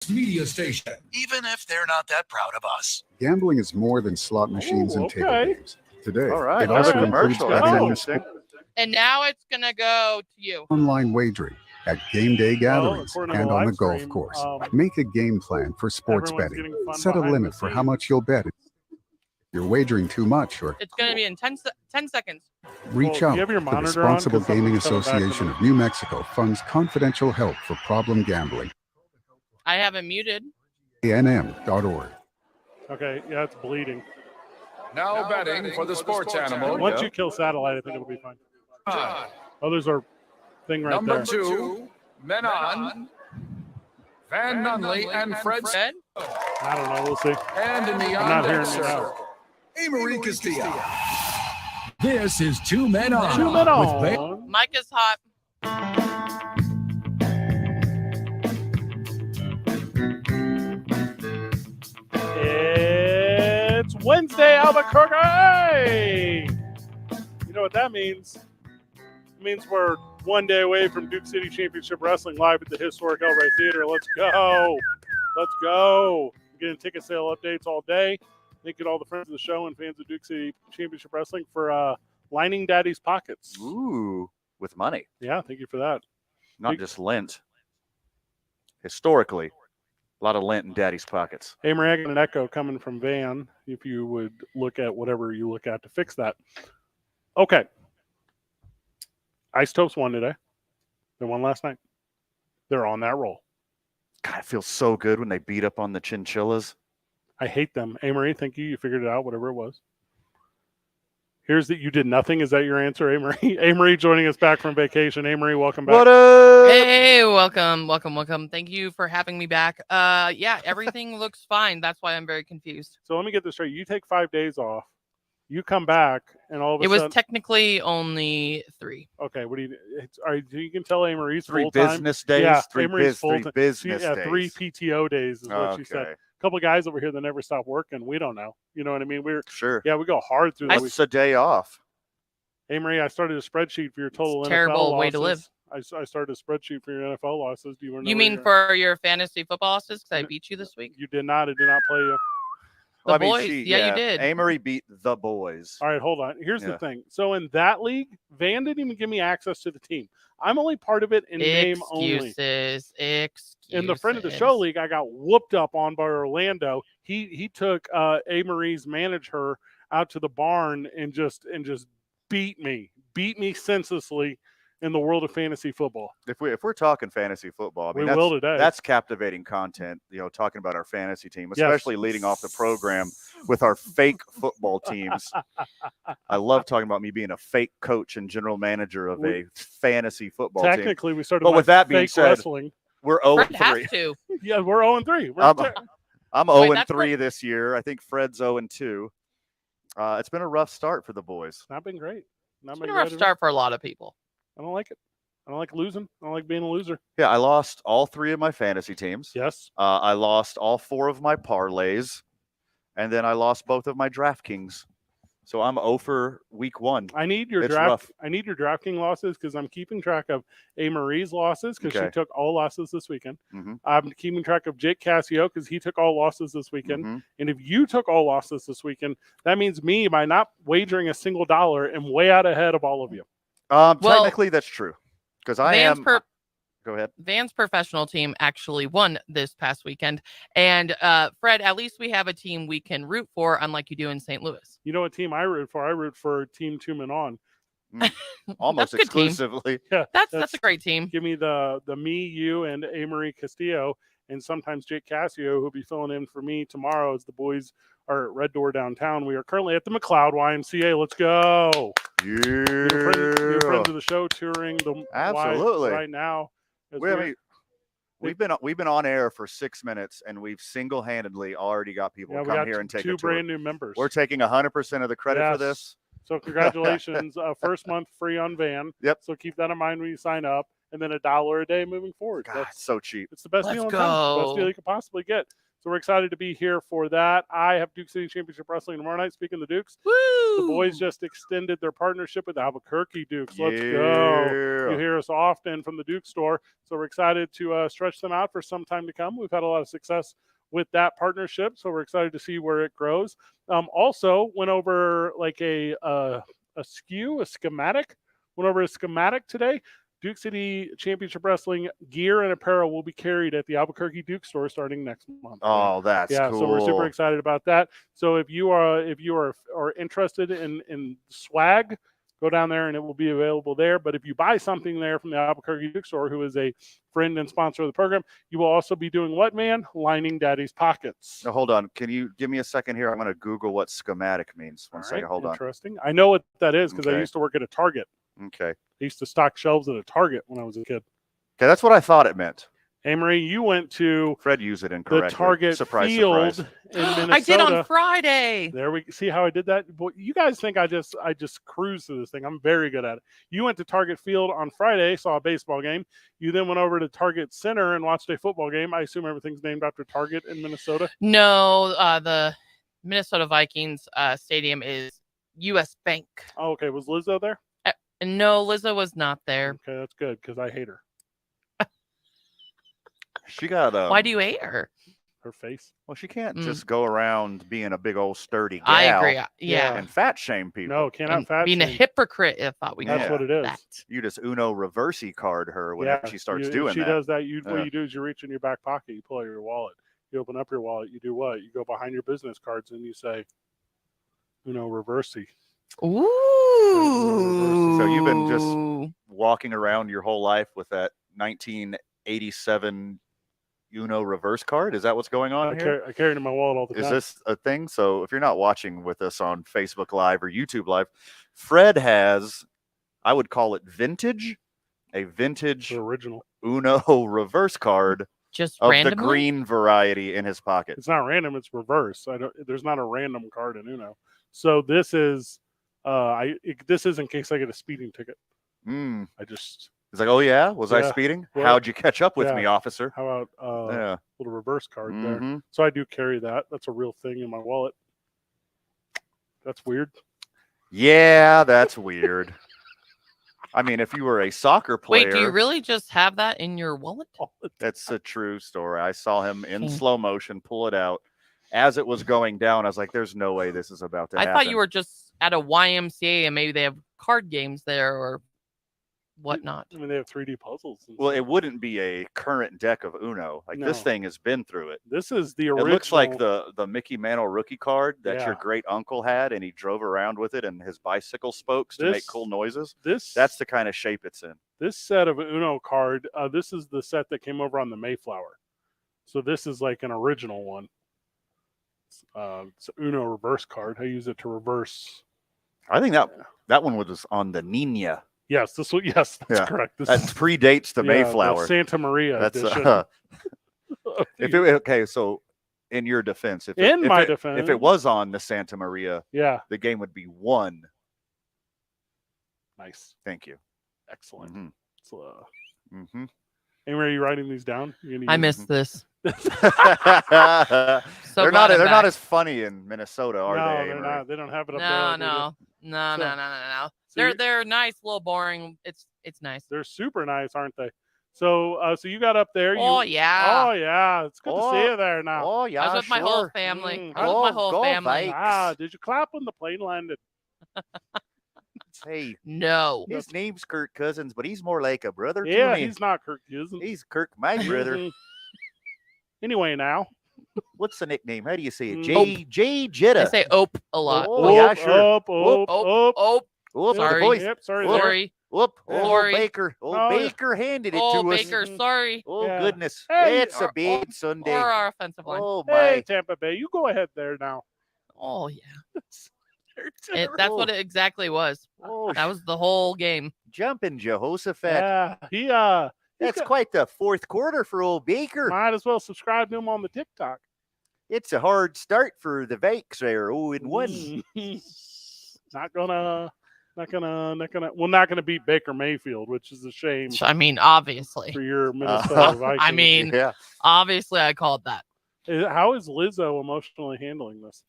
News Media Station. Even if they're not that proud of us. Gambling is more than slot machines and table games. Today, All right, it another also includes commercial. betting That's on interesting. And now it's going to go to you. online wagering at game day gatherings according to and the on the live golf stream, course. Make a game plan for sports everyone's betting. getting fun Set a behind limit the for how scenes. much you'll bet. You're wagering too much, or It's going to be in 10 seconds. reach Well, out. do you have your The monitor on? 'Cause Responsible Gaming something's coming back to Association me. of New Mexico funds confidential help for problem gambling. I have it muted. ANM.org. Okay, yeah, it's bleeding. Now betting for the sports animal. Once you kill satellite, I think it'll be fine. Oh, there's our thing right Number there. 2, men on. Van Nunley and Fred. Fred? I don't know. We'll see. And in the I'm not hearing on-deck you now. circle, Amory Castillo. This is Two Men On. 2 men with on. Mike is hot. It's Wednesday, Albuquerque. You know what that means? It means we're one day away from Duke City Championship Wrestling live at the historic El Rey Theater. Let's go. Let's go. Getting ticket sale updates all day. Thank you to all the friends of the show and fans of Duke City Championship Wrestling for lining Daddy's pockets. Ooh, with money, Yeah, thank you for that. not just lint. Historically, a lot of lint in Daddy's pockets. Hey, Maria, I got an echo coming from Van. If you would look at whatever you look at to fix that. Okay. Ice Topes won today. They won last night. They're on that roll. God, it feels so good when they beat up on the chinchillas. I hate them. Amory, thank you. You figured it out, whatever it was. Here's that you did nothing. Is that your answer, Amory? Amory joining us back from vacation. Amory, welcome back. What up? Hey, welcome. Thank you for having me back. Yeah, everything looks fine. That's why I'm very confused. So let me get this straight. You take 5 days off. You come back, and all of a It was sudden... technically only 3. Okay, what do you... You can tell Amory's 3 full-time. business days. Yeah, three Amory's business days. 3 PTO days is what she said. Okay. A couple of guys over here that never stop working. We don't know. You know what I mean? Sure. We go hard through the week. What's a day off? Amory, I started a spreadsheet for your total NFL Terrible losses. way to live. I started a spreadsheet for your NFL losses. Do you want to know You where mean you're- for your fantasy football losses? Because I beat you this week. You did not. I did not play you. The boys. Yeah, you did. Amory beat the boys. All right, hold on. Here's the Yeah. thing. So in that league, Van didn't even give me access to the team. I'm only part of it in name only. Excuses. In the friend of the show league, I got whooped up on by Orlando. He took Amory's manager out to the barn and just beat me senselessly in the world of fantasy football. If we're talking fantasy football, I mean, We will today. That's captivating content. Talking about our fantasy team, especially leading off the program with our fake football teams. I love talking about me being a fake coach and general manager of a fantasy football team. Technically, we started. But with that being fake said, wrestling. We're Fred 0-3. has to. Yeah, we're 0-3. I'm Wait, that's 0-3 this year. I think Fred's 0-2. It's been a rough start for the boys. Not been great. Not It's been been a rough great at all. start for a lot of people. I don't like it. I don't like losing. I don't like being a loser. Yeah, I lost all 3 of my fantasy teams. Yes. I lost all 4 of my parlays, and then I lost both of my DraftKings. So I'm 0 for week 1. I need your It's draft. rough. I need your DraftKings losses because I'm keeping track of Marie's losses because Okay. she took all losses this weekend. Mhm. I'm keeping track of Jake Cassio because he took all losses this weekend. Mhm. And if you took all losses this weekend, that means me, by not wagering a single dollar, am way out ahead of all of you. Technically, that's true because I am. Go ahead. Van's professional team actually won this past weekend. And Fred, at least we have a team we can root for, unlike you do in St. Louis. You know what team I root for? I root for Team Two Men On. Almost That's a good team. exclusively. Yeah, That's a great team. Give me the me, you, and Amory Castillo, and sometimes Jake Cassio, who'll be filling in for me tomorrow as the boys are at Red Door downtown. We are currently at the McLeod YMCA. Let's go. Yeah. New friends of the show touring the Absolutely. Y right now. We've been on air for 6 minutes, and we've single-handedly already got people to come here and take a two tour. brand new members. We're taking 100% of the credit for Yes. this. So congratulations. First month free on Van. Yep. So keep that in mind when you sign up. And then $1 a day moving forward. God, it's so cheap. It's the best Let's deal in town. go. Best deal you could possibly get. So we're excited to be here for that. I have Duke City Championship Wrestling tomorrow night. Speaking of the Dukes, Woo! the boys just extended their partnership with Albuquerque Dukes. Let's go. You hear us often from the Duke store. So we're excited to stretch them out for some time to come. We've had a lot of success with that partnership, so we're excited to see where it grows. Also went over like a schematic. Went over a schematic today. Duke City Championship Wrestling gear and apparel will be carried at the Albuquerque Duke store starting next month. Oh, that's cool. So we're super excited about that. So if you are interested in swag, go down there and it will be available there. But if you buy something there from the Albuquerque Duke store, who is a friend and sponsor of the program, you will also be doing what, man? Lining Daddy's pockets. Now, hold on. Can you give me a second here? I'm going to Google what schematic means. One second. Hold on. Interesting. I know what that is because I used to work at a Target. Okay. I used to stock shelves at a Target when I was a kid. Okay, that's what I thought it meant. Amory, you went to Fred used it incorrectly. the Target surprise, field surprise. in Minnesota. I did on Friday. There we see how I did that. Boy, you guys think I just cruise through this thing. I'm very good at it. You went to Target Field on Friday, saw a baseball game. You then went over to Target Center and watched a football game. I assume everything's named after Target in Minnesota. No, the Minnesota Vikings stadium is U.S. Bank. Oh, okay. Was Lizzo there? No, Lizzo was not there. Okay, that's good because I hate her. She got Why do you hate her? Her face. Well, she can't just go around being a big old sturdy gal. I agree. Yeah. And fat shame people. No, cannot And fat being a shame. hypocrite, I thought we That's called what it is. that. You just Uno reversey card her whenever she starts doing she that. She does that. What Yeah. you do is you reach in your back pocket, you pull out your wallet. You open up your wallet, you do what? You go behind your business cards and you say, reversey. Ooh. So you've been just walking around your whole life with that 1987 Uno reverse card? Is that what's going on here? I carry it in my wallet all the time. Is this a thing? So if you're not watching with us on Facebook Live or YouTube Live, Fred has, I would call it a vintage original Uno reverse card just of randomly? the green variety in his pocket. It's not random, it's reverse. There's not a random card in Uno. So this is this is in case I get a speeding ticket. It's like, oh yeah, was I Yeah. speeding? Well, How'd you catch up with yeah. me, officer? How about Yeah. little reverse card there? Mhm. So I do carry that. That's a real thing in my wallet. That's weird. Yeah, that's weird. I mean, if you were a soccer player, Wait, do you really just have that in your wallet? that's a true story. I saw him in Okay. slow motion pull it out as it was going down. I was like, "There's no way this is about to I happen." thought you were just at a YMCA and maybe they have card games there or whatnot. I mean, they have 3D puzzles. And Well, stuff. it wouldn't be a current deck of Uno. Like this No. thing has been through it. This is the It original. looks like the Mickey Mantle rookie card that your Yeah. great uncle had, and he drove around with it and his bicycle spokes to make This- cool noises. This That's the kind of shape it's in. this set of Uno card. This is the set that came over on the Mayflower. So this is like an original one. It's an Uno reverse card. I use it to reverse. I think that one was on the Nina. Yes, this one. Yes, that's Yeah. correct. This That is predates the the Mayflower. Santa Maria That's edition. okay. So, in your defense, if my if defense, it was on the Santa Maria, yeah, the game would be won. nice, Thank you. excellent. Mhm. So, Mhm. Anyway, are you writing these down? I missed this. So they're glad not. I'm They're not back. as funny in Minnesota, are no, they? they're Amory? not. They don't have it up No, there. no. No. So They're you- they're nice, a little boring. It's nice. They're super nice, aren't they? So, so you got up there. Oh you, yeah. Oh yeah, it's good to see you there now. Oh yeah, I was with my whole sure. family. Mm. I was with my Oh, whole go family. Vikes. Ah, did you clap when the plane landed? Hey, No. his name's Kirk Cousins, but he's more like a brother Yeah, to me. he's not Kirk Cousins. He's Kirk, my brother. Mhm. Anyway, now. What's the nickname? How do you say it? Mm. Jay I Jetta. say ope a lot. Oh, yeah, sure. Up, up, Ope, up. ope. Whoop, the Sorry. voice. Yep, sorry. Whoop. there. Sorry. Whoop. Yeah. Oh, Sorry. Baker. Oh, Oh, yeah. Baker handed it Oh, to us. Baker, sorry. Oh, Yeah. goodness. Hey, It's a or- bad Sunday. Or our offensive line. Oh, Hey, my. Tampa Bay, you go ahead there now. Oh yeah. They're That's terrible. what it exactly was. Oh, That was the whole game. jumping Jehoshaphat. Yeah, he That's quite the fourth quarter for old Baker. might as well subscribe to him on the TikTok. It's a hard start for the Vikes there. 0-1. Not gonna beat Baker Mayfield, which is a shame I mean, obviously. for your Minnesota Vikings. I mean, Yeah. obviously I called that. How is Lizzo emotionally handling this?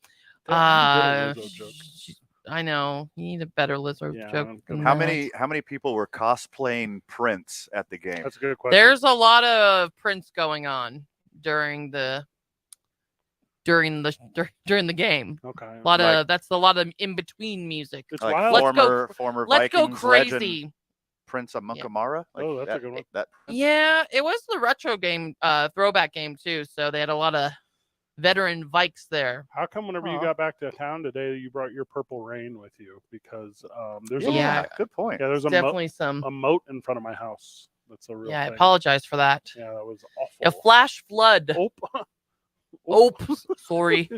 Damn, I'm good at Lizzo jokes. I know. You need a better Lizzo Yeah, joke. I'm than good. How that. many people were cosplaying Prince at the game? That's a good question. There's a lot of Prince going on during the game. Okay. That's a lot of in between music. It's Like wild. former Let's go Vikings crazy. legend Prince Amukamara. Like Oh, that's a good one. That Yeah, it was the retro game, throwback game too. So they had a lot of veteran Vikes there. How come whenever you Aw. got back to town today, you brought your Purple Rain with you? Because there's Yeah. good point. there's Definitely some. a moat in front of my house. That's a real Yeah, I thing. apologize for that. Yeah, that was awful. A flash flood. Oh. Oops, sorry.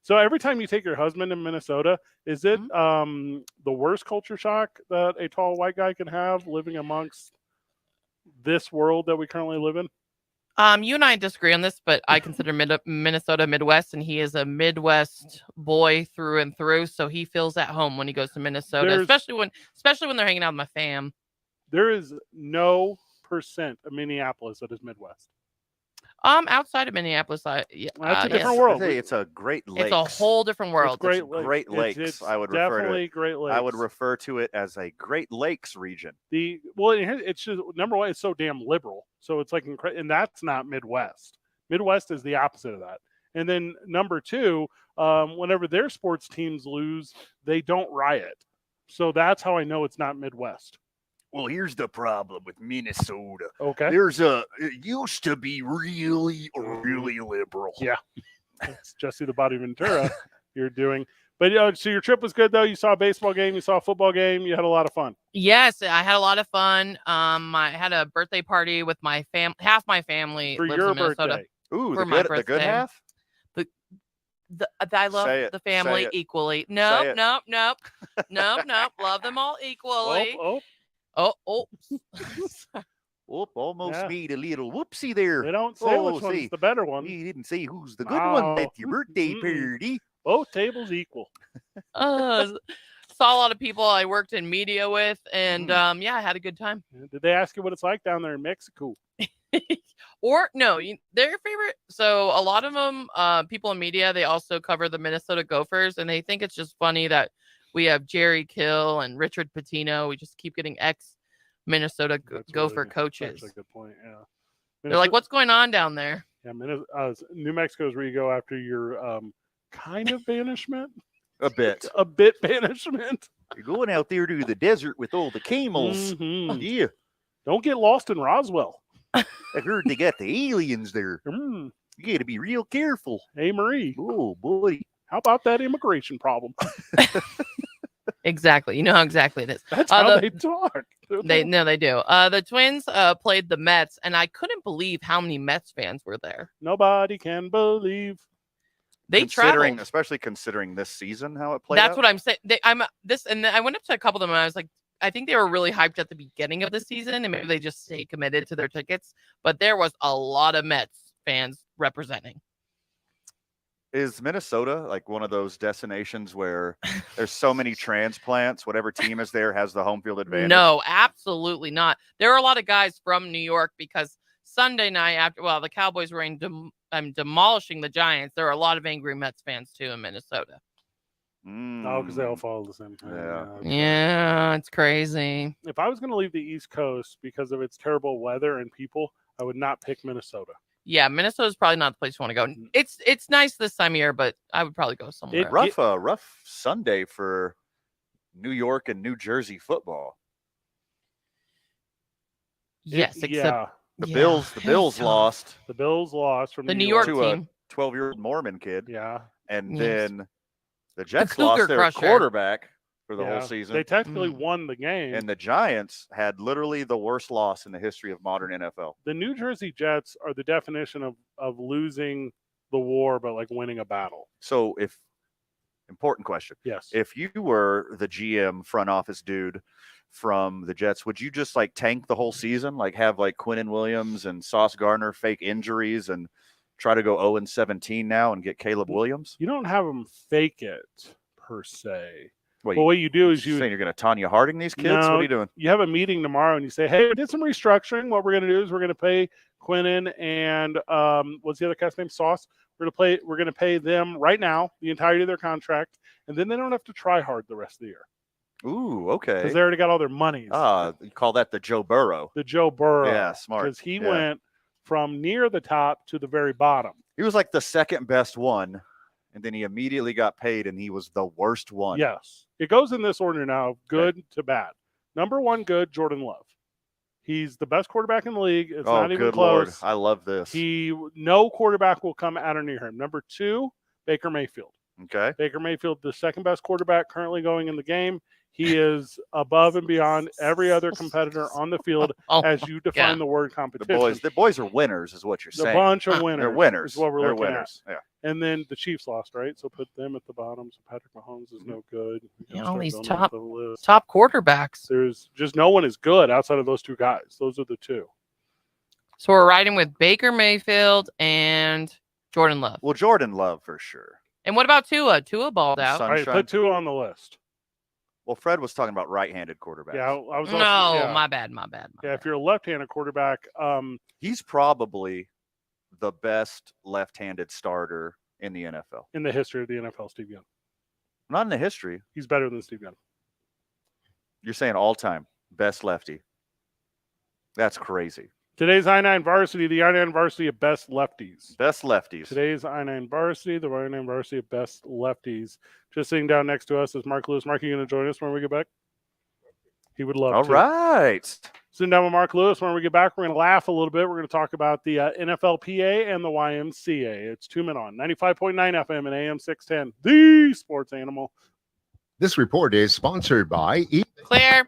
So every time you take your husband to Minnesota, is it Mm-hmm. the worst culture shock that a tall white guy can have living amongst this world that we currently live in? You and I disagree on this, but I consider Minnesota Midwest, and he is a Midwest boy through and through. So he feels at home when he goes to Minnesota, especially when they're hanging out with my fam. There is no percent of Minneapolis that is Midwest. Outside of Minneapolis, That's a different world. It's a Great Lakes. It's a whole different world. It's Great Lakes. It's I would refer to definitely it. Great Lakes. I would refer to it as a Great Lakes region. It's just number one. It's so damn liberal, so it's like and that's not Midwest. Midwest is the opposite of that. And then number two, whenever their sports teams lose, they don't riot. So that's how I know it's not Midwest. Well, here's the problem with Minnesota. Okay. It used to be really liberal. Yeah. It's Jesse the Body Ventura you're doing. But so your trip was good though. You saw a baseball game, you saw a football game, you had a lot of fun. Yes, I had a lot of fun. I had a birthday party with my half my family For lives your in Minnesota. birthday. Ooh, For my the good birthday. half? I love Say it, the family say it. equally. Say Nope, it. nope. Love them all equally. Oh, Oh. Whoop, almost Yeah. made a little whoopsie there. they don't say which see, one's the better one. You didn't say who's the good one at your birthday Mm-mm. party. Both tables equal. Saw a lot of people I worked in media with, and yeah, I had a good time. Did they ask you what it's like down there in Mexico? Or no, their favorite. So a lot of them, people in media, they also cover the Minnesota Gophers, and they think it's just funny that we have Jerry Kill and Richard Pitino. We just keep getting ex-Minnesota Gopher coaches. That's a good point. Yeah. They're like, "What's going on down there?" Yeah, New Mexico is where you go after your kind of banishment. A bit. A bit banishment. You're going out there to the desert with all the camels. Mhm. Yeah. Don't get lost in Roswell. I heard they got the aliens there. Mm. You got to be real careful. Hey, Marie. Oh, boy. How about that immigration problem? Exactly. You know how exactly it is. That's how they talk. They do. The Twins played the Mets, and I couldn't believe how many Mets fans were there. Nobody can believe. They traveled. Especially considering this season, how it played That's out. what I'm saying. And I went up to a couple of them, and I was like, I think they were really hyped at the beginning of the season, and maybe they just stay committed to their tickets. But there was a lot of Mets fans representing. Is Minnesota like one of those destinations where there's so many transplants, whatever team is there has the home field advantage? No, absolutely not. There are a lot of guys from New York because Sunday night the Cowboys were demolishing the Giants. There are a lot of angry Mets fans too in Minnesota. Oh, because they all follow the same thing. Yeah, it's crazy. If I was going to leave the East Coast because of its terrible weather and people, I would not pick Minnesota. Yeah, Minnesota's probably not the place you want to go. It's nice this time of year, but I would probably go somewhere. Rough Sunday for New York and New Jersey football. Yes, except the Bills lost. The Bills lost from the New York to team. a 12-year-old Mormon kid. Yeah. And Yes. then the Jets Cougar lost their Crusher. quarterback for the whole season. They technically won the game. And the Giants had literally the worst loss in the history of modern NFL. The New Jersey Jets are the definition of losing the war, but like winning a battle. So important question. Yes. If you were the GM front office dude from the Jets, would you just like tank the whole season? Like have like Quinnen Williams and Sauce Gardner fake injuries and try to go 0-17 now and get Caleb Williams? You don't have them fake it per se. Wait, well, what you do is saying you're going to Tanya Harding these kids? What are you doing? You have a meeting tomorrow and you say, hey, we did some restructuring. What we're going to do is we're going to pay Quinnen and what's the other cat's name? Sauce. We're going to pay them right now the entirety of their contract, and then they don't have to try hard the rest of the year. Ooh, okay. Because they already got all their monies. You call that the Joe Burrow. The Joe Burrow. Yeah, smart. Because he went from near the top to the very bottom. He was like the second best one, and then he immediately got paid, and he was the worst one. Yes. It goes in this order now, good to bad. Number 1, good, Jordan Love. He's the best quarterback in the league. It's not even good close. Lord. I love this. No quarterback will come at or near him. Number 2, Baker Mayfield. Okay. Baker Mayfield, the second best quarterback currently going in the game. He is above and beyond every other competitor on the field as you define the word competition. The boys are winners, is what you're saying. The bunch of winners. They're winners. Is what we're looking winners. at. Yeah. And then the Chiefs lost, right? So put them at the bottom. So Patrick Mahomes is no good. All these top quarterbacks. There's just no one is good outside of those 2 guys. Those are the 2. So we're riding with Baker Mayfield and Jordan Love. Well, Jordan Love for sure. And what about Tua? Tua balled out. All right, put Tua on the list. Well, Fred was talking about right-handed quarterbacks. Yeah, I was. My bad. If you're a left-handed quarterback, he's probably the best left-handed starter in the NFL. In the history of the NFL, Steve Young. Not in the history. He's better than Steve Young. You're saying all-time best lefty. That's crazy. Today's I-9 varsity, the I-9 varsity of best lefties. Best lefties. Today's I-9 varsity, the I-9 varsity of best lefties. Just sitting down next to us is Mark Lewis. Mark, are you going to join us when we get back? He would love to. All right. Sitting down with Mark Lewis. When we get back, we're going to laugh a little bit. We're going to talk about the NFLPA and the YMCA. It's 2 Men On, 95.9 FM and AM 610, the sports animal. This report is sponsored by Claire.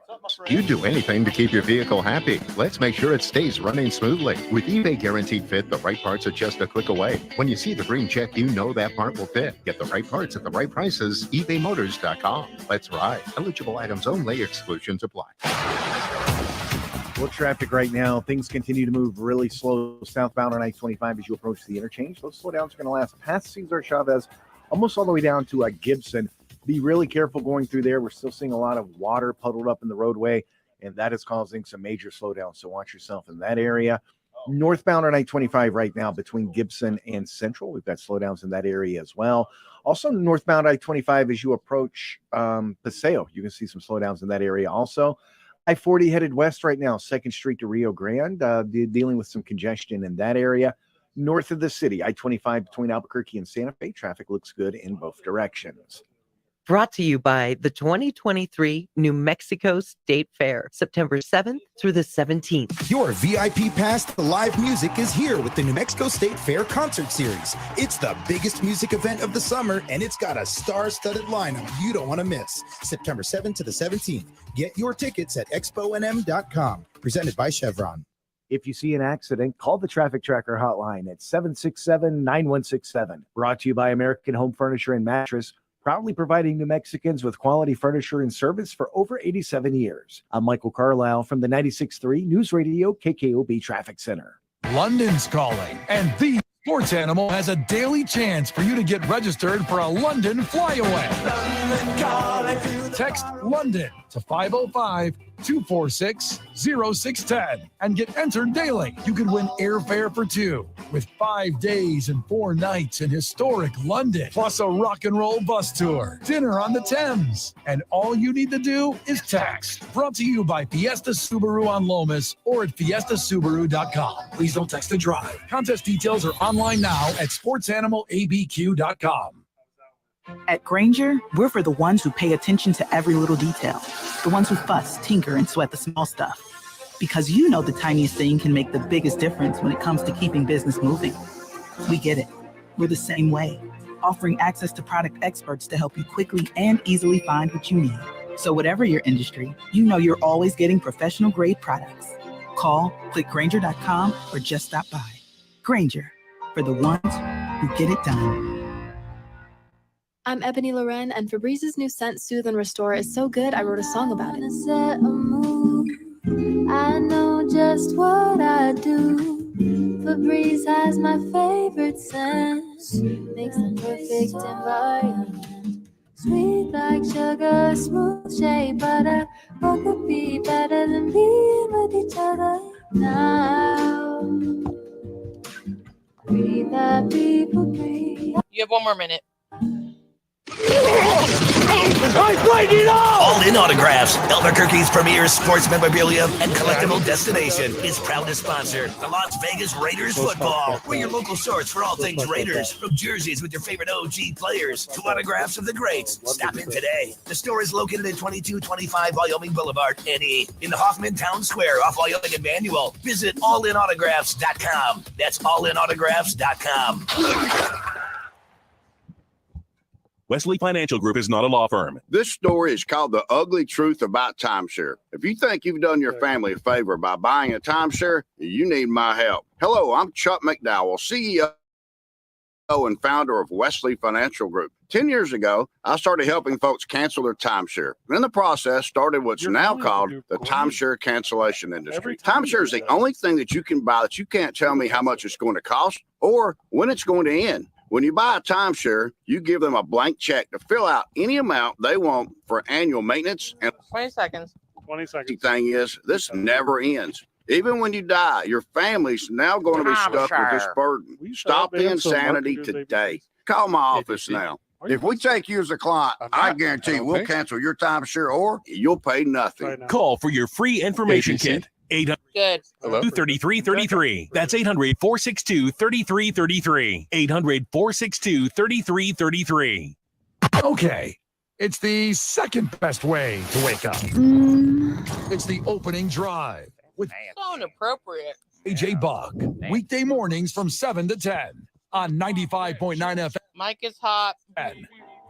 You do anything to keep your vehicle happy. Let's make sure it stays running smoothly. With eBay Guaranteed Fit, the right parts are just a click away. When you see the green check, you know that part will fit. Get the right parts at the right prices. ebaymotors.com. Let's ride. Eligible items only. Exclusions apply. Well, traffic right now, things continue to move really slow southbound on I-25 as you approach the interchange. Those slowdowns are going to last past Cesar Chavez, almost all the way down to Gibson. Be really careful going through there. We're still seeing a lot of water puddled up in the roadway, and that is causing some major slowdowns. So watch yourself in that area. Northbound on I-25 right now between Gibson and Central. We've got slowdowns in that area as well. Also northbound I-25 as you approach Paseo. You can see some slowdowns in that area also. I-40 headed west right now, 2nd Street to Rio Grande, dealing with some congestion in that area. North of the city, I-25 between Albuquerque and Santa Fe, traffic looks good in both directions. Brought to you by the 2023 New Mexico State Fair, September 7th through the 17th. Your VIP pass to live music is here with the New Mexico State Fair Concert Series. It's the biggest music event of the summer, and it's got a star-studded lineup you don't want to miss. September 7th to the 17th. Get your tickets at exponm.com. Presented by Chevron. If you see an accident, call the Traffic Tracker hotline at 767-9167. Brought to you by American Home Furniture and Mattress, proudly providing New Mexicans with quality furniture and service for over 87 years. I'm Michael Carlisle from the 96.3 News Radio KKOB Traffic Center. London's calling, and the Sports Animal has a daily chance for you to get registered for a London flyaway. Text London to 505-246-0610 and get entered daily. You could win airfare for 2 with 5 days and 4 nights in historic London, plus a rock and roll bus tour, dinner on the Thames. And all you need to do is text. Brought to you by Fiesta Subaru on Lomas or at fiestasubaru.com. Please don't text and drive. Contest details are online now at sportsanimалabq.com. At Grainger, we're for the ones who pay attention to every little detail. The ones who fuss, tinker, and sweat the small stuff. Because you know the tiniest thing can make the biggest difference when it comes to keeping business moving. We get it. We're the same way, offering access to product experts to help you quickly and easily find what you need. So whatever your industry, you know you're always getting professional-grade products. Call, click Grainger.com, or just stop by. Grainger, for the ones who get it done. I'm Ebony Loren, and Febrez's new scent, Soothe and Restore, is so good I wrote a song about it. I know just what I do. Febreze has my favorite scent. Makes the perfect environment. Sweet like sugar, smooth shea butter. What could be better than being with each other now? breathe that people breathe. You have 1 more minute. All In Autographs, Albuquerque's premier sports memorabilia and collectible destination, is proud to sponsor the Las Vegas Raiders football. We're your local source for all things Raiders, from jerseys with your favorite OG players to autographs of the greats. Stop in today. The store is located at 2225 Wyoming Boulevard, NE, in the Hoffman Town Square off Wyoming and Manual. Visit allinautographs.com. That's allinautographs.com. Wesley Financial Group is not a law firm. This story is called The Ugly Truth About Timeshare. If you think you've done your family a favor by buying a timeshare, you need my help. Hello, I'm Chuck McDowell, CEO and founder of Wesley Financial Group. 10 years ago, I started helping folks cancel their timeshare. In the process, started what's now called the timeshare cancellation industry. Timeshare is the only thing that you can buy that you can't tell me how much it's going to cost or when it's going to end. When you buy a timeshare, you give them a blank check to fill out any amount they want for annual maintenance. And 20 seconds. 20 seconds. The thing is, this never ends. Even when you die, your family's now going to be stuck with this burden. Stop the insanity today. Call my office now. If we take you as a client, I guarantee we'll cancel your timeshare or you'll pay nothing. Call for your free information kit. 800 Good. 3333. That's 800-462-3333. 800-462-3333. Okay, it's the second best way to wake up. It's the opening drive with So inappropriate. AJ Buck. Weekday mornings from 7 to 10 on 95.9 FM. Mike is hot.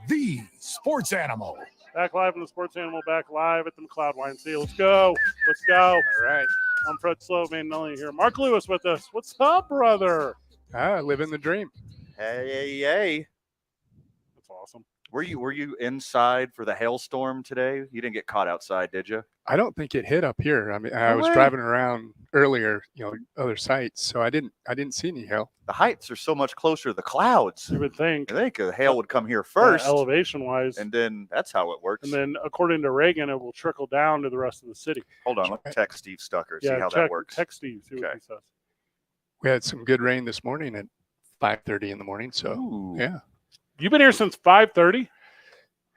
The Sports Animal. Back live on the Sports Animal, back live at the McLeod YMCA. Let's go. Let's go. All right. I'm Fred Slow, Van Nully here. Mark Lewis with us. What's up, brother? Living the dream. Hey. That's awesome. Were you inside for the hailstorm today? You didn't get caught outside, did you? I don't think it hit up here. I mean, I was driving around earlier, other sites, so I didn't see any hail. The heights are so much closer to the clouds. You would think. I think the hail would come here first, elevation-wise, and then that's how it works. And then, according to Reagan, it will trickle down to the rest of the city. Hold on, let's text Steve Stucker, see how that works. Text Steve, see what he says. We had some good rain this morning at 5:30 in the morning, so yeah. You've been here since 5:30.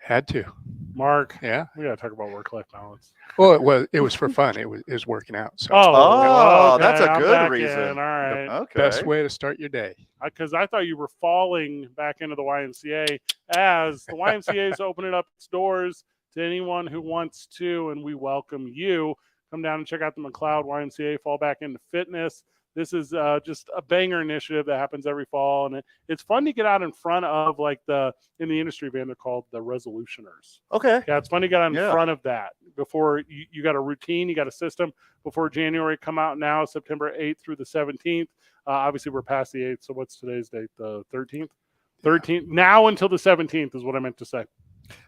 Had to. Mark. Yeah. We gotta talk about work-life balance. Well, it was for fun. It was working out. So. Okay, that's a good back reason. in. All right. Okay. Best way to start your day. Because I thought you were falling back into the YMCA, as the YMCA is opening up its doors to anyone who wants to, and we welcome you. Come down and check out the McLeod YMCA. Fall back into fitness. This is just a banger initiative that happens every fall, and it's fun to get out in front of, like, in the industry band, they're called the Resolutioners. Okay. Yeah, it's fun to get out in front of that before you got a routine, you got a system before January. Come out now, September 8th through the 17th. Obviously, we're past the 8th, so what's today's date? The 13th? 13th. Now until the 17th is what I meant to say.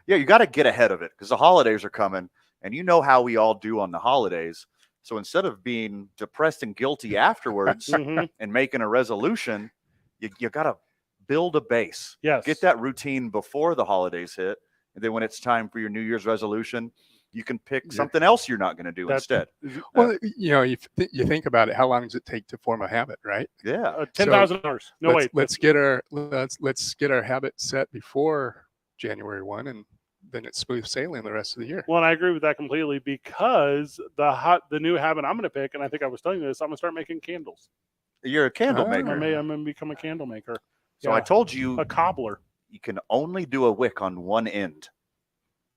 Yeah, you got to get ahead of it because the holidays are coming, and you know how we all do on the holidays. So instead of being depressed and guilty afterwards and making a resolution, you got to build a base. Yes. Get that routine before the holidays hit. And then when it's time for your New Year's resolution, you can pick something else you're not going to do instead. Well, you think about it. How long does it take to form a habit, right? Yeah. 10,000 hours. No, wait. Let's get our habit set before January 1, and then it's smooth sailing the rest of the year. Well, and I agree with that completely, because the new habit I'm going to pick, and I think I was telling you this, I'm going to start making candles. You're a candle maker. I'm going to become a candle maker. So I told you, a cobbler. You can only do a wick on one end.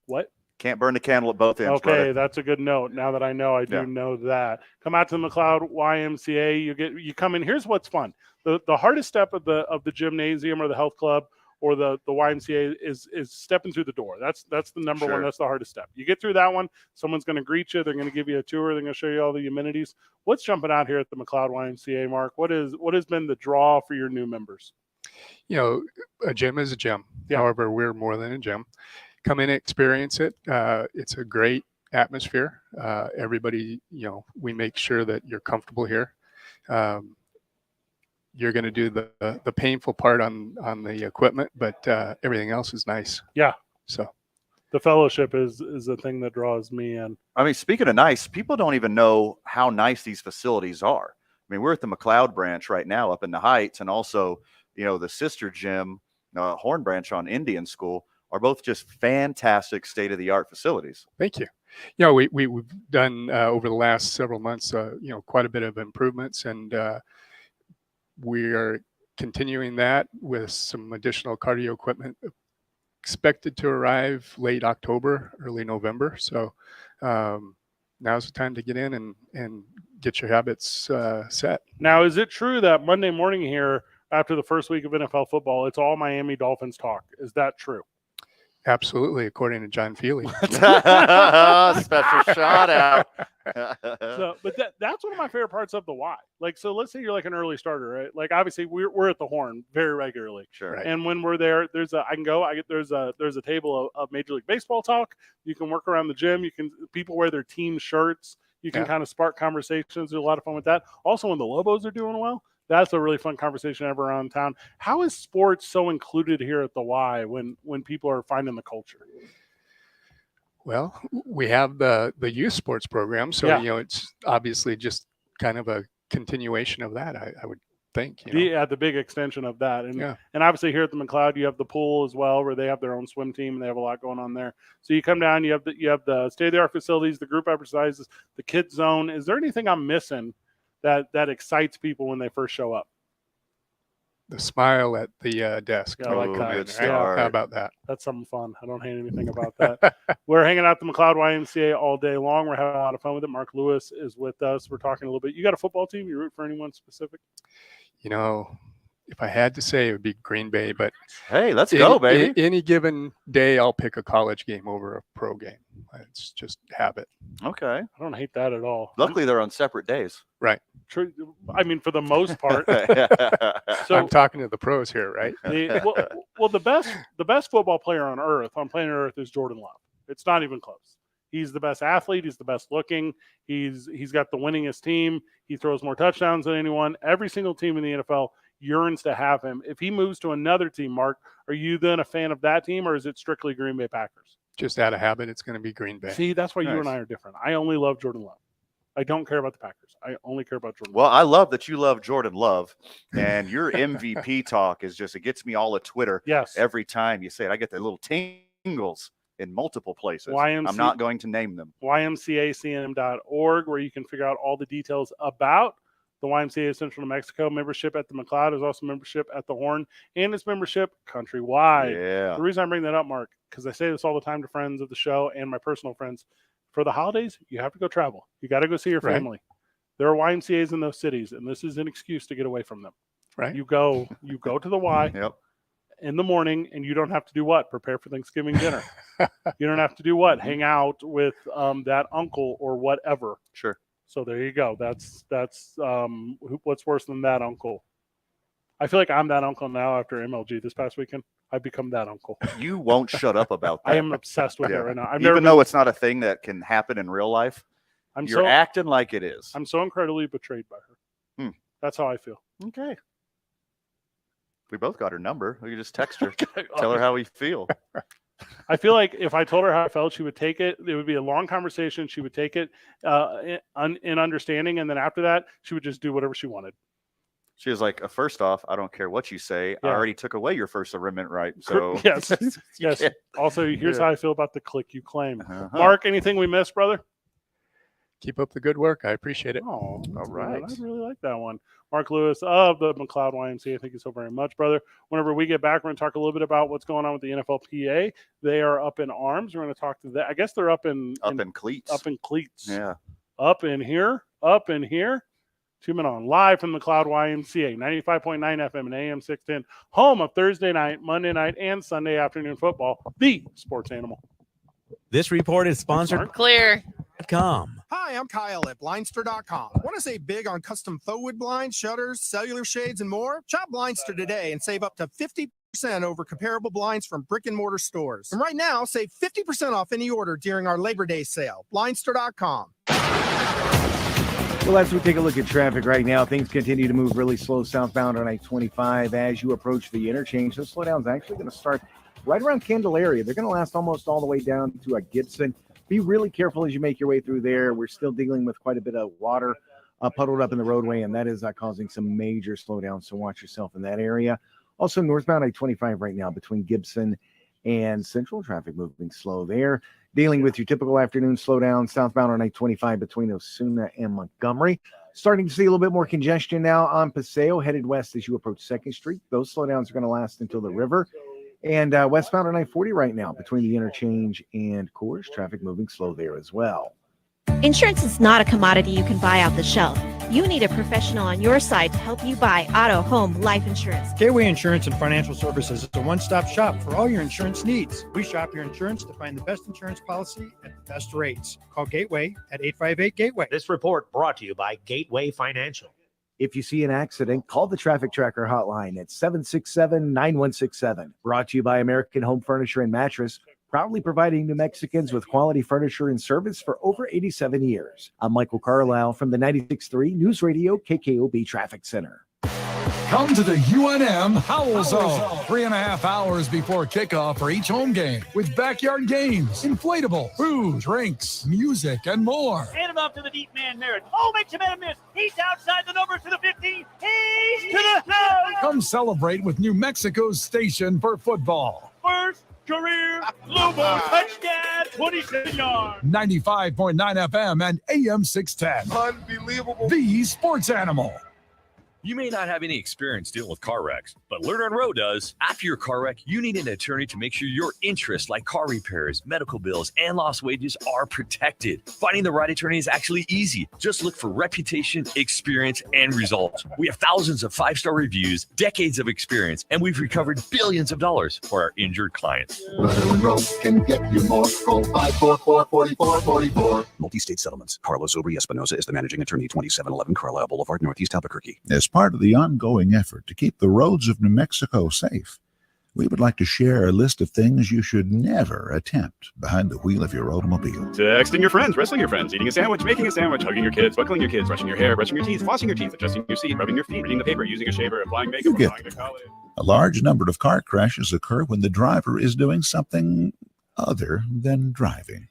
What? Can't burn the candle at both ends. Okay, brother. that's a good note. Now that I know, I do know that. Come out to the McLeod YMCA. You come in. Here's what's fun. The hardest step of the gymnasium or the health club or the YMCA is stepping through the door. That's the number one. That's the hardest step. You get through that one, someone's going to greet you. They're going to give you a tour. They're going to show you all the amenities. What's jumping out here at the McLeod YMCA, Mark? What has been the draw for your new members? A gym is a gym. Yeah. However, we're more than a gym. Come in and experience it. It's a great atmosphere. Everybody, we make sure that you're comfortable here. You're going to do the painful part on the equipment, but everything else is nice. Yeah. So the fellowship is the thing that draws me in. I mean, speaking of nice, people don't even know how nice these facilities are. mean, we're at the McLeod branch right now up in the Heights, and also, the sister gym, Horn Branch on Indian School, are both just fantastic state-of-the-art facilities. Thank you. We've done over the last several months, quite a bit of improvements, and we are continuing that with some additional cardio equipment expected to arrive late October, early November. So now's the time to get in and get your habits set. Now, is it true that Monday morning here, after the first week of NFL football, it's all Miami Dolphins talk? Is that true? Absolutely, according to John Feely. Special shout out. But that's one of my favorite parts of the Y. Like, so let's say you're like an early starter, right? Like, obviously we're at the Horn very regularly. Sure. Right. And when we're there, there's a table of Major League Baseball talk. You can work around the gym. People wear their team shirts. You can kind of spark conversations. There's a lot of fun with that. Also, when the Lobos are doing well, that's a really fun conversation ever around town. How is sports so included here at the Y when people are finding the culture? Well, we have the youth sports program, so it's obviously just kind of a continuation of that. I would think. The big extension of that, and obviously here at the McLeod, you have the pool as well, where they have their own swim team and they have a lot going on there. So you come down, you have the state-of-the-art facilities, the group exercises, the kids zone. Is there anything I'm missing that excites people when they first show up? The smile at the desk. Yeah, I like that. Good start. How about that? That's something fun. I don't hate anything about that. We're hanging out at the McLeod YMCA all day long. We're having a lot of fun with it. Mark Lewis is with us. We're talking a little bit. You got a football team? You root for anyone specific? If I had to say, it would be Green Bay, but hey, let's go, baby. Any given day, I'll pick a college game over a pro game. It's just habit. Okay. I don't hate that at all. Luckily, they're on separate days. Right. True. I mean, for the most part. So I'm talking to the pros here, right? The best football player on planet Earth is Jordan Love. It's not even close. He's the best athlete. He's the best looking. He's got the winningest team. He throws more touchdowns than anyone. Every single team in the NFL yearns to have him. If he moves to another team, Mark, are you then a fan of that team, or is it strictly Green Bay Packers? Just out of habit, it's going to be Green Bay. See, that's why you and I are different. I only love Jordan Love. I don't care about the Packers. I only care about Jordan Love. Well, I love that you love Jordan Love, and your MVP talk is it gets me all at Twitter. Yes. Every time you say it, I get the little tingles in multiple places. I'm not going to name them. YMCACM.org, where you can figure out all the details about the YMCA of Central New Mexico. Membership at the McLeod is also membership at the Horn, and it's membership countrywide. Yeah. The reason I bring that up, Mark, because I say this all the time to friends of the show and my personal friends, for the holidays, you have to go travel. You got to go see your family. Right. There are YMCAs in those cities, and this is an excuse to get away from them. Right. You go to the Y in the morning, and you don't have to do what? Prepare for Thanksgiving dinner. You don't have to do what? Hang out with that uncle or whatever. Sure. So there you go. That's what's worse than that uncle? I feel like I'm that uncle now after MLG this past weekend. I've become that uncle. You won't shut up about that. I am obsessed with it right now. Even though it's not a thing that can happen in real life, you're acting like it is. I'm so incredibly betrayed by her. That's how I feel. Okay. We both got her number. We could just text her, tell her how we feel. I feel like if I told her how I felt, she would take it. It would be a long conversation. She would take it in understanding, and then after that, she would just do whatever she wanted. She was like, first off, I don't care what you say. I already took away your First Amendment right. So yes. Also, here's how I feel about the click you claim. Mark, anything we missed, brother? Keep up the good work. I appreciate it. Oh, all right. I really like that one. Mark Lewis of the McLeod YMCA. Thank you so very much, brother. Whenever we get back, we're going to talk a little bit about what's going on with the NFLPA. They are up in arms. We're going to talk to that. I guess they're up in cleats. Up in cleats. Yeah. Up in here. 2 men on live from the McLeod YMCA, 95.9 FM and AM 610, home of Thursday night, Monday night, and Sunday afternoon football, the sports animal. This report is sponsored Clear. Hi, I'm Kyle at Blindster.com. Want to save big on custom faux wood blinds, shutters, cellular shades, and more? Shop Blindster today and save up to 50% over comparable blinds from brick and mortar stores. And right now, save 50% off any order during our Labor Day sale. Blindster.com. Well, as we take a look at traffic right now, things continue to move really slow southbound on I-25 as you approach the interchange. The slowdown is actually going to start right around Candelaria. They're going to last almost all the way down to Gibson. Be really careful as you make your way through there. We're still dealing with quite a bit of water puddled up in the roadway, and that is causing some major slowdowns. So watch yourself in that area. Also, northbound I-25 right now between Gibson and Central, traffic moving slow there. Dealing with your typical afternoon slowdown southbound on I-25 between Osuna and Montgomery. Starting to see a little bit more congestion now on Paseo, headed west as you approach 2nd Street. Those slowdowns are going to last until the river. And westbound on I-40 right now between the interchange and Coors, traffic moving slow there as well. Insurance is not a commodity you can buy off the shelf. You need a professional on your side to help you buy auto, home, life insurance. Gateway Insurance and Financial Services is a one-stop shop for all your insurance needs. We shop your insurance to find the best insurance policy at the best rates. Call Gateway at 858-GATEWAY. This report brought to you by Gateway Financial. If you see an accident, call the Traffic Tracker hotline at 767-9167. Brought to you by American Home Furniture and Mattress, proudly providing New Mexicans with quality furniture and service for over 87 years. I'm Michael Carlisle from the 96.3 News Radio KKOB Traffic Center. Come to the UNM Howl Zone. 3.5 hours before kickoff for each home game with backyard games, inflatable, food, drinks, music, and more. Hand him off to the deep man, Merritt. Oh, makes a man miss. He's outside the numbers to the 15. He's to the house. Come celebrate with New Mexico's station for football. First career Lobo touchdown, 27 yards. 95.9 FM and AM 610. Unbelievable. The Sports Animal. You may not have any experience dealing with car wrecks, but Learn on Road does. After your car wreck, you need an attorney to make sure your interests like car repairs, medical bills, and lost wages are protected. Finding the right attorney is actually easy. Just look for reputation, experience, and results. We have thousands of 5-star reviews, decades of experience, and we've recovered billions of dollars for our injured clients. Learn on Road can get you more. Call 544-4444. Multi-state settlements. Carlos Obri Espinosa is the managing attorney, 2711 Carlisle Boulevard, Northeast Albuquerque. As part of the ongoing effort to keep the roads of New Mexico safe, we would like to share a list of things you should never attempt behind the wheel of your automobile. Texting your friends, wrestling your friends, eating a sandwich, making a sandwich, hugging your kids, buckling your kids, brushing your hair, brushing your teeth, flossing your teeth, adjusting your seat, rubbing your feet, reading the paper, using a shaver, applying makeup, You get applying to college. A large number of car crashes occur when the driver is doing something other than driving.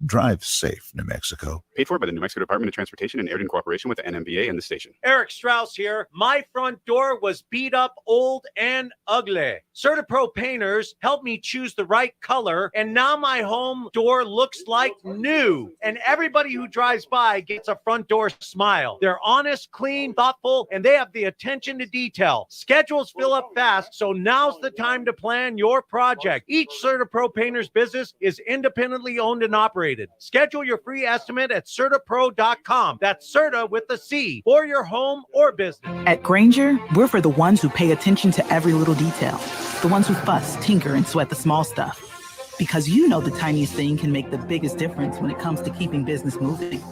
Drive safe, New Mexico. Paid for by the New Mexico Department of Transportation and aired in cooperation with the NMBA and the station. Eric Strauss here. My front door was beat up, old, and ugly. CertaPro painters helped me choose the right color, and now my home door looks like new. And everybody who drives by gets a front door smile. They're honest, clean, thoughtful, and they have the attention to detail. Schedules fill up fast, so now's the time to plan your project. Each CertaPro painter's business is independently owned and operated. Schedule your free estimate at CertaPro.com. That's Certa with the C for your home or business. At Grainger, we're for the ones who pay attention to every little detail. The ones who fuss, tinker, and sweat the small stuff. Because you know the tiniest thing can make the biggest difference when it comes to keeping business moving.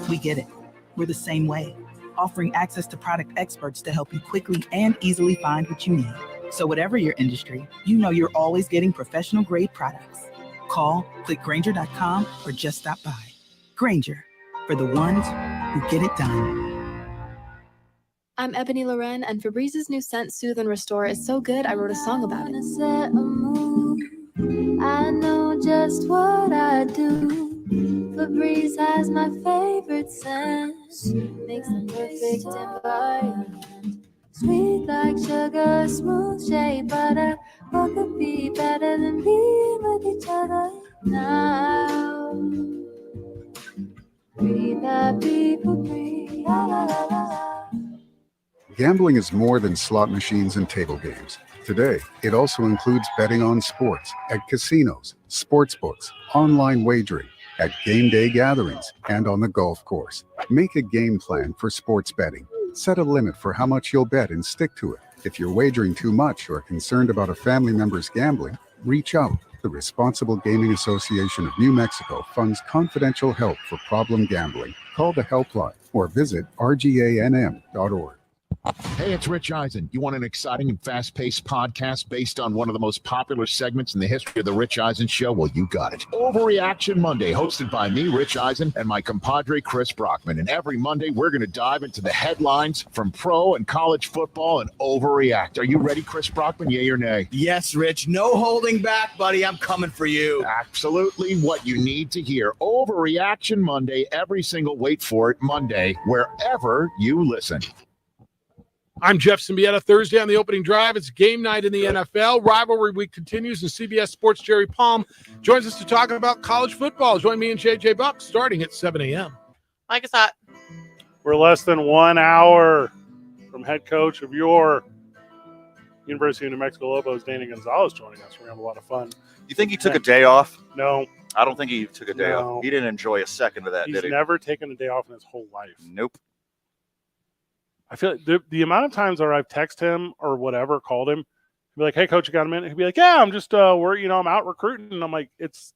We get it. We're the same way, offering access to product experts to help you quickly and easily find what you need. So whatever your industry, you know you're always getting professional grade products. Call, click Grainger.com, or just stop by. Grainger, for the ones who get it done. I'm Ebony Loren, and Febrez's new scent, Soothe and Restore, is so good I wrote a song about it. I know just what I do. Febreze has my favorite scent. Makes the perfect environment. Sweet like sugar, smooth shea butter. What could be better than being with each other now? Breathe happy, Febreze, la la la la. Gambling is more than slot machines and table games. Today, it also includes betting on sports at casinos, sports books, online wagering, at game day gatherings, and on the golf course. Make a game plan for sports betting. Set a limit for how much you'll bet and stick to it. If you're wagering too much or are concerned about a family member's gambling, reach out. The Responsible Gaming Association of New Mexico funds confidential help for problem gambling. Call the helpline or visit rganm.org. Hey, it's Rich Eisen. You want an exciting and fast-paced podcast based on one of the most popular segments in the history of the Rich Eisen Show? Well, you got it. Overreaction Monday, hosted by me, Rich Eisen, and my compadre, Chris Brockman. And every Monday, we're going to dive into the headlines from pro and college football and overreact. Are you ready, Chris Brockman? Yay or nay? Yes, Rich. No holding back, buddy. I'm coming for you. Absolutely what you need to hear. Overreaction Monday, every single, wait for it, Monday, wherever you listen. I'm Jeff Symbieta. Thursday on the opening drive, it's game night in the NFL. Rivalry week continues, and CBS Sports' Jerry Palm joins us to talk about college football. Join me and JJ Buck starting at 7 a.m. Mike is hot. We're less than 1 hour from head coach of your University of New Mexico Lobos, Danny Gonzalez, joining us. We're going to have a lot of fun. You think he took a day off? No. I don't think he took a day off. He didn't enjoy a second of that, He's did he? never taken a day off in his whole life. Nope. I feel like the amount of times where I've texted him or whatever, called him, he'd be like, "Hey, coach, you got a minute?" He'd be like, "Yeah, I'm just I'm out recruiting." And I'm like, "It's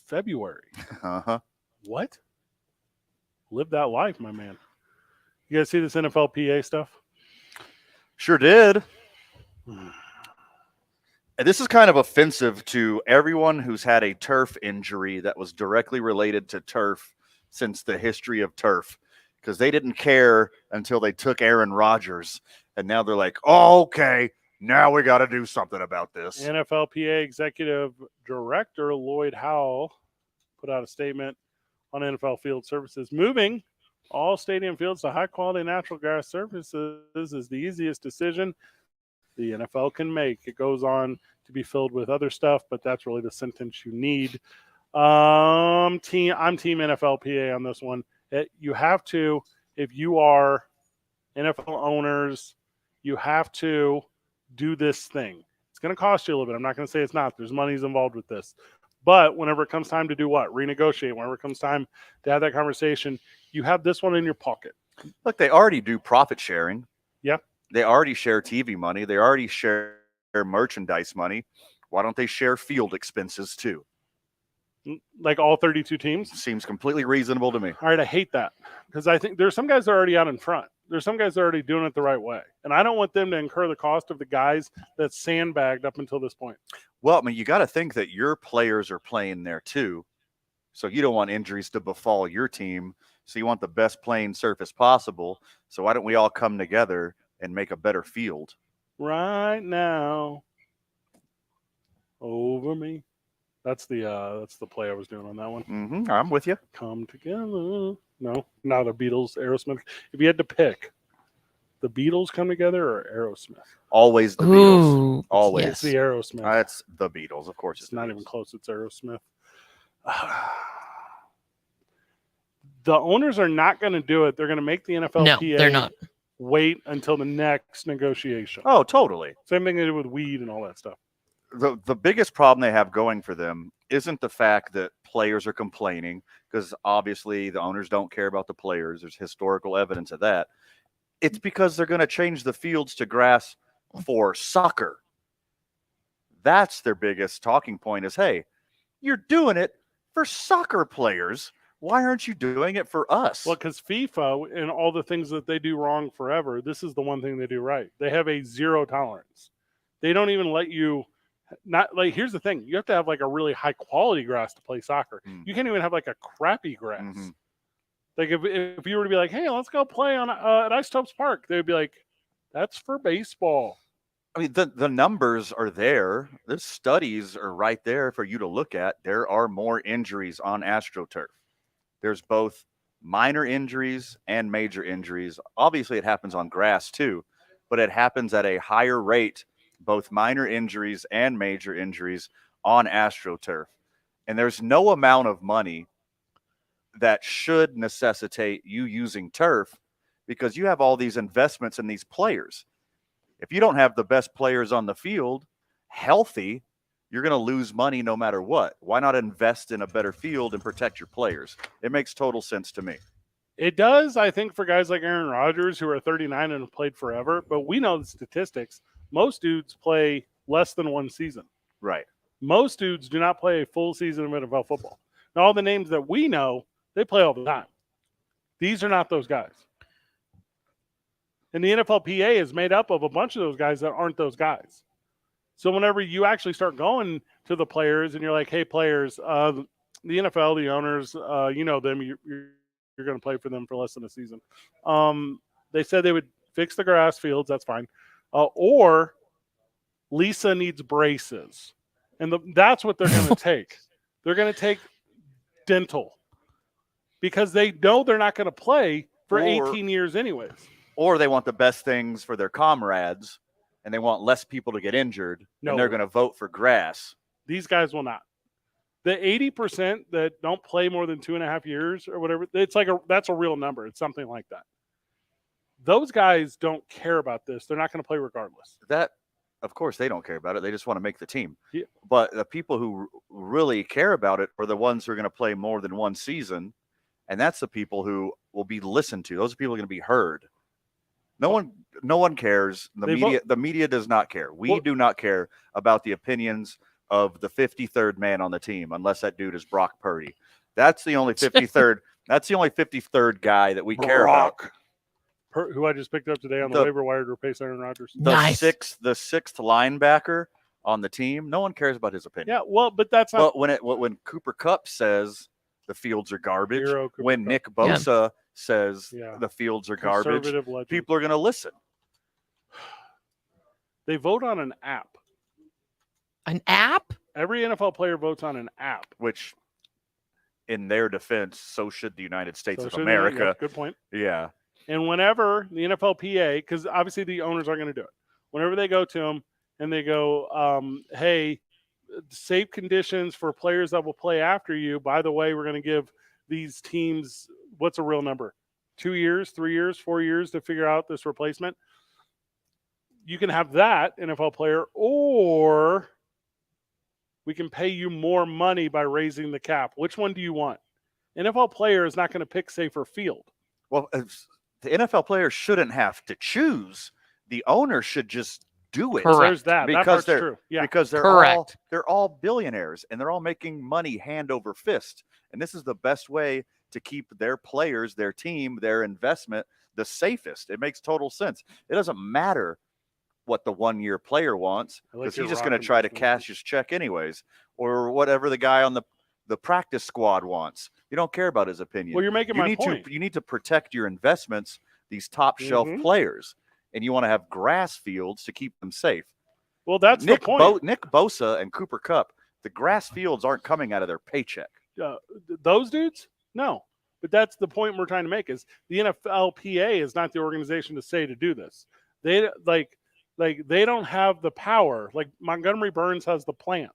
February." Uh-huh. What? Live that life, my man. You guys see this NFLPA stuff? Sure did. And this is kind of offensive to everyone who's had a turf injury that was directly related to turf since the history of turf. Because they didn't care until they took Aaron Rodgers, and now they're like, "Oh, okay, now we got to do something about this." NFLPA Executive Director Lloyd Howell put out a statement on NFL field services. Moving all stadium fields to high-quality natural grass surfaces is the easiest decision the NFL can make. It goes on to be filled with other stuff, but that's really the sentence you need. I'm team NFLPA on this one. You have to, if you are NFL owners, you have to do this thing. It's going to cost you a little bit. I'm not going to say it's not. There's monies involved with this. But whenever it comes time to do what? Renegotiate. Whenever it comes time to have that conversation, you have this one in your pocket. Look, they already do profit sharing. Yeah. They already share TV money. They already share merchandise money. Why don't they share field expenses too? Like all 32 teams? Seems completely reasonable to me. All right, I hate that because I think there's some guys that are already out in front. There's some guys that are already doing it the right way. And I don't want them to incur the cost of the guys that sandbagged up until this point. Well, I mean, you got to think that your players are playing there too. So you don't want injuries to befall your team. So you want the best playing surface possible. So why don't we all come together and make a better field? Right now. Over me. That's the play I was doing on that one. Mm-hmm. I'm with you. Come together. No, not a Beatles, Aerosmith. If you had to pick, the Beatles come together or Aerosmith? Always the Beatles. Always. It's the Aerosmith. It's the Beatles, of course. It's not even close. It's Aerosmith. The owners are not going to do it. They're going to make the NFLPA No, they're not. Wait until the next negotiation. Oh, totally. Same thing they do with weed and all that stuff. The biggest problem they have going for them isn't the fact that players are complaining, because obviously the owners don't care about the players. There's historical evidence of that. It's because they're going to change the fields to grass for soccer. That's their biggest talking point is, hey, you're doing it for soccer players. Why aren't you doing it for us? Well, because FIFA and all the things that they do wrong forever, this is the one thing they do right. They have a zero tolerance. They don't even let you not like, here's the thing. You have to have like a really high quality grass to play soccer. You can't even have like a crappy grass. Like if you were to be like, hey, let's go play on at Isotopes Park, they'd be like, that's for baseball. I mean, the numbers are there. The studies are right there for you to look at. There are more injuries on AstroTurf. There's both minor injuries and major injuries. Obviously, it happens on grass too, but it happens at a higher rate, both minor injuries and major injuries on AstroTurf. And there's no amount of money that should necessitate you using turf, because you have all these investments in these players. If you don't have the best players on the field healthy, you're going to lose money no matter what. Why not invest in a better field and protect your players? It makes total sense to me. It does, I think, for guys like Aaron Rodgers who are 39 and have played forever. But we know the statistics. Most dudes play less than one season. Right. Most dudes do not play a full season of NFL football. Now, all the names that we know, they play all the time. These are not those guys. And the NFLPA is made up of a bunch of those guys that aren't those guys. So whenever you actually start going to the players and you're like, hey, players, the NFL, the owners, you know them, you're going to play for them for less than a season. They said they would fix the grass fields. That's fine. Or Lisa needs braces. And that's what they're going to take. They're going to take dental because they know they're not going to play for 18 years anyways. Or they want the best things for their comrades, and they want less people to get injured, and they're going to vote for grass. These guys will not. The 80% that don't play more than 2.5 years or whatever, it's like that's a real number. It's something like that. Those guys don't care about this. They're not going to play regardless. That, of course, they don't care about it. They just want to make the team. Yeah. But the people who really care about it are the ones who are going to play more than one season, and that's the people who will be listened to. Those people are going to be heard. No one cares. The media does not care. We do not care about the opinions of the 53rd man on the team, unless that dude is Brock Purdy. That's the only 53rd. That's the only 53rd guy that we care about. Who I just picked up today on the waiver wire to replace Aaron Rodgers. The sixth linebacker on the team. No one cares about his opinion. Yeah, well, but that's not. But when Cooper Kupp says the fields are garbage, when Nick Bosa says the fields are garbage, people are going to listen. They vote on an app. An app? Every NFL player votes on an app. Which, in their defense, so should the United States of America. Good point. Yeah. And whenever the NFLPA, because obviously the owners aren't going to do it, whenever they go to them and they go, hey, safe conditions for players that will play after you. By the way, we're going to give these teams, what's a real number? 2 years, 3 years, 4 years to figure out this replacement. You can have that NFL player, or we can pay you more money by raising the cap. Which one do you want? NFL player is not going to pick safer field. Well, the NFL players shouldn't have to choose. The owner should just do it. Correct. There's that. Because that part's they're true. Yeah. because they're all billionaires and they're all making money hand over fist. And this is the best way to keep their players, their team, their investment the safest. It makes total sense. It doesn't matter what the 1 year player wants, because he's just going to try to cash his check anyways, or whatever the guy on the practice squad wants. You don't care about his opinion. Well, you're making my point. You need to protect your investments, these top shelf players, and you want to have grass fields to keep them safe. Well, that's the point. Nick Bosa and Cooper Kupp, the grass fields aren't coming out of their paycheck. Those dudes? No. But that's the point we're trying to make, is the NFLPA is not the organization to say to do this. They they don't have the power. Like Montgomery Burns has the plant.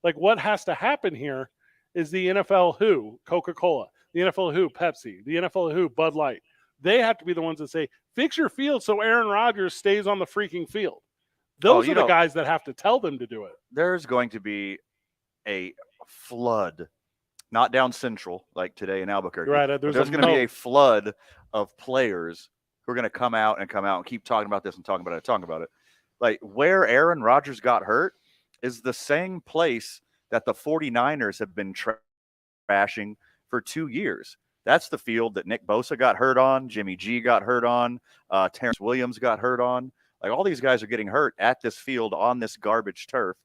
Like what has to happen here is the NFL who, Coca-Cola, the NFL who, Pepsi, the NFL who, Bud Light. They have to be the ones that say, fix your field so Aaron Rodgers stays on the freaking field. Those are the guys that have to tell them to do it. There's going to be a flood, not down central like today in Albuquerque. Right, there's going to be a flood of players who are going to come out and keep talking about this and talking about it. Like where Aaron Rodgers got hurt is the same place that the 49ers have been trashing for 2 years. That's the field that Nick Bosa got hurt on, Jimmy G got hurt on, Terrence Williams got hurt on. Like all these guys are getting hurt at this field on this garbage turf.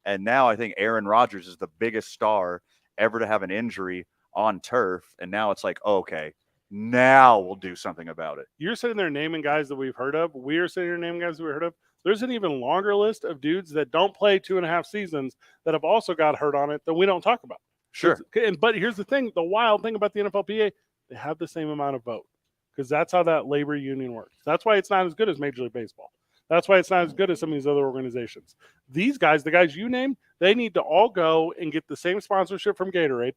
And now I think Aaron Rodgers is the biggest star ever to have an injury on turf. And now it's like, okay, now we'll do something about it. You're sitting there naming guys that we've heard of. We're sitting there naming guys that we've heard of. There's an even longer list of dudes that don't play 2.5 seasons that have also got hurt on it that we don't talk about. Sure. But here's the thing. The wild thing about the NFLPA, they have the same amount of vote because that's how that labor union works. That's why it's not as good as Major League Baseball. That's why it's not as good as some of these other organizations. These guys, the guys you named, they need to all go and get the same sponsorship from Gatorade.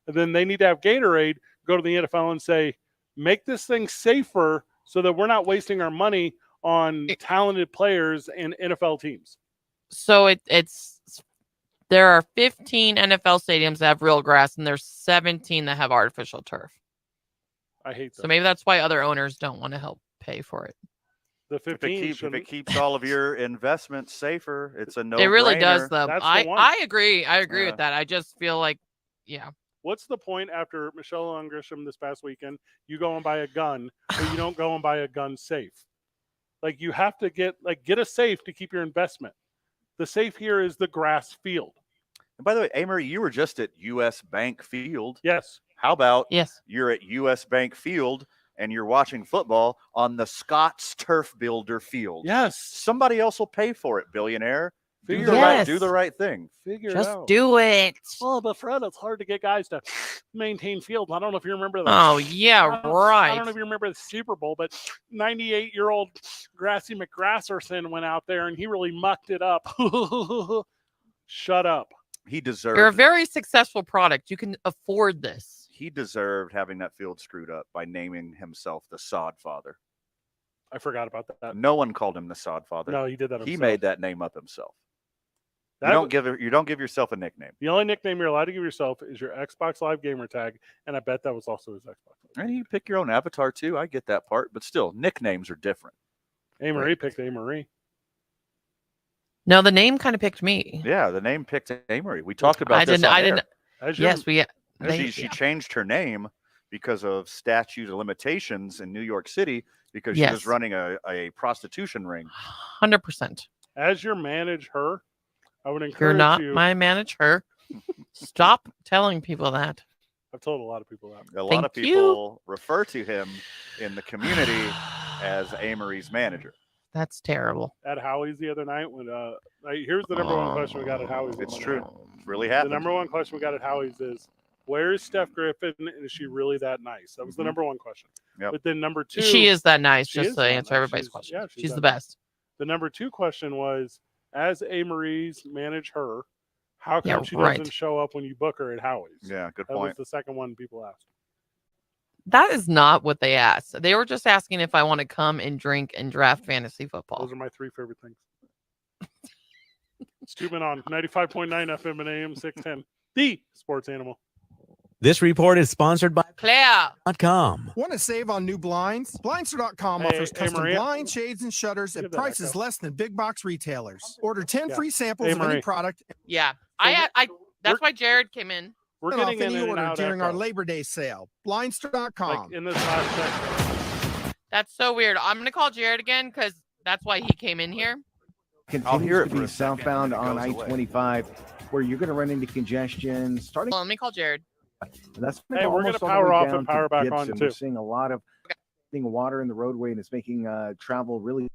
And then they need to have Gatorade go to the NFL and say, make this thing safer so that we're not wasting our money on talented players and NFL teams. So there are 15 NFL stadiums that have real grass, and there's 17 that have artificial turf. I hate that. So maybe that's why other owners don't want to help pay for it. The 15 if it keeps all of your investments safer, it's a no. It really does, though. I agree. I agree with that. I just feel like, What's the point after Michelle and Grisham this past weekend? You go and buy a gun, but you don't go and buy a gun safe. Like, you have to get a safe to keep your investment. The safe here is the grass field. And by the way, Amory, you were just at U.S. Bank Field. Yes. How about yes, you're at U.S. Bank Field and you're watching football on the Scott's Turf Builder Field? Yes. Somebody else will pay for it, billionaire. Do the right thing. Figure it just out. do it. Well, but Fred, it's hard to get guys to maintain fields. I don't know if you remember that. Oh, yeah, right. I don't know if you remember the Super Bowl, but 98-year-old Grassy McGrasserson went out there and he really mucked it up. Shut up. He deserved. You're a very successful product. You can afford this. He deserved having that field screwed up by naming himself the Sod Father. I forgot about that. No one called him the Sod Father. No, he did that himself. He made that name up himself. That You don't give yourself a nickname. The only nickname you're allowed to give yourself is your Xbox Live gamer tag, and I bet that was also his Xbox. And you pick your own avatar too. I get that part, but still, nicknames are different. Amory picked Amory. No, the name kind of picked me. Yeah, the name picked Amory. We talked about this. I didn't. Yes, She changed her name because of statute of limitations in New York City because she was running a prostitution ring. 100%. As your manager, I would encourage You're not you. my manager. Stop telling people that. I've told a lot of people that. A lot of people refer to him in the community as Amory's manager. That's terrible. At Howie's the other night, when here's the number one question we got at Howie's. It's true. It's really happened. The number one question we got at Howie's is, where is Steph Griffin, and is she really that nice? That was the number one question. Yep. But then number two, She is that nice, just to answer everybody's question. Yeah, she's the best. The number two question was, as Amory's manager, how come she doesn't show up when you book her at Howie's? Yeah, good That point. was the second one people asked. That is not what they asked. They were just asking if I want to come and drink and draft fantasy football. Those are my three favorite things. It's Tubman on 95.9 FM and AM 610, the sports animal. This report is sponsored by Claire.com. Want to save on new blinds? Blindster.com offers custom blinds, shades, and shutters at prices less than big box retailers. Order 10 free samples of any product. Yeah, that's why Jared came in. We're getting any order during our Labor Day sale. Blindster.com. Like in this last section. That's so weird. I'm going to call Jared again because that's why he came in here. Continues to be southbound on I-25, where you're going to run into congestion starting. Well, let me call Jared. That's hey, we're going to power off and power back on, too. We're seeing a lot of water in the roadway, and it's making travel really.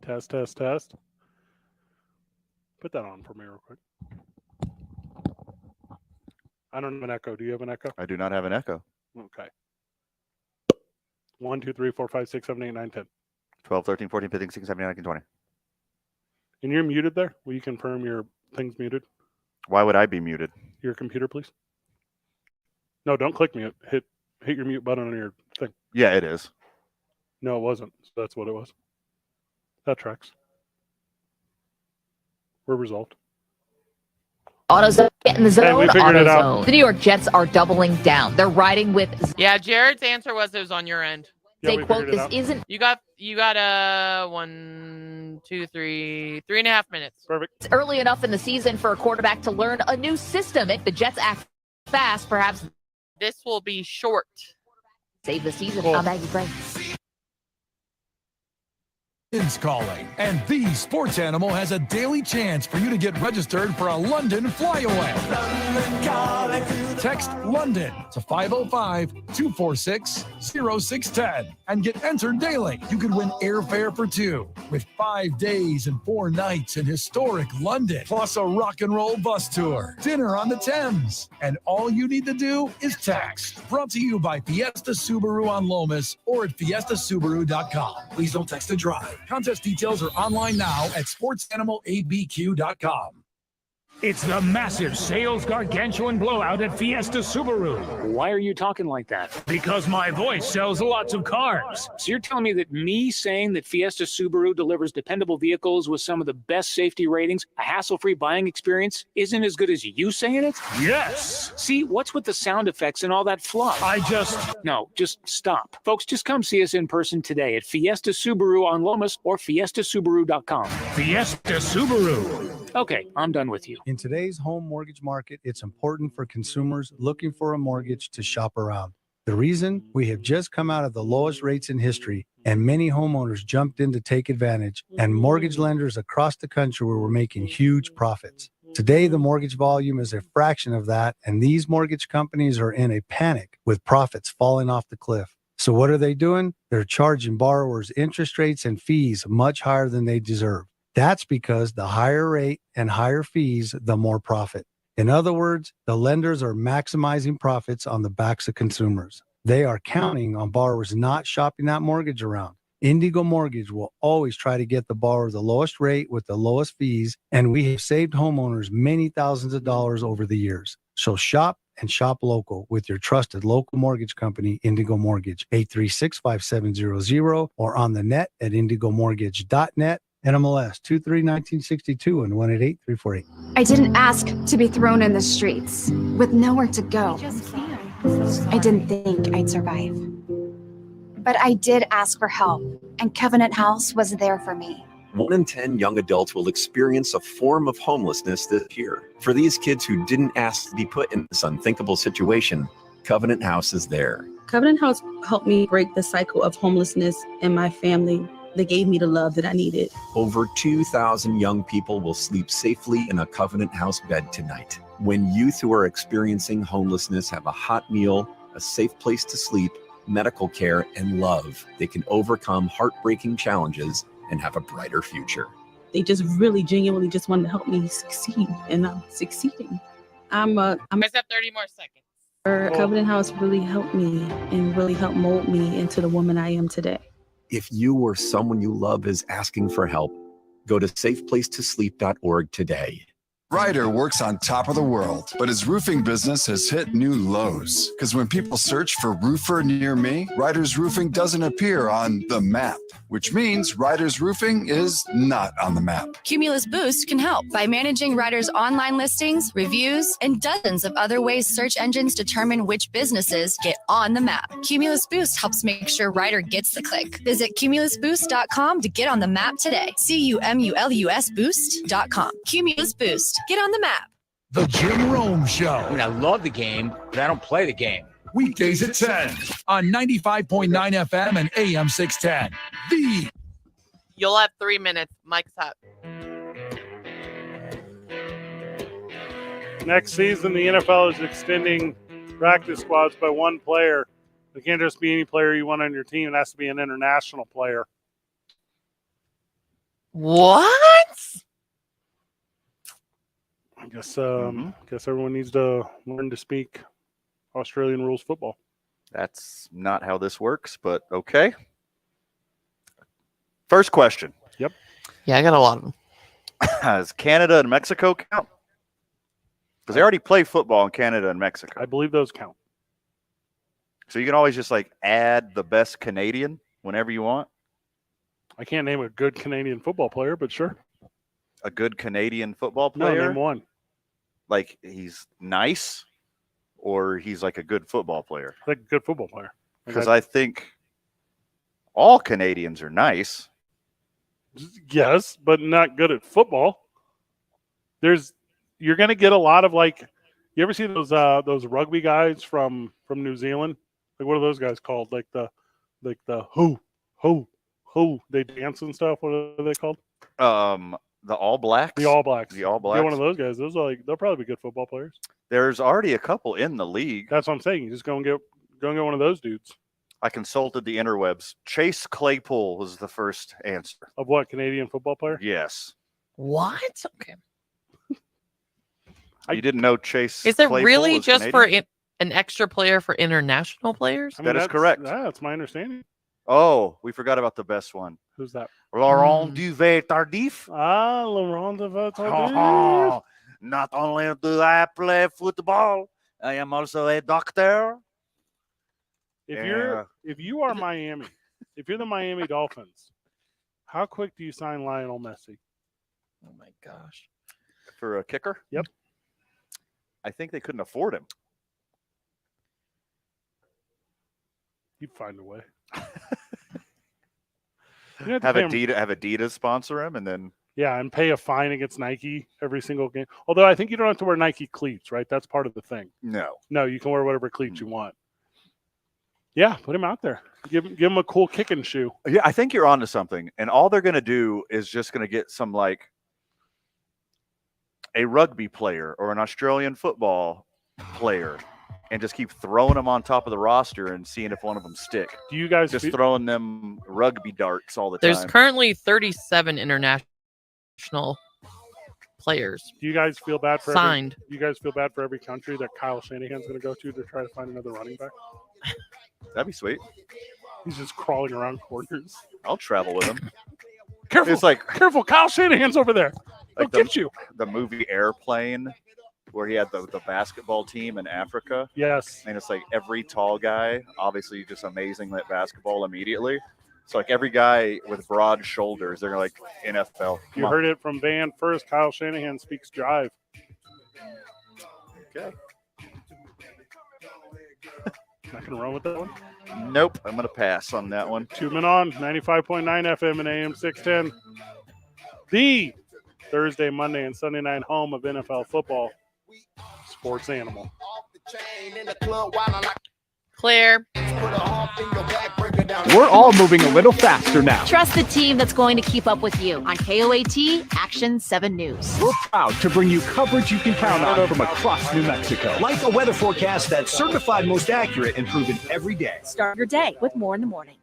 Test, test, test. Put that on for me real quick. I don't have an echo. Do you have an echo? I do not have an echo. Okay. 1, 2, 3, 4, 5, 6, 7, 8, 9, 10. 12, 13, 14, 15, 16, 17, 19, 20. And you're muted there? Will you confirm your thing's muted? Why would I be muted? Your computer, please. No, don't click mute. Hit your mute button on your thing. Yeah, it is. No, it wasn't. So that's what it was. That we're resolved. AutoZone, get in the zone. Hey, we figured it out. AutoZone. The New York Jets are doubling down. They're riding with. Yeah, Jared's answer was it was on your end. They quote, "This isn't." You got 1, 2, 3, 3.5 minutes. Perfect. It's early enough in the season for a quarterback to learn a new system. If the Jets act fast, perhaps this will be short. Save the season. Cool. I'm Maggie Frank. Calling, and the sports animal has a daily chance for you to get registered for a London flyaway. Text London to 505-246-0610 and get entered daily. You could win airfare for two with 5 days and 4 nights in historic London, plus a rock and roll bus tour, dinner on the Thames, and all you need to do is text. Brought to you by Fiesta Subaru on Lomas or at fiestasubaru.com. Please don't text and drive. Contest details are online now at sportsanimalabq.com. It's the massive sales gargantuan blowout at Fiesta Subaru. Why are you talking like that? Because my voice sells lots of cars. So you're telling me that me saying that Fiesta Subaru delivers dependable vehicles with some of the best safety ratings, a hassle-free buying experience, isn't as good as you saying it? Yes. See, what's with the sound effects and all that fluff? No, just stop. Folks, just come see us in person today at Fiesta Subaru on Lomas or fiestasubaru.com. Fiesta Subaru. Okay, I'm done with you. In today's home mortgage market, it's important for consumers looking for a mortgage to shop around. The reason? We have just come out of the lowest rates in history, and many homeowners jumped in to take advantage, and mortgage lenders across the country were making huge profits. Today, the mortgage volume is a fraction of that, and these mortgage companies are in a panic with profits falling off the cliff. So what are they doing? They're charging borrowers interest rates and fees much higher than they deserve. That's because the higher rate and higher fees, the more profit. In other words, the lenders are maximizing profits on the backs of consumers. They are counting on borrowers not shopping that mortgage around. Indigo Mortgage will always try to get the borrower the lowest rate with the lowest fees, and we have saved homeowners many thousands of dollars over the years. So shop and shop local with your trusted local mortgage company, Indigo Mortgage, 836-5700, or on the net at indigomortgage.net. NMLS 231962 and 188-348. I didn't ask to be thrown in the streets with nowhere to go. I didn't think I'd survive. But I did ask for help, and Covenant House was there for me. 1 in 10 young adults will experience a form of homelessness this year. For these kids who didn't ask to be put in this unthinkable situation, Covenant House is there. Covenant House helped me break the cycle of homelessness in my family. They gave me the love that I needed. Over 2,000 young people will sleep safely in a Covenant House bed tonight. When youth who are experiencing homelessness have a hot meal, a safe place to sleep, medical care, and love, they can overcome heartbreaking challenges and have a brighter future. They just really genuinely just wanted to help me succeed, and I'm succeeding. I have 30 more seconds. Covenant House really helped me and really helped mold me into the woman I am today. If you or someone you love is asking for help, go to safeplacetosleep.org today. Ryder works on top of the world, but his roofing business has hit new lows. Because when people search for roofer near me, Ryder's Roofing doesn't appear on the map, which means Ryder's Roofing is not on the map. Cumulus Boost can help by managing Ryder's online listings, reviews, and dozens of other ways search engines determine which businesses get on the map. Cumulus Boost helps make sure Ryder gets the click. Visit cumulusboost.com to get on the map today. CUMULUS Boost.com. Cumulus Boost. Get on the map. The Jim Rome Show. I mean, I love the game, but I don't play the game. Weekdays at 10 on 95.9 FM and AM 610. The You'll have 3 minutes. Mike's up. Next season, the NFL is extending practice squads by one player. It can't just be any player you want on your team. It has to be an international player. What? I guess everyone needs to learn to speak Australian rules football. That's not how this works, but okay. First question. Yep. Yeah, I got a lot of them. Does Canada and Mexico count? Because they already play football in Canada and Mexico. I believe those count. So you can always just add the best Canadian whenever you want. I can't name a good Canadian football player, but sure. A good Canadian football player? No, name one. Like he's nice, or he's like a good football player? Like a good football player. Because I think all Canadians are nice. Yes, but not good at football. You're going to get a lot of you ever see those rugby guys from New Zealand? Like what are those guys called? Like the ho they dance and stuff. What are they called? The All Blacks. The All Blacks. The All Blacks. Get one of those guys. Those are they'll probably be good football players. There's already a couple in the league. That's what I'm saying. You just go and get one of those dudes. I consulted the interwebs. Chase Claypool was the first answer. Of what, Canadian football player? Yes. What? Okay. You didn't know Chase Is it Claypool really was just Canadian? for an extra player for international players? That is correct. That's my understanding. Oh, we forgot about the best one. Who's that? Laurent Duvert Tardif. Laurent Duvert Tardif. Not only do I play football, I am also a doctor. If you are Miami, if you're the Miami Dolphins, how quick do you sign Lionel Messi? Oh my gosh. For a kicker? Yep. I think they couldn't afford him. You'd find a way. Have Adidas sponsor him, and then and pay a fine against Nike every single game. Although I think you don't have to wear Nike cleats, right? That's part of the thing. No, you can wear whatever cleats you want. Yeah, put him out there. Give him a cool kicking shoe. Yeah, I think you're onto something. And all they're going to do is just going to get some like a rugby player or an Australian football player and just keep throwing them on top of the roster and seeing if one of them stick. Do you guys just throwing them rugby darts all the time? There's currently 37 international players. Do you guys feel bad for signed? Do you guys feel bad for every country that Kyle Shanahan's going to go to try to find another running back? That'd be sweet. He's just crawling around corners. I'll travel with him. Careful! It's like careful! Kyle Shanahan's over there. He'll get you. The movie Airplane, where he had the basketball team in Africa. Yes. And it's like every tall guy, obviously just amazing at basketball immediately. So like every guy with broad shoulders, they're like NFL. You heard it from Van first. Kyle Shanahan speaks jive. Okay. Not going to run with that one? Nope. I'm going to pass on that one. 2 men on, 95.9 FM and AM 610. The Thursday, Monday, and Sunday night home of NFL football. Sports Animal. Claire. We're all moving a little faster now. Trust the team that's going to keep up with you on KOAT Action 7 News. We're proud to bring you coverage you can count on from across New Mexico. Like a weather forecast that's certified most accurate and proven every day. Start your day with more in the morning.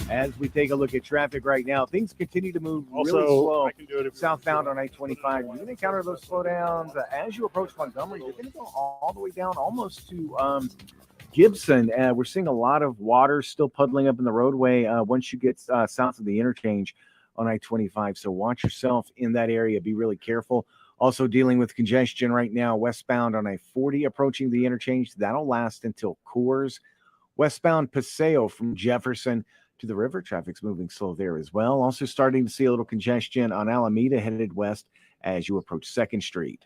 As we take a look at traffic right now, things continue to move really Also, slow. I can do it Southbound on I-25. You're going to encounter those slowdowns as you approach Montgomery. You're going to go all the way down almost to Gibson. We're seeing a lot of water still puddling up in the roadway once you get south of the interchange on I-25. So watch yourself in that area. Be really careful. Also dealing with congestion right now westbound on I-40 approaching the interchange. That'll last until Coors. Westbound Paseo from Jefferson to the river. Traffic's moving slow there as well. Also starting to see a little congestion on Alameda headed west as you approach 2nd Street.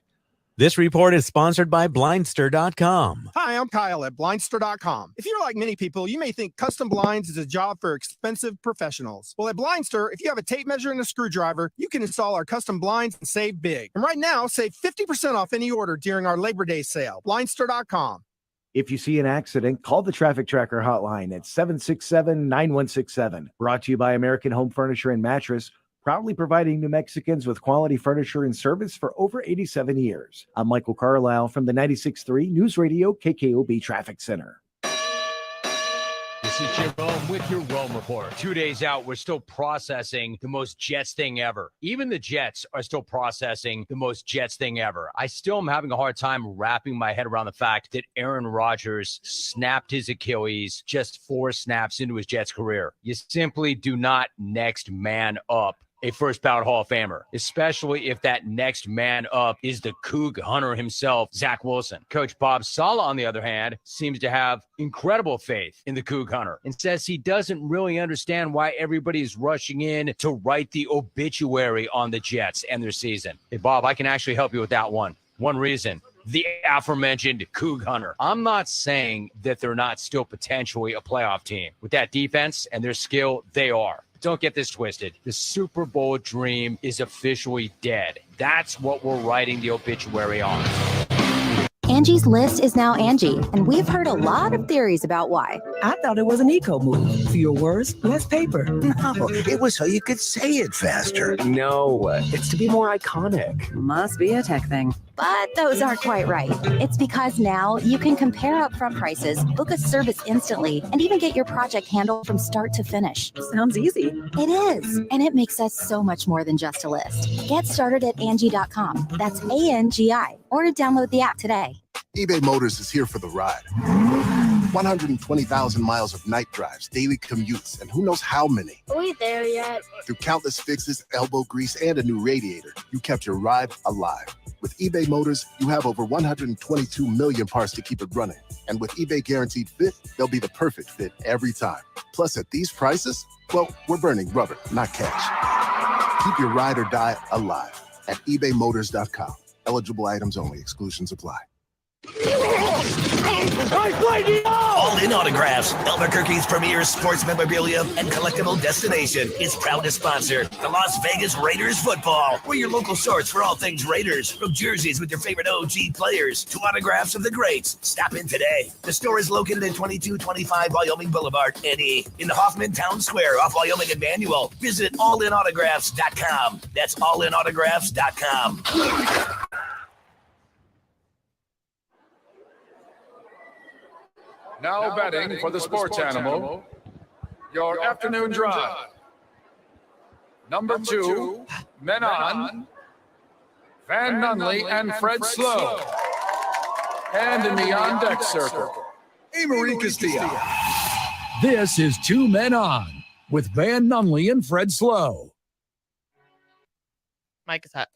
This report is sponsored by Blindster.com. Hi, I'm Kyle at Blindster.com. If you're like many people, you may think custom blinds is a job for expensive professionals. Well, at Blindster, if you have a tape measure and a screwdriver, you can install our custom blinds and save big. And right now, save 50% off any order during our Labor Day sale. Blindster.com. If you see an accident, call the Traffic Tracker hotline at 767-9167. Brought to you by American Home Furniture and Mattress, proudly providing New Mexicans with quality furniture and service for over 87 years. I'm Michael Carlisle from the 96.3 News Radio KKOB Traffic Center. This is Jerome with your Rome Report. 2 days out, we're still processing the most Jets thing ever. Even the Jets are still processing the most Jets thing ever. I still am having a hard time wrapping my head around the fact that Aaron Rodgers snapped his Achilles just 4 snaps into his Jets career. You simply do not next man up a first ballot Hall of Famer, especially if that next man up is the Coug hunter himself, Zach Wilson. Coach Bob Saleh, on the other hand, seems to have incredible faith in the Coug hunter and says he doesn't really understand why everybody is rushing in to write the obituary on the Jets and their season. Hey, Bob, I can actually help you with that one. One reason. The aforementioned Coug hunter. I'm not saying that they're not still potentially a playoff team. With that defense and their skill, they are. Don't get this twisted. The Super Bowl dream is officially dead. That's what we're writing the obituary on. Angie's List is now Angie, and we've heard a lot of theories about why. I thought it was an eco move. Fewer words, less paper. No, it was so you could say it faster. No, it's to be more iconic. Must be a tech thing. But those aren't quite right. It's because now you can compare upfront prices, book a service instantly, and even get your project handled from start to finish. Sounds easy. It is, and it makes us so much more than just a list. Get started at Angie.com. That's ANGI, or to download the app today. eBay Motors is here for the ride. 120,000 miles of night drives, daily commutes, and who knows how many. Are we there yet? Through countless fixes, elbow grease, and a new radiator, you kept your ride alive. With eBay Motors, you have over 122 million parts to keep it running. And with eBay Guaranteed Fit, they'll be the perfect fit every time. Plus, at these prices, well, we're burning rubber, not cash. Keep your ride or die alive at ebaymotors.com. Eligible items only. Exclusions apply. All In Autographs, Albuquerque's premier sports memorabilia and collectible destination, is proud to sponsor the Las Vegas Raiders football. We're your local source for all things Raiders, from jerseys with your favorite OG players to autographs of the greats. Stop in today. The store is located at 2225 Wyoming Boulevard, NE, in the Hoffman Town Square off Wyoming and Manual. Visit allinautographs.com. That's allinautographs.com. Now betting for the sports animal, your afternoon drive. Number 2, Men On, Van Nunley and Fred Slow. And in the on-deck circle, Amory Castillo. This is 2 Men On with Van Nunley and Fred Slow. Mike is hot.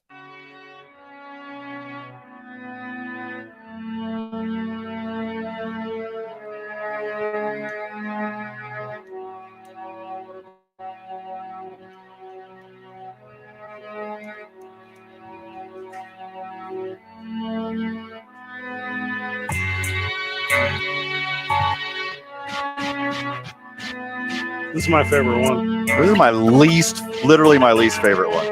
This is my favorite one. This is literally my least favorite one.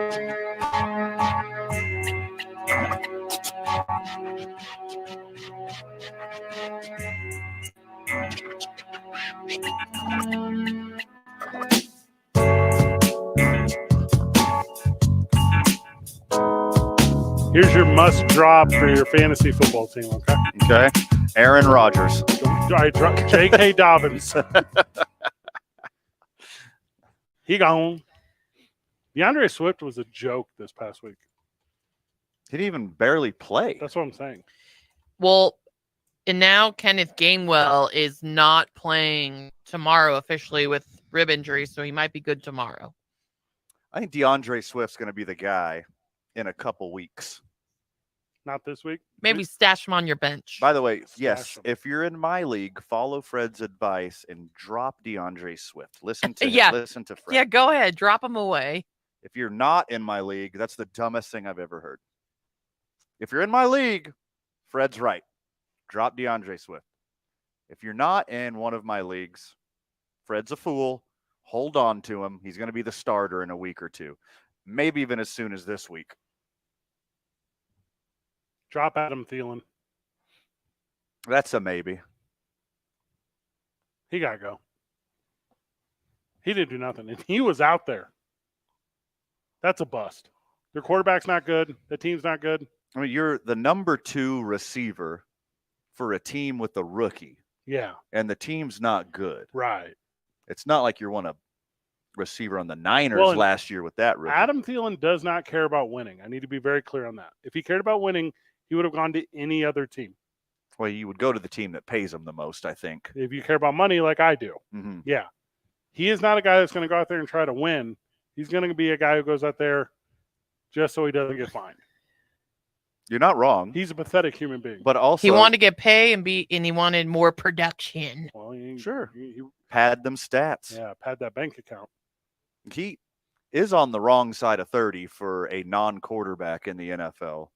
Here's your must drop for your fantasy football team, okay? Okay. Aaron Rodgers. J.K. Dobbins. He gone. DeAndre Swift was a joke this past week. He didn't even barely play. That's what I'm saying. Well, and now Kenneth Gainwell is not playing tomorrow officially with rib injury, so he might be good tomorrow. I think DeAndre Swift's going to be the guy in a couple weeks. Not this week? Maybe stash him on your bench. By the way, yes, if you're in my league, follow Fred's advice and drop DeAndre Swift. Listen to him. Listen to Fred. Yeah, go ahead. Drop him away. If you're not in my league, that's the dumbest thing I've ever heard. If you're in my league, Fred's right. Drop DeAndre Swift. If you're not in one of my leagues, Fred's a fool. Hold on to him. He's going to be the starter in a week or two. Maybe even as soon as this week. Drop Adam Thielen. That's a maybe. He got to go. He didn't do nothing. And he was out there. That's a bust. Their quarterback's not good. The team's not good. I mean, you're the number 2 receiver for a team with a rookie. Yeah. And the team's not good. Right. It's not like you're one of receiver on the Niners last year with that rookie. Adam Thielen does not care about winning. I need to be very clear on that. If he cared about winning, he would have gone to any other team. Well, you would go to the team that pays him the most, I think. If you care about money like I do. Mm-hmm. Yeah. He is not a guy that's going to go out there and try to win. He's going to be a guy who goes out there just so he doesn't get fined. You're not wrong. He's a pathetic human being. But also, he wanted to get pay and he wanted more production. Well, sure. Pad them stats. Yeah, pad that bank account. He is on the wrong side of 30 for a non-quarterback in the NFL.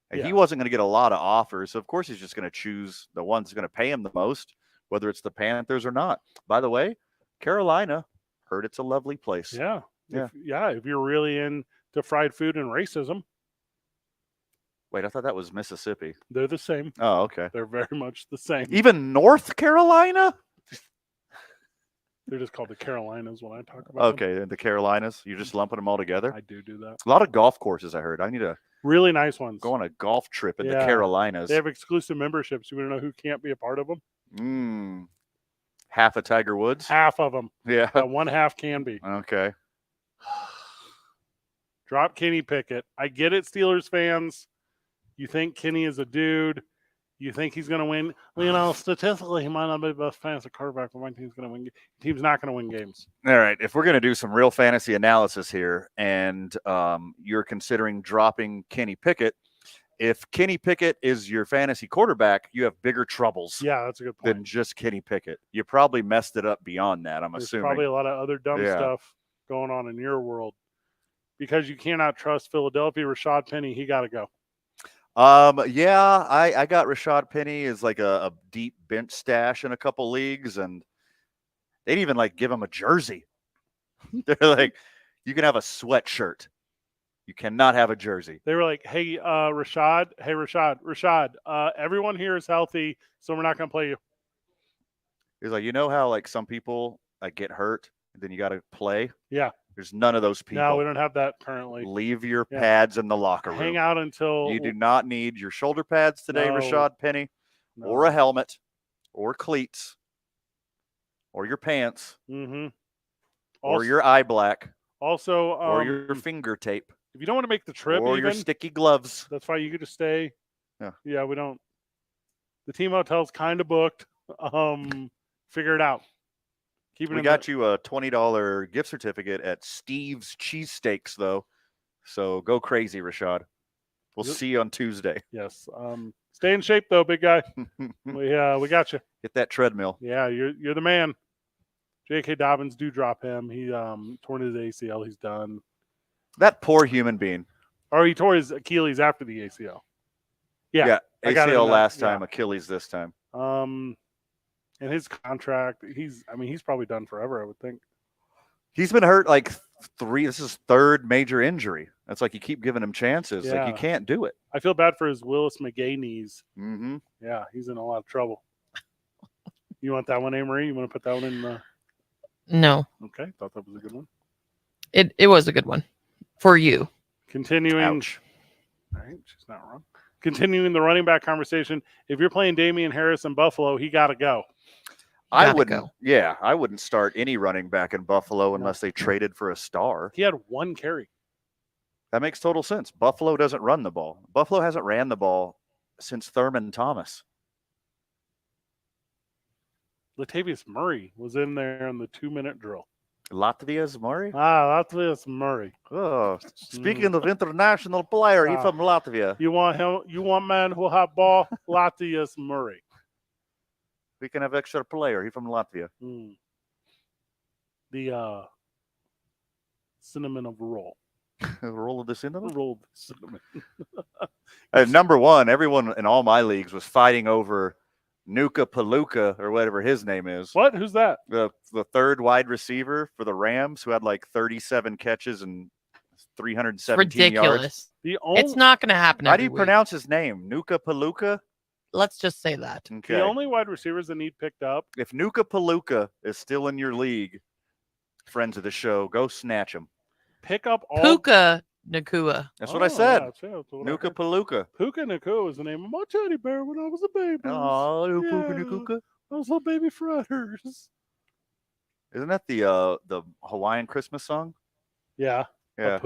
And he wasn't going to get a lot of offers. So, of course, he's just going to choose the ones going to pay him the most, whether it's the Panthers or not. By the way, Carolina, heard it's a lovely place. Yeah. Yeah. If you're really into fried food and racism. Wait, I thought that was Mississippi. They're the same. Oh, okay. They're very much the same. Even North Carolina? They're just called the Carolinas when I talk about them. Okay, the Carolinas. You're just lumping them all together? I do that. A lot of golf courses, I heard. I need to really nice ones. Go on a golf trip in the Carolinas. They have exclusive memberships. You want to know who can't be a part of them? Half of Tiger Woods? Half of them. Yeah. One half can be. Okay. Drop Kenny Pickett. I get it, Steelers fans. You think Kenny is a dude. You think he's going to win? Statistically, he might not be the best fantasy quarterback, but my team's going to win. Team's not going to win games. All right. If we're going to do some real fantasy analysis here, and you're considering dropping Kenny Pickett, if Kenny Pickett is your fantasy quarterback, you have bigger troubles. Yeah, that's a good point. Than just Kenny Pickett. You probably messed it up beyond that, I'm There's assuming. probably a lot of other dumb stuff going on in your world because you cannot trust Philadelphia. Rashad Penny, he got to go. Yeah, I got Rashad Penny as like a deep bench stash in a couple leagues, and they'd even like give him a jersey. They're like, you can have a sweatshirt. You cannot have a jersey. They were like, hey, Rashad, everyone here is healthy, so we're not going to play you. He's like, you know how like some people like get hurt and then you got to play? Yeah. There's none of those people. No, we don't have that currently. Leave your pads in the locker room. Hang out until... You do not need your shoulder pads today, No. Rashad Penny, or a helmet, or cleats, or your pants, or your eye black, also, or your finger tape. If you don't want to make the trip, or your sticky gloves. That's fine. You could just stay. Yeah, we don't. The team hotel's kind of booked. Figure it out. We got you a $20 gift certificate at Steve's Cheesesteaks, though. So go crazy, Rashad. We'll see you on Tuesday. Yes. Stay in shape, though, big guy. we got you. Get that treadmill. Yeah, you're the man. J.K. Dobbins, do drop him. He torn his ACL. He's done. That poor human being. Or he tore his Achilles after the ACL. Yeah. ACL last time, Achilles this time. And his contract, he's probably done forever, I would think. He's been hurt like this is third major injury. That's like you keep giving him chances. Yeah. Like you can't do it. I feel bad for his Willis McGay knees. Mm-hmm. Yeah, he's in a lot of trouble. You want that one, Amory? You want to put that one in? No. Okay, thought that was a good one. It was a good one for you. Continuing. Ouch. All right, she's not wrong. Continuing the running back conversation. If you're playing Damian Harris in Buffalo, he got to go. I wouldn't start any running back in Buffalo unless they traded for a star. He had one carry. That makes total sense. Buffalo doesn't run the ball. Buffalo hasn't ran the ball since Thurman Thomas. Latavius Murray was in there in the 2-minute drill. Latvia's Murray? Latvia's Murray. Oh, speaking of international player, he's from Latvia. You want him? You want man who have ball? Latvia's Murray. We can have extra player. He's from Latvia. The cinnamon of roll. Roll of the cinnamon? Roll of the cinnamon. Number one, everyone in all my leagues was fighting over Nuka Paluka or whatever his name is. What? Who's that? The third wide receiver for the Rams who had like 37 catches and 317 yards. It's not going to happen. How do you pronounce his name? Nuka Paluka? Let's just say that. Okay. The only wide receivers that need picked up. If Nuka Paluka is still in your league, friends of the show, go snatch him. Pick up all. Puka Nakua. That's what I said. Yeah, Nuka Paluka. Puka Nakua was the name of my teddy bear when I was a baby. Oh, Puka Nakuka. Those little baby fritters. Isn't that the Hawaiian Christmas song? Yeah. Yeah.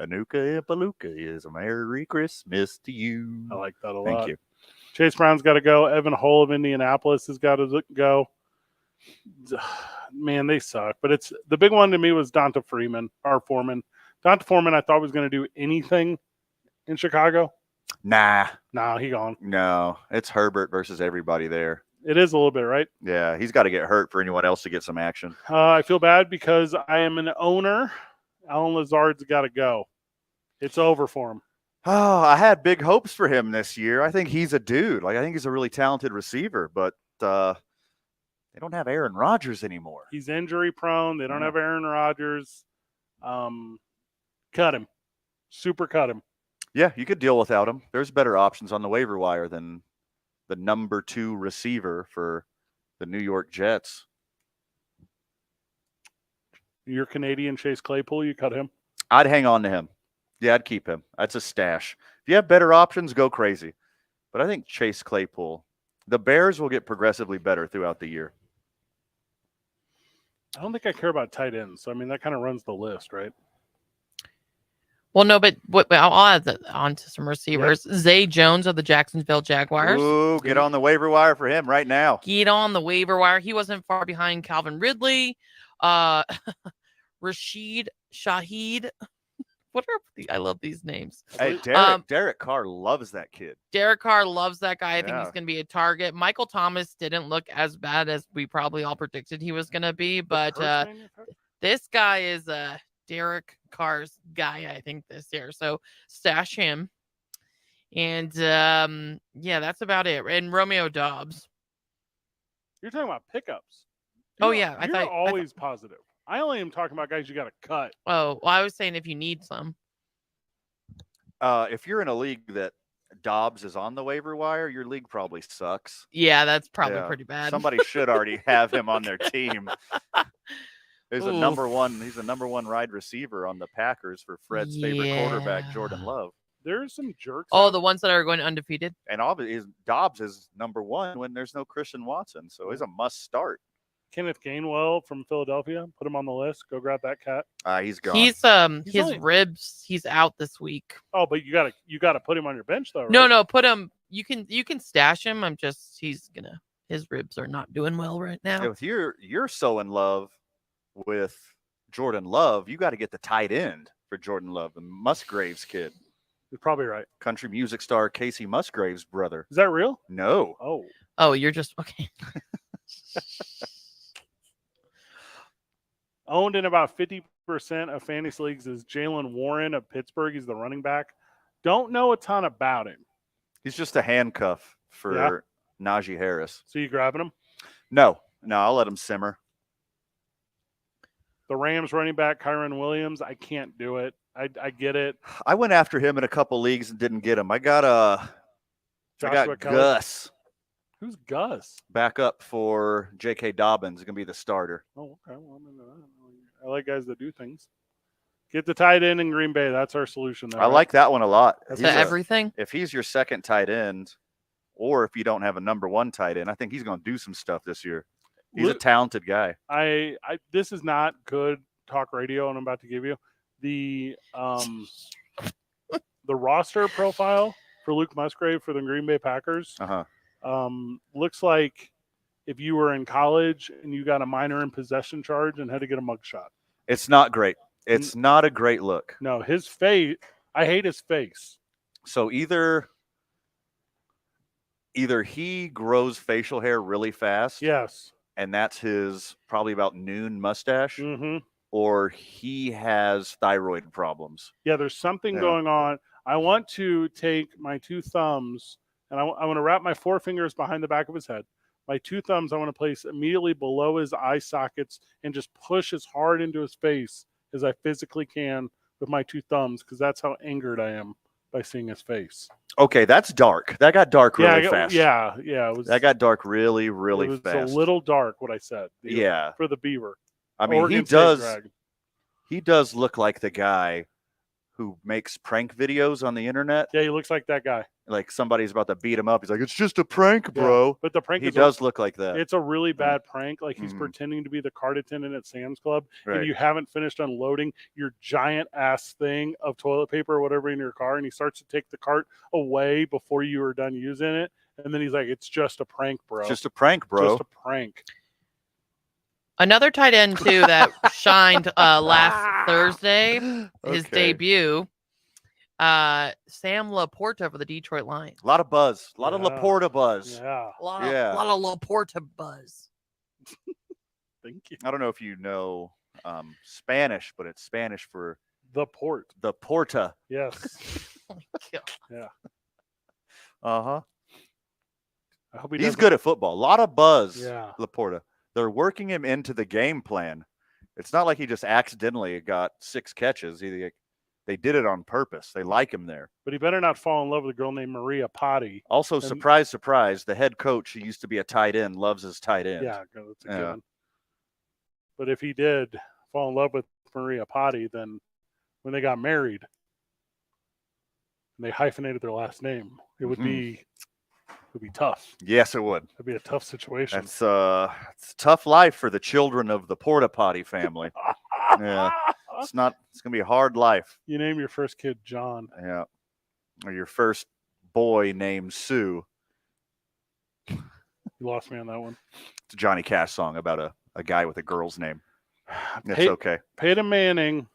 Anuka and Paluka is a Merry Christmas to you. I like that a lot. Thank you. Chase Brown's got to go. Evan Hull of Indianapolis has got to go. Man, they suck. But it's the big one to me was Donta Foreman. Donta Foreman, I thought was going to do anything in Chicago. Nah, he gone. No, it's Herbert versus everybody there. It is a little bit, right? Yeah, he's got to get hurt for anyone else to get some action. I feel bad because I am an owner. Alan Lazard's got to go. It's over for him. Oh, I had big hopes for him this year. I think he's a dude. Like I think he's a really talented receiver, but they don't have Aaron Rodgers anymore. He's injury prone. They don't have Aaron Rodgers. Cut him. Super cut him. Yeah, you could deal without him. There's better options on the waiver wire than the number 2 receiver for the New York Jets. Your Canadian Chase Claypool, you cut him? I'd hang on to him. Yeah, I'd keep him. That's a stash. If you have better options, go crazy. But I think Chase Claypool, the Bears will get progressively better throughout the year. I don't think I care about tight ends. So, I mean, that kind of runs the list, right? Well, no, but I'll add that on to some receivers. Yep. Zay Jones of the Jacksonville Jaguars. Ooh, get on the waiver wire for him right now. Get on the waiver wire. He wasn't far behind Calvin Ridley. Rashid Shaheed. I love these names. Hey, Derek Carr loves that kid. Derek Carr loves that guy. I think he's going to be a target. Michael Thomas didn't look as bad as we probably all predicted he was going to be, but this guy is Derek Carr's guy, I think, this year. So stash him. And yeah, that's about it. And Romeo Doubs. You're talking about pickups. Yeah, you're always positive. I only am talking about guys you got to cut. Oh, well, I was saying if you need some. If you're in a league that Dobbs is on the waiver wire, your league probably sucks. Yeah, that's probably pretty bad. Somebody should already have him on their team. He's a number one wide receiver on the Packers for Fred's favorite quarterback, Jordan Love. There's some jerks. Oh, the ones that are going undefeated. And obviously, Dobbs is number one when there's no Christian Watson, so he's a must start. Kenneth Gainwell from Philadelphia, put him on the list. Go grab that cat. He's gone. His ribs. He's out this week. Oh, but you gotta put him on your bench though. Right? No, put him. You can stash him. His ribs are not doing well right now. If you're so in love with Jordan Love, you got to get the tight end for Jordan Love, the Musgraves kid. You're probably right. Country music star Casey Musgraves' brother. Is that real? No. Oh, you're just okay. Owned in about 50% of fantasy leagues is Jalen Warren of Pittsburgh. He's the running back. Don't know a ton about him. He's just a handcuff for Najee Harris. So you grabbing him? No, I'll let him simmer. The Rams running back, Kyron Williams, I can't do it. I get it. I went after him in a couple leagues and didn't get him. I got Gus. Who's Gus? Back up for J.K. Dobbins. Is going to be the starter. Oh, okay. Well, I like guys that do things. Get the tight end in Green Bay. That's our solution there. I like that one a lot. Everything? If he's your second tight end, or if you don't have a number one tight end, I think he's going to do some stuff this year. He's a talented guy. This is not good talk radio, and I'm about to give you the roster profile for Luke Musgrave for the Green Bay Packers. Looks like if you were in college and you got a minor in possession charge and had to get a mugshot. It's not great. It's not a great look. No, his face. I hate his face. So either he grows facial hair really fast. Yes. And that's his probably about noon mustache. Or he has thyroid problems. Yeah, there's something going on. I want to take my two thumbs and I want to wrap my four fingers behind the back of his head. My two thumbs I want to place immediately below his eye sockets and just push as hard into his face as I physically can with my two thumbs, because that's how angered I am by seeing his face. Okay, that's dark. That got dark really fast. Yeah. That got dark really, really fast. It was a little dark, what I said. Yeah. For the Beaver. I mean, he does look like the guy who makes prank videos on the internet. Yeah, he looks like that guy. Like somebody's about to beat him up. He's like, it's just a prank, bro. Yeah, but the prank does look like that. It's a really bad prank. Like he's pretending to be the cart attendant at Sam's Club. Right. And you haven't finished unloading your giant ass thing of toilet paper or whatever in your car. And he starts to take the cart away before you are done using it. And then he's like, it's just a prank, bro. It's just a prank, bro. Just a prank. Another tight end, too, that shined last Thursday, his debut, Sam Laporta for the Detroit Lions. A lot of buzz. A lot of Laporta buzz. Yeah. A lot of Laporta buzz. Thank you. I don't know if you know Spanish, but it's Spanish for the port. The Porta. Yes. Oh my God. Yeah. Uh-huh. I hope he's good at football. A lot of buzz, Laporta. They're working him into the game plan. It's not like he just accidentally got 6 catches. They did it on purpose. They like him there. But he better not fall in love with a girl named Maria Potty. Also, surprise, surprise, the head coach, who used to be a tight end, loves his tight end. Yeah, that's a good one. But if he did fall in love with Maria Potty, then when they got married and they hyphenated their last name, it would be tough. Yes, it would. It'd be a tough situation. It's a tough life for the children of the Porta Potty family. Yeah. It's going to be a hard life. You name your first kid John. Yeah. Or your first boy named Sue. You lost me on that one. It's a Johnny Cash song about a guy with a girl's name. It's okay. Peyton Manning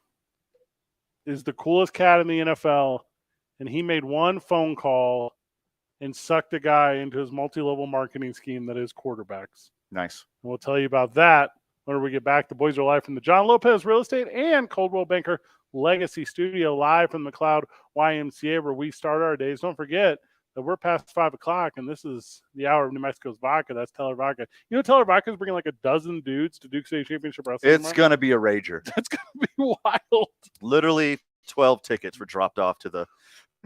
is the coolest cat in the NFL, and he made one phone call and sucked a guy into his multi-level marketing scheme that is quarterbacks. Nice. And we'll tell you about that when we get back. The boys are live from the John Lopez Real Estate and Coldwell Banker Legacy Studio, live from the McLeod YMCA, where we start our days. Don't forget that we're past 5 o'clock, and this is the hour of New Mexico's vodka. That's Teller Vodka. You know, Teller Vodka is bringing like a dozen dudes to Duke City Championship Wrestling. It's going to be a rager. That's going to be wild. Literally 12 tickets were dropped off to the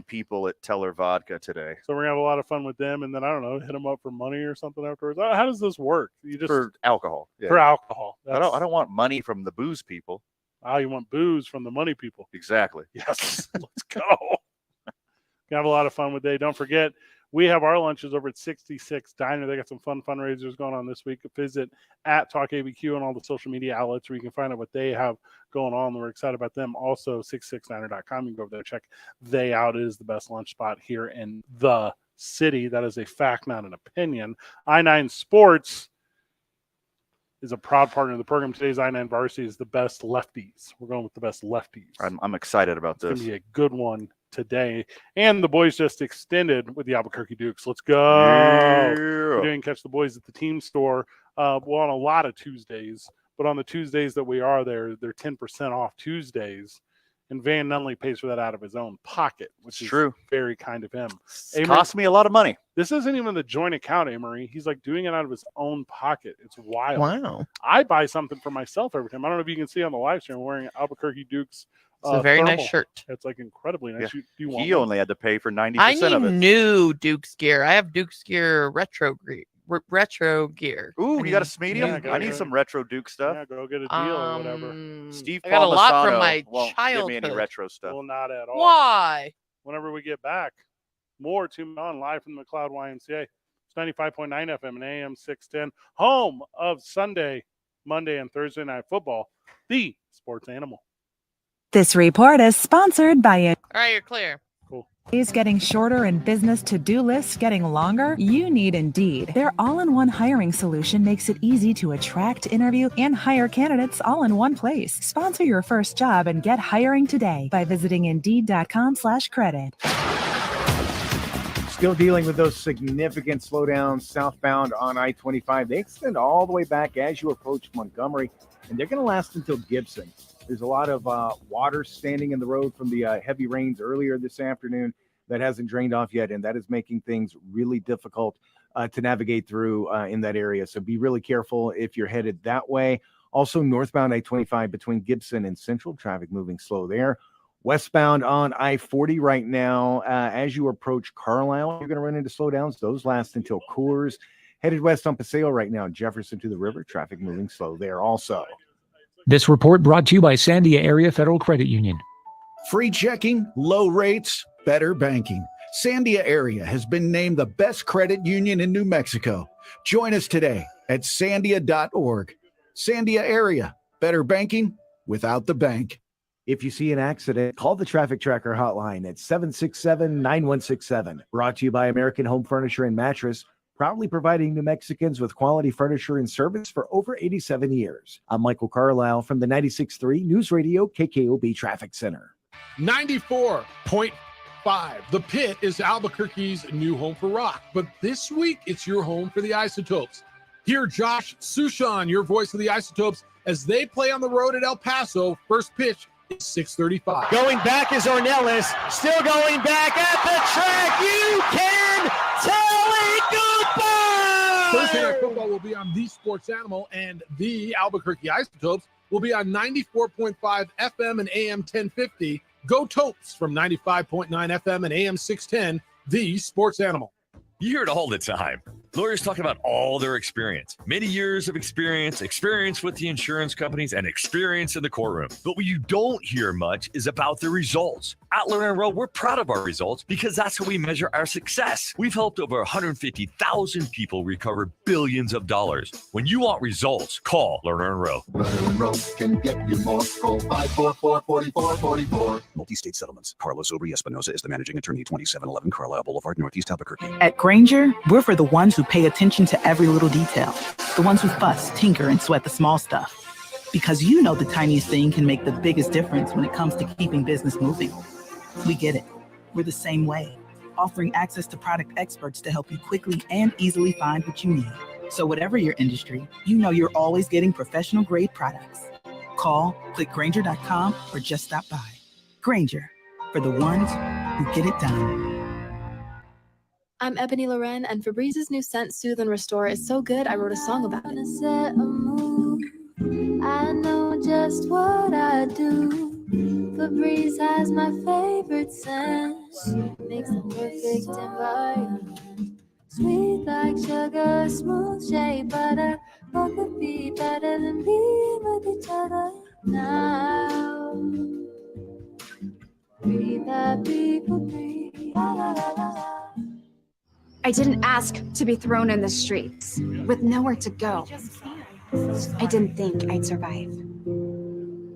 people at Teller Vodka today. So we're going to have a lot of fun with them, and then, I don't know, hit them up for money or something afterwards. How does this work? You just for alcohol. Yeah. For alcohol. I don't want money from the booze people. Oh, you want booze from the money people. Exactly. Yes. Let's go. Gonna have a lot of fun with day. Don't forget, we have our lunches over at 66 Diner. They got some fun fundraisers going on this week. Visit at Talk ABQ on all the social media outlets where you can find out what they have going on. We're excited about them. Also, 66diner.com. You can go over there and check they out. It is the best lunch spot here in the city. That is a fact, not an opinion. I-9 Sports is a proud partner of the program. Today's I-9 Varsity is the best lefties. We're going with the best lefties. I'm excited about this. It's going to be a good one today. And the boys just extended with the Albuquerque Dukes. Let's go. Yeah. We're doing catch the boys at the team store. On a lot of Tuesdays, but on the Tuesdays that we are there, they're 10% off Tuesdays. And Van Nunley pays for that out of his own pocket, which is true. Very kind of him. It cost me a lot of money. This isn't even the joint account, Amory. He's like doing it out of his own pocket. It's wild. Wow. I buy something for myself every time. I don't know if you can see on the live stream, I'm wearing Albuquerque Dukes. It's a very thermal. nice shirt. It's like incredibly nice. Yeah. You want he one? only had to pay for 90% I of it. need new Duke's gear. I have Duke's gear retro gear. Ooh, you got a medium? Yeah, I need some retro Duke stuff. Yeah, go get a deal or whatever. Steve I got a lot from Palmisano my won't give me any childhood. retro stuff. Well, not at all. Why? Whenever we get back, more Tune On live from the McLeod YMCA. It's 95.9 FM and AM 610, home of Sunday, Monday, and Thursday night football, the sports animal. This report is sponsored by All right, you're clear. Cool. Is getting shorter and business to-do lists getting longer? You need Indeed. Their all-in-one hiring solution makes it easy to attract, interview, and hire candidates all in one place. Sponsor your first job and get hiring today by visiting Indeed.com/credit. Still dealing with those significant slowdowns southbound on I-25. They extend all the way back as you approach Montgomery, and they're going to last until Gibson. There's a lot of water standing in the road from the heavy rains earlier this afternoon that hasn't drained off yet, and that is making things really difficult to navigate through in that area. So be really careful if you're headed that way. Also, northbound I-25 between Gibson and Central, traffic moving slow there. Westbound on I-40 right now, as you approach Carlisle, you're going to run into slowdowns. Those last until Coors. Headed west on Paseo right now, Jefferson to the river, traffic moving slow there also. This report brought to you by Sandia Area Federal Credit Union. Free checking, low rates, better banking. Sandia Area has been named the best credit union in New Mexico. Join us today at sandia.org. Sandia Area, better banking without the bank. If you see an accident, call the Traffic Tracker hotline at 767-9167. Brought to you by American Home Furniture and Mattress, proudly providing New Mexicans with quality furniture and service for over 87 years. I'm Michael Carlisle from the 96.3 News Radio KKOB Traffic Center. 94.5. The Pit is Albuquerque's new home for rock, but this week it's your home for the Isotopes. Hear Josh Sushan, your voice of the Isotopes, as they play on the road at El Paso. First pitch is 6:35. Going back is Ornelas, still going back at the track. You can tell it goodbye. Thursday Night Football will be on The Sports Animal, and the Albuquerque Isotopes will be on 94.5 FM and AM 1050. Go Topes from 95.9 FM and AM 610, The Sports Animal. You hear it all the time. Lawyers talking about all their experience, many years of experience with the insurance companies, and experience in the courtroom. But what you don't hear much is about the results. At Lerner & Rowe, we're proud of our results because that's how we measure our success. We've helped over 150,000 people recover billions of dollars. When you want results, call Lerner & Rowe. Lerner & Rowe can get you more. Call 544-4444. Multi-state settlements. Carlos Obri-Espinosa is the managing attorney, 2711 Carlisle Boulevard, Northeast Albuquerque. At Grainger, we're for the ones who pay attention to every little detail. The ones who fuss, tinker, and sweat the small stuff. Because you know the tiniest thing can make the biggest difference when it comes to keeping business moving. We get it. We're the same way, offering access to product experts to help you quickly and easily find what you need. So whatever your industry, you know you're always getting professional grade products. Call, click Grainger.com, or just stop by. Grainger, for the ones who get it done. I'm Ebony Loren, and Febrez's new scent, Soothe and Restore, is so good I wrote a song about it. I know just what I do. Febreze has my favorite scent. Makes the perfect environment. Sweet like sugar, smooth shea butter. What could be better than being with each other now? Breathe happy, Febreze. La, la, la, la, la. I didn't ask to be thrown in the streets with nowhere to go. I didn't think I'd survive.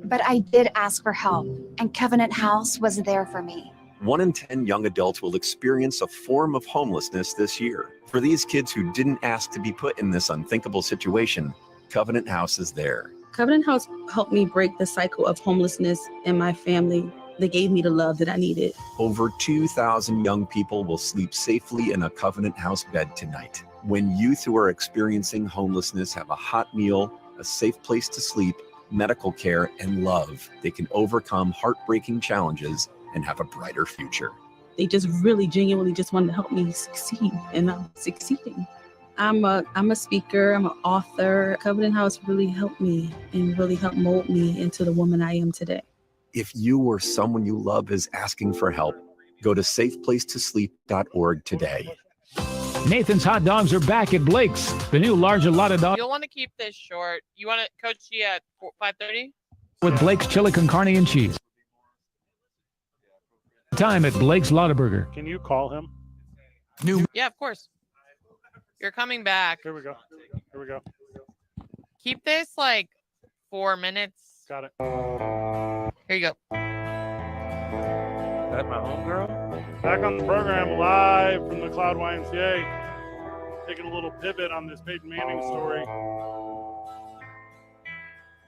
But I did ask for help, and Covenant House was there for me. 1 in 10 young adults will experience a form of homelessness this year. For these kids who didn't ask to be put in this unthinkable situation, Covenant House is there. Covenant House helped me break the cycle of homelessness in my family. They gave me the love that I needed. Over 2,000 young people will sleep safely in a Covenant House bed tonight. When youth who are experiencing homelessness have a hot meal, a safe place to sleep, medical care, and love, they can overcome heartbreaking challenges and have a brighter future. They just really genuinely just wanted to help me succeed, and I'm succeeding. I'm a speaker, I'm an author. Covenant House really helped me and really helped mold me into the woman I am today. If you or someone you love is asking for help, go to safeplacetosleep.org today. Nathan's Hot Dogs are back at Blake's. The new large allotted dog You'll want to keep this short. You want to coach G at 5:30? with Blake's chili con carne and cheese. Time at Blake's Lottaburger. Can you call him? Yeah, of course. You're coming back. Here we go. Keep this like 4 minutes. Got it. Here you go. That my homegirl? Back on the program live from the Cloud YMCA. Taking a little pivot on this Peyton Manning story.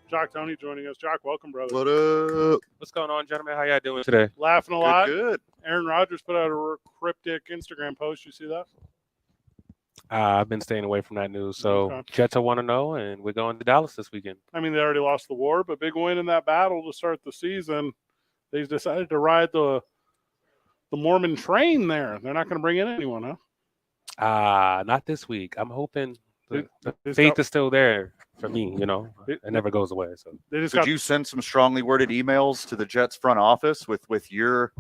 Jock Tony joining us. Jock, welcome, brother. What up? What's going on, gentlemen? How y'all doing today? Laughing a lot. Good. Aaron Rodgers put out a cryptic Instagram post. You see that? I've been staying away from that news. So Okay. Jets are 1-0, and we're going to Dallas this weekend. I mean, they already lost the war, but big win in that battle to start the season. They decided to ride the Mormon train there. They're not going to bring in anyone, huh? Not this week. I'm hoping the faith is still there for me. You know, it never goes away. So Could you send some strongly worded emails to the Jets front office with your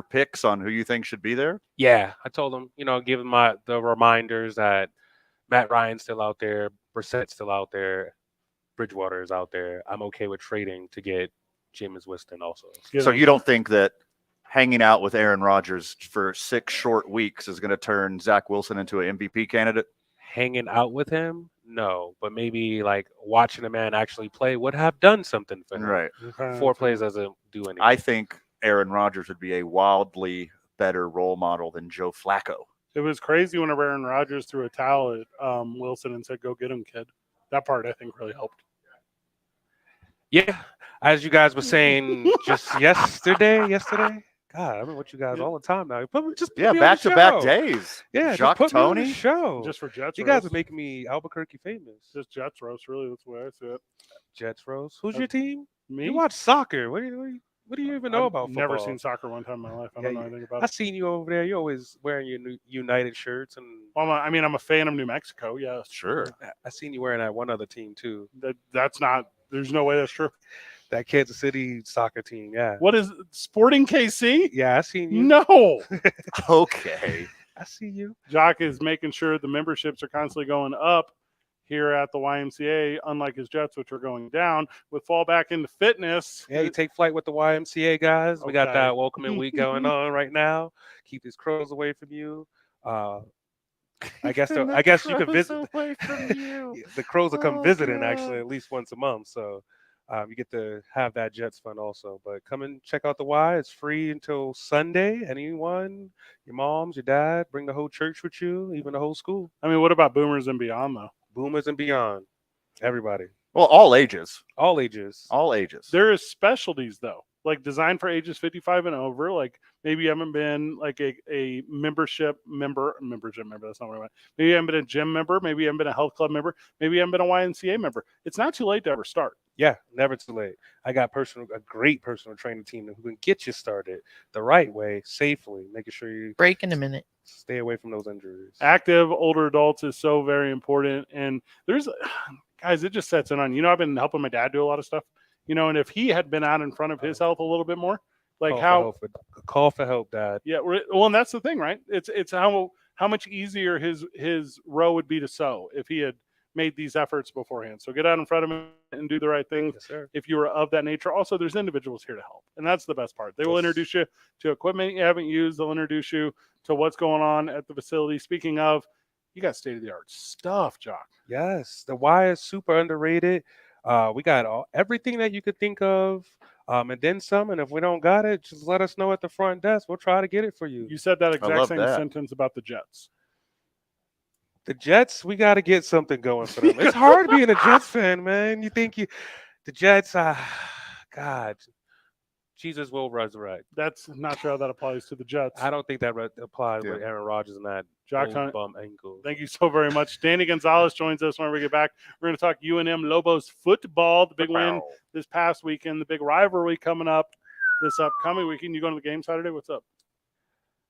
picks on who you think should be there? Yeah, I told them, give them the reminders that Matt Ryan's still out there, Brissett's still out there, Bridgewater is out there. I'm okay with trading to get Jameis Winston also. So you don't think that hanging out with Aaron Rodgers for 6 short weeks is going to turn Zach Wilson into an MVP candidate? Hanging out with him? No, but maybe like watching a man actually play would have done something for him. Right. 4 plays doesn't do anything. I think Aaron Rodgers would be a wildly better role model than Joe Flacco. It was crazy whenever Aaron Rodgers threw a towel at Wilson and said, "Go get him, kid." That part, I think, really helped. Yeah, as you guys were saying just yesterday. God, I remember what you guys all the time now. Back-to-back days. Yeah, Jacques just put me on the Tony. show. Just for Jets You roast. guys are making me Albuquerque famous. Just Jets roast, really. That's the way I see it. Jets roast. Who's your team? Me? You watch soccer. What do you even know about football? Never seen soccer one time in my life. I don't know anything about I it. seen you over there. You're always wearing your United shirts, and Well, I'm a fan of New Mexico. Yeah, sure. I seen you wearing that one other team too. That's not. There's no way that's true. That Kansas City soccer team. Yeah. What is Sporting KC? Yeah, I seen you. No. Okay. I see you. Jock is making sure the memberships are constantly going up here at the YMCA, unlike his Jets, which are going down. With fall back into fitness. Yeah, you take flight with the YMCA guys. We got Okay. that welcoming week going on right now. Keep these crows away from you. I guess you could visit. Away from you. The crows will come visiting God. actually at least once a month. So you get to have that Jets fun also. But come and check out the Y. It's free until Sunday. Anyone, your moms, your dad, bring the whole church with you, even the whole school. I mean, what about Boomers and Beyond, though? Boomers and beyond. Everybody. Well, all ages. All ages. All ages. There is specialties, though, like designed for ages 55 and over. Like maybe you haven't been like a membership member. That's not what I meant. Maybe you haven't been a gym member. Maybe you haven't been a health club member. Maybe you haven't been a YMCA member. It's not too late to ever start. Yeah, never too late. I got a great personal training team who can get you started the right way, safely, making sure you break in a minute. Stay away from those injuries. Active older adults is so very important. And there's, guys, it just sets in on, I've been helping my dad do a lot of stuff, and if he had been out in front of his health a little bit more, like call for help, Dad. Yeah. Well, and that's the thing, right? It's how much easier his row would be to sow if he had made these efforts beforehand. So get out in front of him and do the right thing. Yes, sir. If you are of that nature. Also, there's individuals here to help. And that's the best part. They will introduce you to equipment you haven't used. They'll introduce you to what's going on at the facility. Speaking of, you got state-of-the-art stuff, Jock. Yes. The Y is super underrated. We got everything that you could think of. And then some, and if we don't got it, just let us know at the front desk. We'll try to get it for you. You said that exact same sentence about the Jets. The Jets, we got to get something going for them. It's hard being a Jets fan, man. You think the Jets, God, Jesus will resurrect. That's not sure how that applies to the Jets. I don't think that applies with Aaron Rodgers and that bum ankle. Thank you so very much. Danny Gonzalez joins us when we get back. We're going to talk UNM Lobos football, the big win this past weekend, the big rivalry coming up this upcoming weekend. You going to the game Saturday? What's up?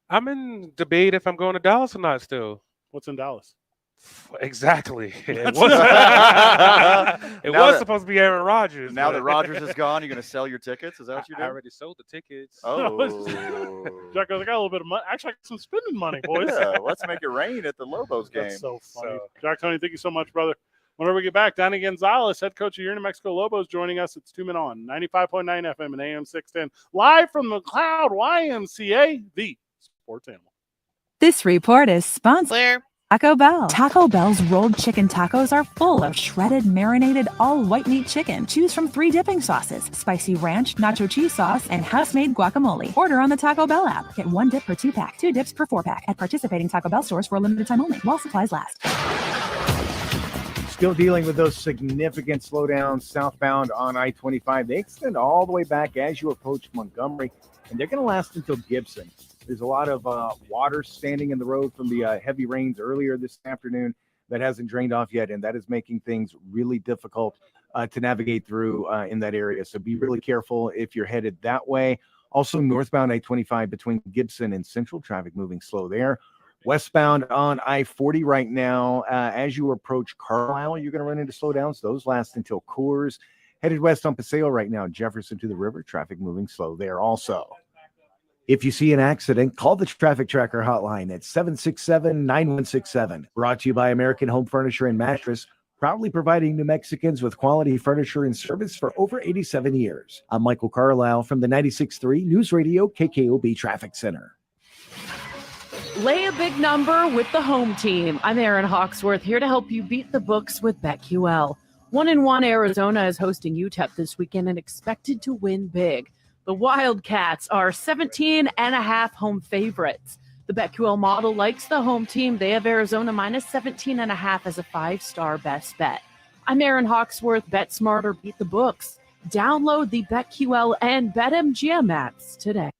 I'm in debate if I'm going to Dallas or not still. What's in Dallas? Exactly. It Now was supposed to be Aaron Rodgers. Now that Rodgers is gone, you're going to sell your tickets? Is that what you're doing? I already sold the tickets. Oh. Jack goes, I got a little bit of money. Actually, I got some spending money, boys. Yeah, let's make it rain at the Lobos game. That's so funny. Jack Tony, thank you so much, brother. Whenever we get back, Danny Gonzalez, head coach of your New Mexico Lobos, joining us. It's 2 Men On, 95.9 FM and AM 610. Live from the McLeod YMCA, the sports animal. This report is sponsored. Claire. Taco Bell. Taco Bell's rolled chicken tacos are full of shredded, marinated, all white meat chicken. Choose from 3 dipping sauces: spicy ranch, nacho cheese sauce, and house-made guacamole. Order on the Taco Bell app. Get 1 dip per 2-pack, 2 dips per 4-pack at participating Taco Bell stores for a limited time only, while supplies last. Still dealing with those significant slowdowns southbound on I-25. They extend all the way back as you approach Montgomery, and they're going to last until Gibson. There's a lot of water standing in the road from the heavy rains earlier this afternoon that hasn't drained off yet, and that is making things really difficult to navigate through in that area. So be really careful if you're headed that way. Also, northbound I-25 between Gibson and Central, traffic moving slow there. Westbound on I-40 right now, as you approach Carlisle, you're going to run into slowdowns. Those last until Coors. Headed west on Paseo right now, Jefferson to the river, traffic moving slow there also. If you see an accident, call the Traffic Tracker hotline at 767-9167. Brought to you by American Home Furniture and Mattress, proudly providing New Mexicans with quality furniture and service for over 87 years. I'm Michael Carlisle from the 96.3 News Radio KKOB Traffic Center. Lay a big number with the home team. I'm Erin Hawksworth, here to help you beat the books with BetQL. 1-1 Arizona is hosting UTEP this weekend and expected to win big. The Wildcats are 17.5 home favorites. The BetQL model likes the home team. They have Arizona minus 17.5 as a 5-star best bet. I'm Erin Hawksworth. Bet smarter, beat the books. Download the BetQL and BetMGM apps today.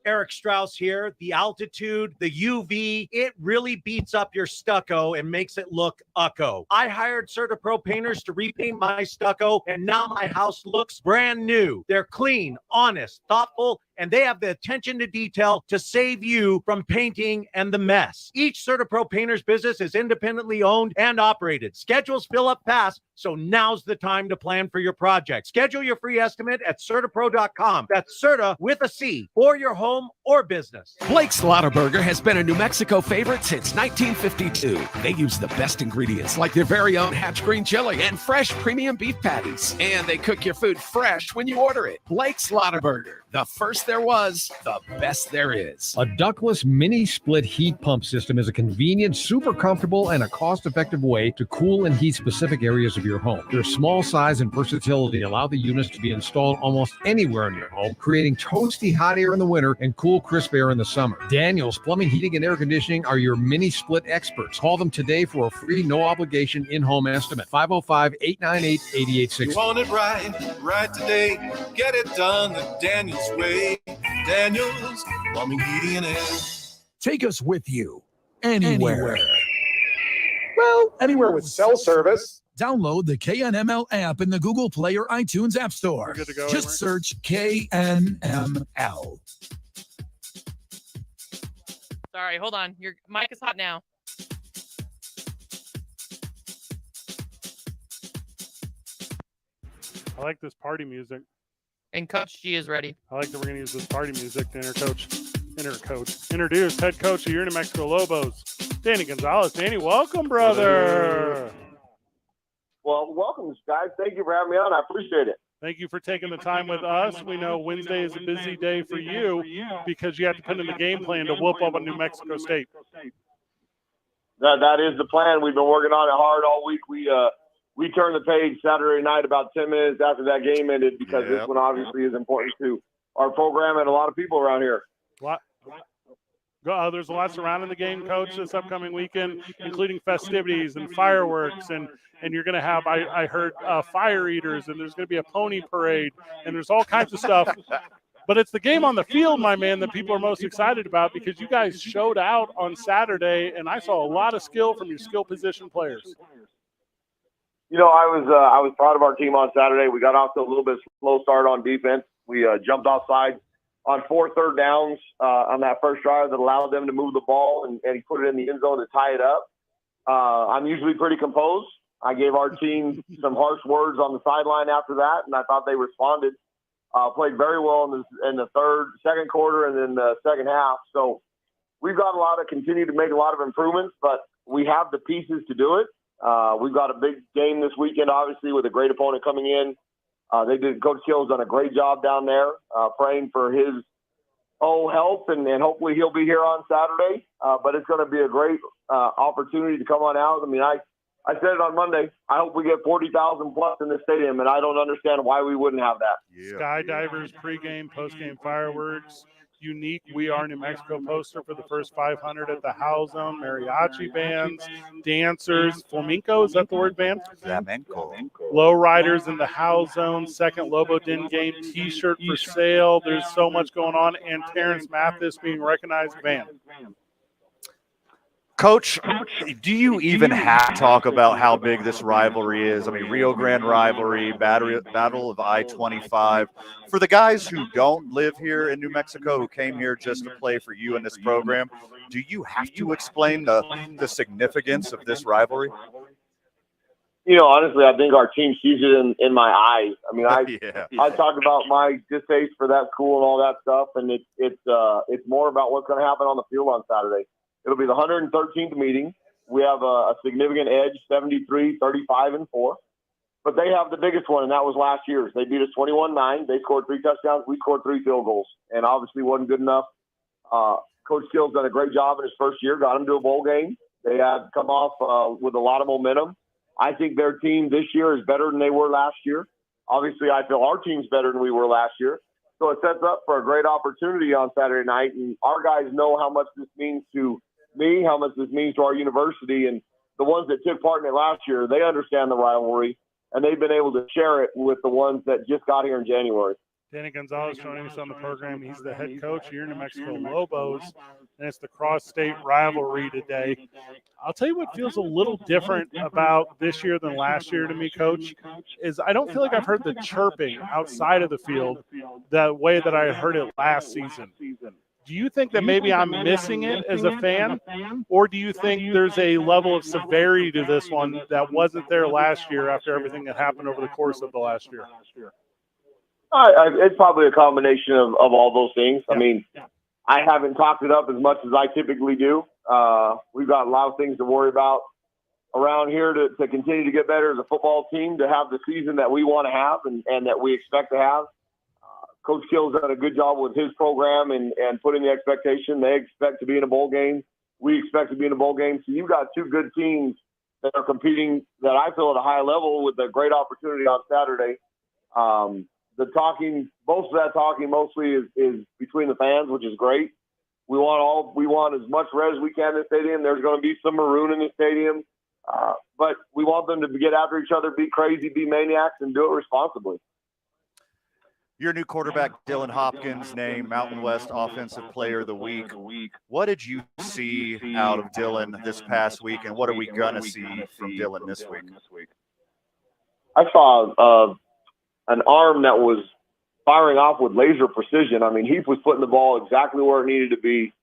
Eric Strauss here. The altitude, the UV, it really beats up your stucco and makes it look ucco. I hired CertaPro painters to repaint my stucco, and now my house looks brand new. They're clean, honest, thoughtful, and they have the attention to detail to save you from painting and the mess. Each CertaPro painter's business is independently owned and operated. Schedules fill up fast, so now's the time to plan for your project. Schedule your free estimate at CertaPro.com. That's Certa with a C for your home or business. Blake's Lottaburger has been a New Mexico favorite since 1952. They use the best ingredients like their very own Hatch green chili and fresh premium beef patties. And they cook your food fresh when you order it. Blake's Lottaburger, the first there was, the best there is. A ductless mini split heat pump system is a convenient, super comfortable, and a cost-effective way to cool and heat specific areas of your home. Their small size and versatility allow the units to be installed almost anywhere in your home, creating toasty hot air in the winter and cool, crisp air in the summer. Daniels Plumbing, Heating, and Air Conditioning are your mini split experts. Call them today for a free, no-obligation in-home estimate. 505-898-8860. You want it right today. Get it done the Daniels way. Daniels Plumbing, Heating, and Air. Take us with you anywhere. Well, anywhere with cell service. Download the KNML app in the Google Play or iTunes App Store. Good to go, Just search KNML. Sorry, hold on. Your mic is hot now. I like this party music. And Coach G is ready. I like that we're going to use this party music to introduce head coach of your New Mexico Lobos, Danny Gonzalez. Danny, welcome, brother. Well, welcome, guys. Thank you for having me on. I appreciate it. Thank you for taking the time with us. We know Wednesday is a busy day for you because you have to put in the game plan to whoop up on New Mexico State. That is the plan. We've been working on it hard all week. We turned the page Saturday night about 10 minutes after that game ended because this one obviously is important to our program and a lot of people around here. There's a lot surrounding the game, Coach, this upcoming weekend, including festivities and fireworks. And you're going to have, I heard, fire eaters, and there's going to be a pony parade, and there's all kinds of stuff. But it's the game on the field, my man, that people are most excited about because you guys showed out on Saturday, and I saw a lot of skill from your skill position players. You know, I was proud of our team on Saturday. We got off to a little bit slow start on defense. We jumped offside on 4 third downs on that first drive that allowed them to move the ball, and he put it in the end zone to tie it up. I'm usually pretty composed. I gave our team some harsh words on the sideline after that, and I thought they responded. Played very well in the second quarter, and then the second half. So we've got continue to make a lot of improvements, but we have the pieces to do it. We've got a big game this weekend, obviously, with a great opponent coming in. Coach Kill's done a great job down there, praying for his health, and hopefully he'll be here on Saturday. But it's going to be a great opportunity to come on out. I mean, I said it on Monday. I hope we get 40,000 plus in the stadium, and I don't understand why we wouldn't have that. Skydivers, pregame, postgame fireworks, unique We Are New Mexico poster for the first 500 at the Howl Zone, mariachi bands, dancers, flamenco, is that the word, band? Flamenco. Lowriders in the Howl Zone, second Lobo Den game T-shirt for sale. There's so much going on, and Terrence Mathis being recognized band. Coach, do you even have to talk about how big this rivalry is? I mean, Rio Grande rivalry, Battle of I-25. For the guys who don't live here in New Mexico, who came here just to play for you in this program, do you have to explain the significance of this rivalry? You know, honestly, I think our team sees it in my eyes. I mean, I talk about my distaste for that school and all that stuff, and it's more about what's going to happen on the field on Saturday. It'll be the 113th meeting. We have a significant edge, 73, 35, and 4. But they have the biggest one, and that was last year's. They beat us 21-9. They scored 3 touchdowns. We scored 3 field goals, and obviously wasn't good enough. Coach Kill's done a great job in his first year, got them to a bowl game. They had come off with a lot of momentum. I think their team this year is better than they were last year. Obviously, I feel our team's better than we were last year. So it sets up for a great opportunity on Saturday night, and our guys know how much this means to me, how much this means to our university, and the ones that took part in it last year, they understand the rivalry, and they've been able to share it with the ones that just got here in January. Danny Gonzalez joining us on the program. He's the head coach here in New Mexico Lobos, and it's the cross-state rivalry today. I'll tell you what feels a little different about this year than last year to me, Coach, is I don't feel like I've heard the chirping outside of the field the way that I heard it last season. Do you think that maybe I'm missing it as a fan, or do you think there's a level of severity to this one that wasn't there last year after everything that happened over the course of the last year? It's probably a combination of all those things. I mean, I haven't talked it up as much as I typically do. We've got a lot of things to worry about around here to continue to get better as a football team, to have the season that we want to have and that we expect to have. Coach Kill's done a good job with his program and putting the expectation. They expect to be in a bowl game. We expect to be in a bowl game. So you've got two good teams that are competing that I feel at a high level with a great opportunity on Saturday. Most of that talking mostly is between the fans, which is great. We want as much red as we can in the stadium. There's going to be some maroon in the stadium, but we want them to get after each other, be crazy, be maniacs, and do it responsibly. Your new quarterback, Dylan Hopkins, named Mountain West Offensive Player of the Week. What did you see out of Dylan this past week, and what are we going to see from Dylan this week? I saw an arm that was firing off with laser precision. I mean, he was putting the ball exactly where it needed to be.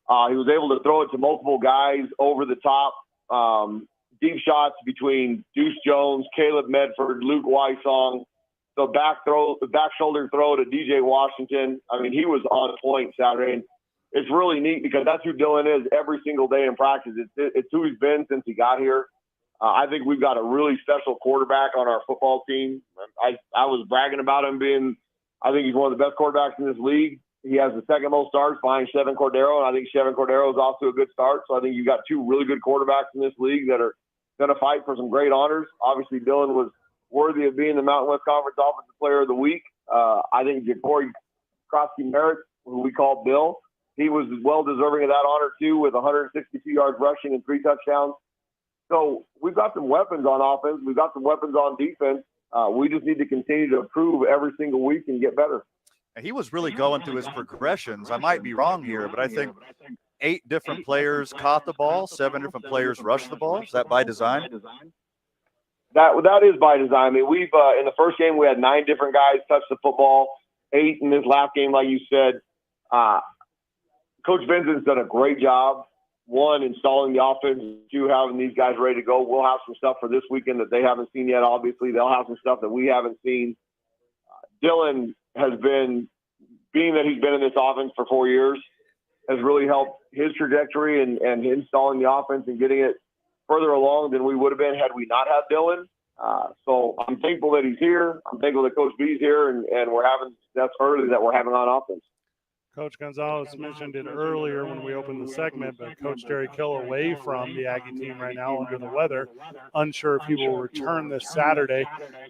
He was able to throw it to multiple guys over the top, deep shots between Deuce Jones, Caleb Medford, Luke Wysong. The back shoulder throw to DJ Washington. I mean, he was on point Saturday. And it's really neat because that's who Dylan is every single day in practice. It's who he's been since he got here. I think we've got a really special quarterback on our football team. I was bragging about him I think he's one of the best quarterbacks in this league. He has the second most starts behind Chevin Cordero, and I think Chevin Cordero is off to a good start. So I think you've got two really good quarterbacks in this league that are going to fight for some great honors. Obviously, Dylan was worthy of being the Mountain West Conference Offensive Player of the Week. I think Ja'Cory Krosky-Merritt, who we call Bill, he was well deserving of that honor too, with 162 yards rushing and 3 touchdowns. So we've got some weapons on offense. We've got some weapons on defense. We just need to continue to improve every single week and get better. He was really going through his progressions. I might be wrong here, but I think 8 different players caught the ball, 7 different players rushed the ball. Is that by design? That is by design. I mean, we've in the first game we had 9 different guys touch the football, 8 in this last game, like you said. Coach Vincent's done a great job. 1, installing the offense. 2, having these guys ready to go. We'll have some stuff for this weekend that they haven't seen yet. Obviously, they'll have some stuff that we haven't seen. Dylan has been, being that he's been in this offense for 4 years, has really helped his trajectory and installing the offense and getting it further along than we would have been had we not had Dylan. So I'm thankful that he's here. I'm thankful that Coach B's here, and we're having success early that we're having on offense. Coach Gonzalez mentioned it earlier when we opened the segment, but Coach Jerry Kill away from the Aggie team right now under the weather, unsure if he will return this Saturday.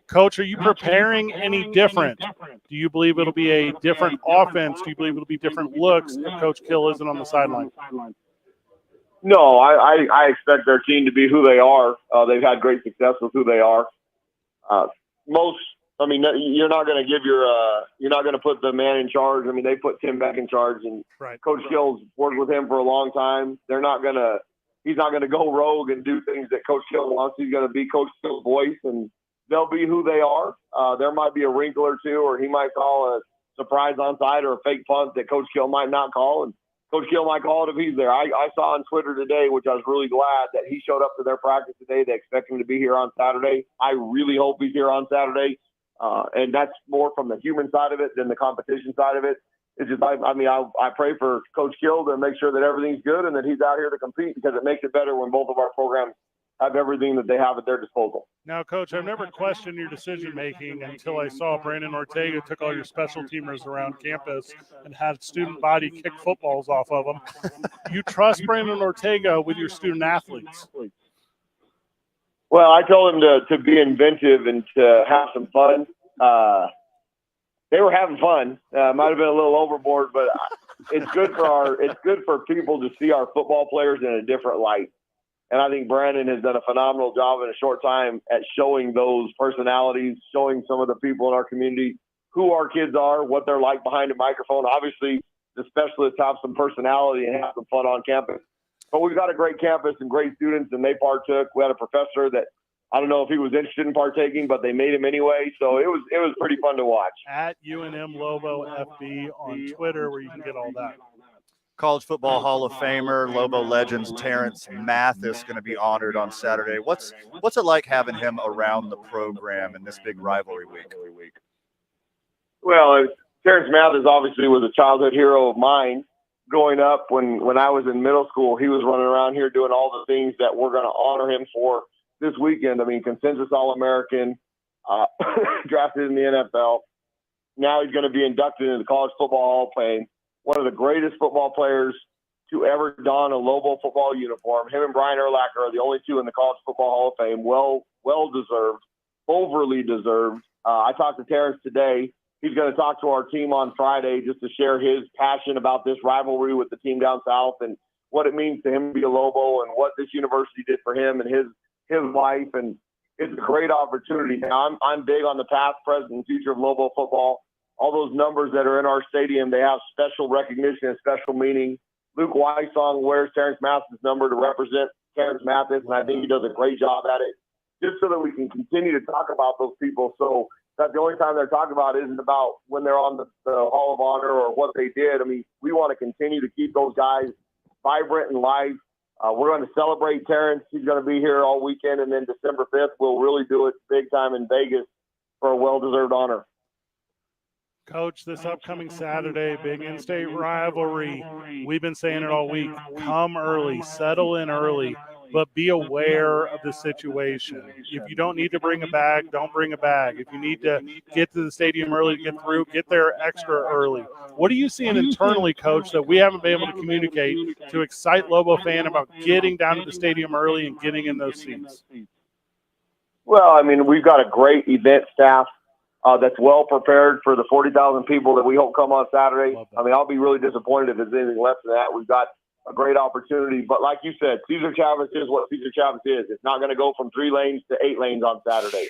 Coach, are you preparing any different? Do you believe it'll be a different offense? Do you believe it'll be different looks if Coach Kill isn't on the sideline? No, I expect their team to be who they are. They've had great success with who they are. You're not going to you're not going to put the man in charge. I mean, they put Tim Beck in charge, and Coach Kill's worked with him for a long time. He's not going to go rogue and do things that Coach Kill wants. He's going to be Coach Kill's voice, and they'll be who they are. There might be a wrinkle or two, or he might call a surprise onside or a fake punt that Coach Kill might not call, and Coach Kill might call it if he's there. I saw on Twitter today, which I was really glad that he showed up to their practice today. They expect him to be here on Saturday. I really hope he's here on Saturday. And that's more from the human side of it than the competition side of it. It's just, I pray for Coach Kill to make sure that everything's good and that he's out here to compete, because it makes it better when both of our programs have everything that they have at their disposal. Now, Coach, I've never questioned your decision-making until I saw Brandon Ortega took all your special teamers around campus and had student body kick footballs off of them. You trust Brandon Ortega with your student athletes? Well, I told him to be inventive and to have some fun. They were having fun. Might have been a little overboard, but it's good for people to see our football players in a different light. And I think Brandon has done a phenomenal job in a short time at showing those personalities, showing some of the people in our community who our kids are, what they're like behind a microphone. Obviously, the specialists have some personality and have some fun on campus. But we've got a great campus and great students, and they partook. We had a professor that I don't know if he was interested in partaking, but they made him anyway. So it was pretty fun to watch. At UNM Lobo FB on Twitter, where you can get all that. College Football Hall of Famer, Lobo Legends Terrence Mathis going to be honored on Saturday. What's it like having him around the program in this big rivalry week? Well, Terrence Mathis obviously was a childhood hero of mine. Growing up, when I was in middle school, he was running around here doing all the things that we're going to honor him for this weekend. I mean, consensus All-American, drafted in the NFL. Now he's going to be inducted into the College Football Hall of Fame. One of the greatest football players to ever don a Lobo football uniform. Him and Brian Urlacher are the only two in the College Football Hall of Fame. Well deserved, overly deserved. I talked to Terrence today. He's going to talk to our team on Friday just to share his passion about this rivalry with the team down south and what it means to him to be a Lobo and what this university did for him and his life. And it's a great opportunity. Now, I'm big on the past, present, and future of Lobo football. All those numbers that are in our stadium, they have special recognition and special meaning. Luke Wysong wears Terrence Mathis' number to represent Terrence Mathis, and I think he does a great job at it, just so that we can continue to talk about those people. So that the only time they're talking about isn't about when they're on the Hall of Honor or what they did. I mean, we want to continue to keep those guys vibrant and live. We're going to celebrate Terrence. He's going to be here all weekend, and then December 5th, we'll really do it big time in Vegas for a well-deserved honor. Coach, this upcoming Saturday, big in-state rivalry. We've been saying it all week. Come early, settle in early, but be aware of the situation. If you don't need to bring a bag, don't bring a bag. If you need to get to the stadium early to get through, get there extra early. What are you seeing internally, Coach, that we haven't been able to communicate to excite Lobo fan about getting down to the stadium early and getting in those seats? Well, I mean, we've got a great event staff that's well prepared for the 40,000 people that we hope come on Saturday. I mean, I'll be really disappointed if it's anything less than that. We've got a great opportunity. But like you said, Cesar Chavez is what Cesar Chavez is. It's not going to go from 3 lanes to 8 lanes on Saturday.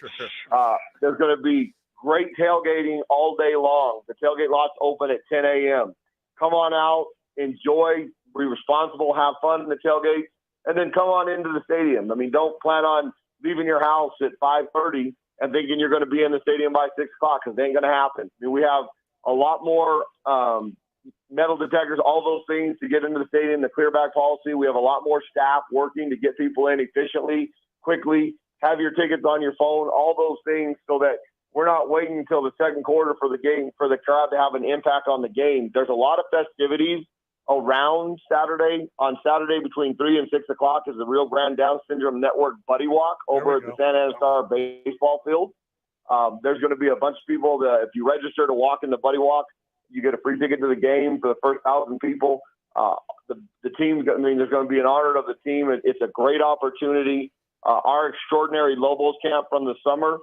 There's going to be great tailgating all day long. The tailgate lots open at 10 a.m. Come on out, enjoy, be responsible, have fun in the tailgate, and then come on into the stadium. I mean, don't plan on leaving your house at 5:30 and thinking you're going to be in the stadium by 6 o'clock, because it ain't going to happen. I mean, we have a lot more metal detectors, all those things to get into the stadium, the clearback policy. We have a lot more staff working to get people in efficiently, quickly, have your tickets on your phone, all those things, so that we're not waiting until the second quarter for the game, for the crowd to have an impact on the game. There's a lot of festivities around Saturday. On Saturday between 3 and 6 o'clock is the Rio Grande Down Syndrome Network Buddy Walk over at the Santa Ana Star baseball field. There's going to be a bunch of people that, if you register to walk in the Buddy Walk, you get a free ticket to the game for the first 1,000 people. The team, I mean, there's going to be an honor of the team. It's a great opportunity. Our extraordinary Lobos camp from the summer,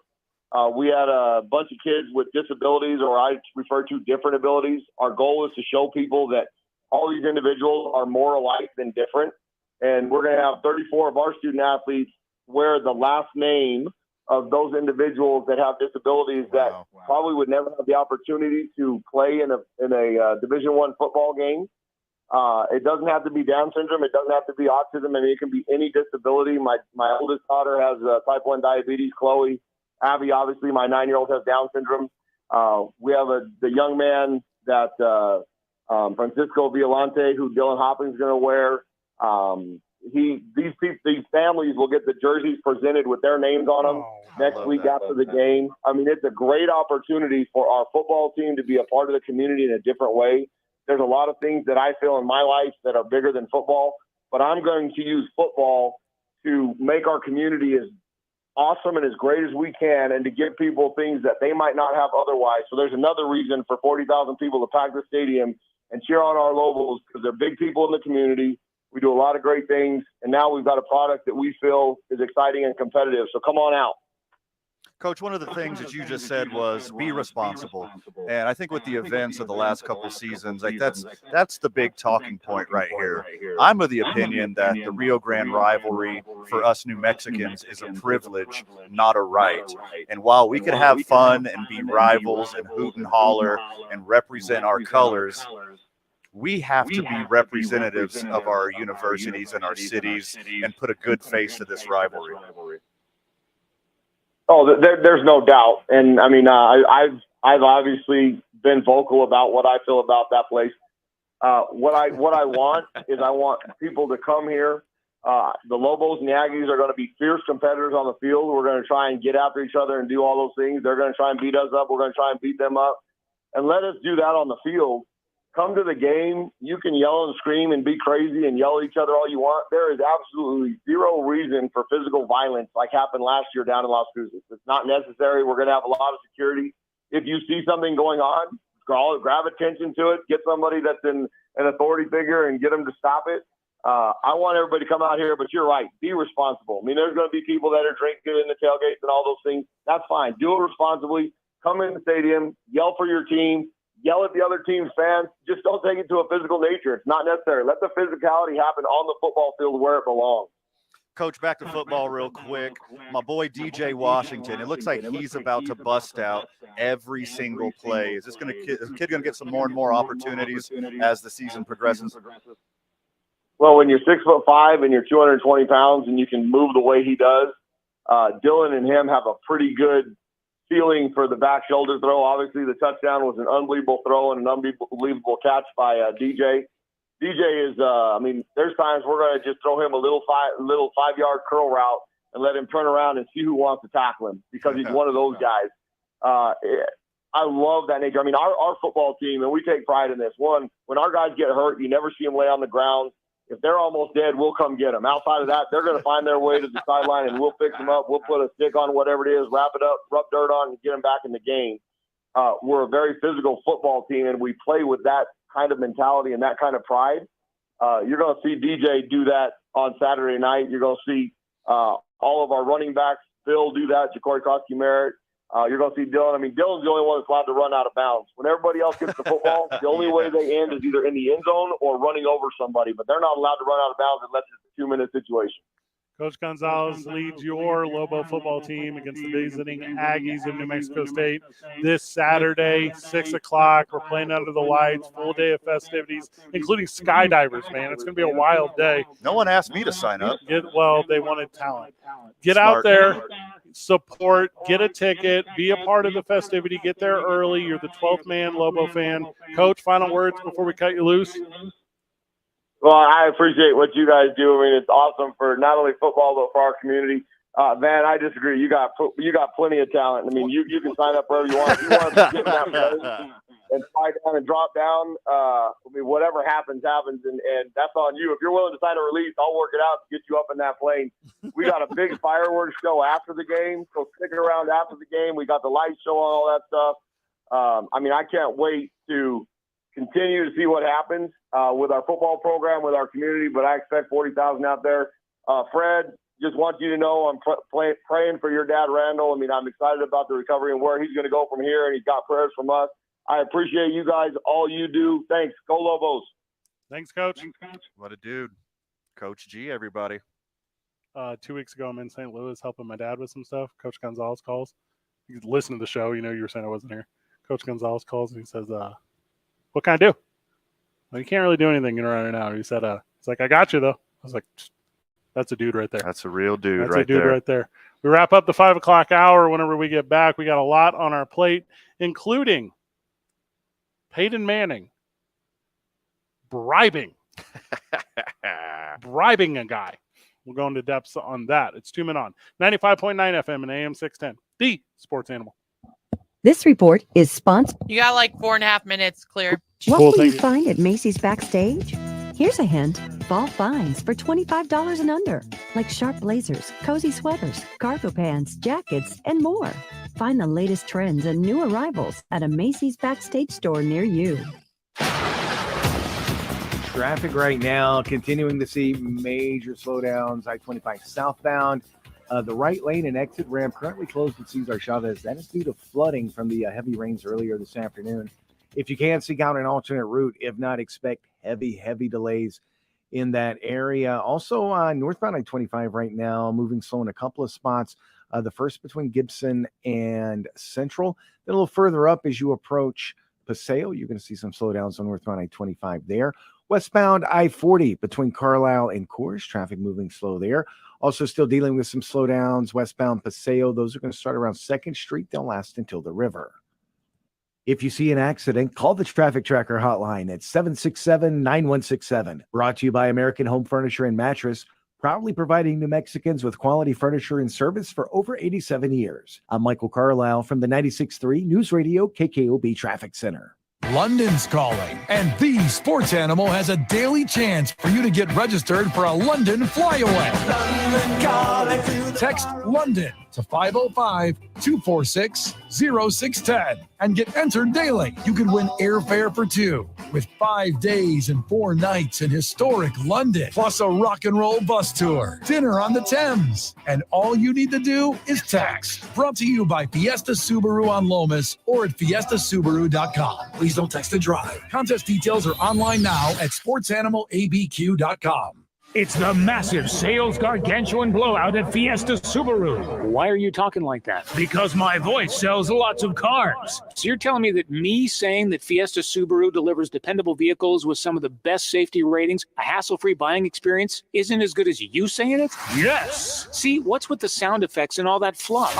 we had a bunch of kids with disabilities, or I refer to different abilities. Our goal is to show people that all these individuals are more alike than different. And we're going to have 34 of our student athletes wear the last name of those individuals that have disabilities that probably would never have the opportunity to play in a Division I football game. It doesn't have to be Down syndrome. It doesn't have to be autism. I mean, it can be any disability. My oldest daughter has type 1 diabetes, Chloe. Abby, obviously, my 9-year-old has Down syndrome. We have the young man that Francisco Violante, who Dylan Hopping's going to wear. These families will get the jerseys presented with their names on them next week after the game. I mean, it's a great opportunity for our football team to be a part of the community in a different way. There's a lot of things that I feel in my life that are bigger than football, but I'm going to use football to make our community as awesome and as great as we can, and to give people things that they might not have otherwise. So there's another reason for 40,000 people to pack the stadium and cheer on our Lobos, because they're big people in the community. We do a lot of great things, and now we've got a product that we feel is exciting and competitive. So come on out. Coach, one of the things that you just said was be responsible. And I think with the events of the last couple seasons, like that's the big talking point right here. I'm of the opinion that the Rio Grande rivalry for us New Mexicans is a privilege, not a right. And while we could have fun and be rivals and hoot and holler and represent our colors, we have to be representatives of our universities and our cities and put a good face to this rivalry. Oh, there's no doubt. And I mean, I've obviously been vocal about what I feel about that place. What I want is I want people to come here. The Lobos and the Aggies are going to be fierce competitors on the field. We're going to try and get after each other and do all those things. They're going to try and beat us up. We're going to try and beat them up. And let us do that on the field. Come to the game. You can yell and scream and be crazy and yell at each other all you want. There is absolutely zero reason for physical violence like happened last year down in Las Cruces. It's not necessary. We're going to have a lot of security. If you see something going on, grab attention to it. Get somebody that's an authority figure and get them to stop it. I want everybody to come out here, but you're right. Be responsible. I mean, there's going to be people that are drinking in the tailgates and all those things. That's fine. Do it responsibly. Come in the stadium. Yell for your team. Yell at the other team's fans. Just don't take it to a physical nature. It's not necessary. Let the physicality happen on the football field where it belongs. Coach, back to football real quick. My boy DJ Washington, it looks like he's about to bust out every single play. Is this kid going to get some more and more opportunities as the season progresses? Well, when you're 6'5" and you're 220 pounds and you can move the way he does, Dylan and him have a pretty good feeling for the back shoulder throw. Obviously, the touchdown was an unbelievable throw and an unbelievable catch by DJ. DJ is, I mean, there's times we're going to just throw him a little 5-yard curl route and let him turn around and see who wants to tackle him because he's one of those guys. I love that nature. I mean, our football team, and we take pride in this. One, when our guys get hurt, you never see them lay on the ground. If they're almost dead, we'll come get them. Outside of that, they're going to find their way to the sideline, and we'll fix them up. We'll put a stick on whatever it is, wrap it up, rub dirt on, and get them back in the game. We're a very physical football team, and we play with that kind of mentality and that kind of pride. You're going to see DJ do that on Saturday night. You're going to see all of our running backs, Phil, do that, Ja'Cory Koski-Merritt. You're going to see Dylan. I mean, Dylan's the only one that's allowed to run out of bounds. When everybody else gets the football, the only way they end is either in the end zone or running over somebody. But they're not allowed to run out of bounds unless it's a 2-minute situation. Coach Gonzalez leads your Lobo football team against the visiting Aggies of New Mexico State this Saturday, 6 o'clock. We're playing under the lights, full day of festivities, including skydivers, man. It's going to be a wild day. No one asked me to sign up. Well, they wanted talent. Get Smart. out there, support, get a ticket, be a part of the festivity, get there early. You're the 12th man Lobo fan. Coach, final words before we cut you loose? Well, I appreciate what you guys do. I mean, it's awesome for not only football, but for our community. Van, I disagree. You got plenty of talent. I mean, you can sign up wherever you want. If you want to get in that plane and fly down and drop down, I mean, whatever happens, and that's on you. If you're willing to sign a release, I'll work it out to get you up in that plane. We got a big fireworks show after the game, so stick around after the game. We got the light show and all that stuff. I mean, I can't wait to continue to see what happens with our football program, with our community, but I expect 40,000 out there. Fred, just want you to know I'm praying for your dad, Randall. I mean, I'm excited about the recovery and where he's going to go from here, and he's got prayers from us. I appreciate you guys, all you do. Thanks. Go Lobos. Thanks, Coach. What a dude. Coach G, everybody. 2 weeks ago, I'm in St. Louis helping my dad with some stuff. Coach Gonzalez calls. You can listen to the show. You know, you were saying I wasn't here. Coach Gonzalez calls and he says, what can I do? Well, you can't really do anything around now. He said, it's like, I got you, though. I was like, that's a dude right there. That's a real dude. That's a dude right there. We wrap up the 5 o'clock hour. Whenever we get back, we got a lot on our plate, including Peyton Manning bribing a guy. We'll go into depths on that. It's 2 Men On 95.9 FM and AM 610, the sports animal. This report is sponsored. You got like 4.5 minutes, clear. What will you find at Macy's Backstage? Here's a hint. Fall finds for $25 and under, like sharp blazers, cozy sweaters, cargo pants, jackets, and more. Find the latest trends and new arrivals at a Macy's Backstage store near you. Traffic right now, continuing to see major slowdowns. I-25 southbound. The right lane and exit ramp currently closed at Cesar Chavez. That is due to flooding from the heavy rains earlier this afternoon. If you can, seek out an alternate route. If not, expect heavy delays in that area. Also, northbound I-25 right now, moving slow in a couple of spots. The first between Gibson and Central. Then a little further up as you approach Paseo, you're going to see some slowdowns on northbound I-25 there. Westbound I-40 between Carlisle and Coors, traffic moving slow there. Also still dealing with some slowdowns westbound Paseo. Those are going to start around 2nd Street. They'll last until the river. If you see an accident, call the Traffic Tracker hotline at 767-9167. Brought to you by American Home Furniture and Mattress, proudly providing New Mexicans with quality furniture and service for over 87 years. I'm Michael Carlisle from the 96.3 News Radio KKOB Traffic Center. London's calling, and the Sports Animal has a daily chance for you to get registered for a London flyaway. London calling. Text London to 505-246-0610 and get entered daily. You could win airfare for two with 5 days and 4 nights in historic London, plus a rock and roll bus tour, dinner on the Thames. And all you need to do is text. Brought to you by Fiesta Subaru on Lomas or at fiestasubaru.com. Please don't text and drive. Contest details are online now at sportsanimалabq.com. It's the massive sales gargantuan blowout at Fiesta Subaru. Why are you talking like that? Because my voice sells lots of cars. So you're telling me that me saying that Fiesta Subaru delivers dependable vehicles with some of the best safety ratings, a hassle-free buying experience, isn't as good as you saying it? Yes. See, what's with the sound effects and all that fluff?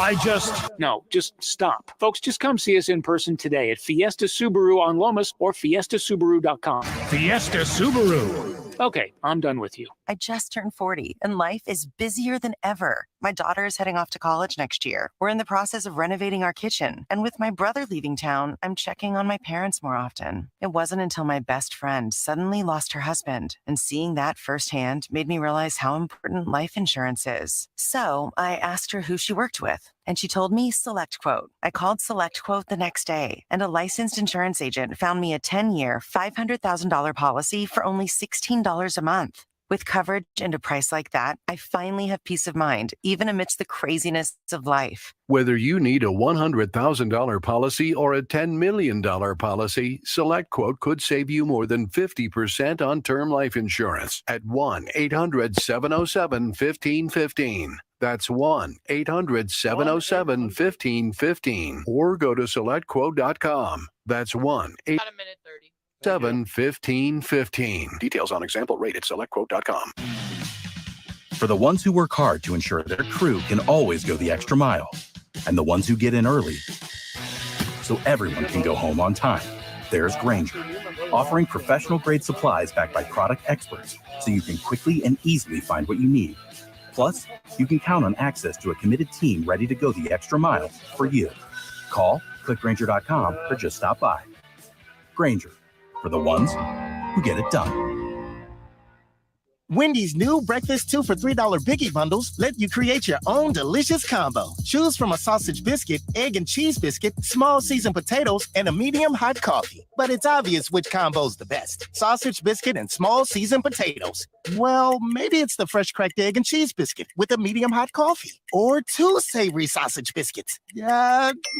No, just stop. Folks, just come see us in person today at Fiesta Subaru on Lomas or fiestasubaru.com. Fiesta Subaru. Okay, I'm done with you. I just turned 40 and life is busier than ever. My daughter is heading off to college next year. We're in the process of renovating our kitchen. And with my brother leaving town, I'm checking on my parents more often. It wasn't until my best friend suddenly lost her husband. And seeing that firsthand made me realize how important life insurance is. So I asked her who she worked with. And she told me SelectQuote. I called SelectQuote the next day, and a licensed insurance agent found me a 10-year, $500,000 policy for only $16 a month. With coverage and a price like that, I finally have peace of mind, even amidst the craziness of life. Whether you need a $100,000 policy or a $10 million policy, SelectQuote could save you more than 50% on term life insurance at 1-800-707-1515. That's 1-800-707-1515. Or go to SelectQuote.com. That's 1-800-707-1515. Details on example rate at SelectQuote.com. For the ones who work hard to ensure their crew can always go the extra mile, and the ones who get in early so everyone can go home on time, there's Grainger, offering professional-grade supplies backed by product experts so you can quickly and easily find what you need. Plus, you can count on access to a committed team ready to go the extra mile for you. Call, click Grainger.com, or just stop by. Grainger, for the ones who get it done. Wendy's new breakfast 2 for $3 Biggie bundles let you create your own delicious combo. Choose from a sausage biscuit, egg and cheese biscuit, small seasoned potatoes, and a medium hot coffee. But it's obvious which combo's the best. Sausage biscuit and small seasoned potatoes. Well, maybe it's the fresh cracked egg and cheese biscuit with a medium hot coffee. Or 2 savory sausage biscuits.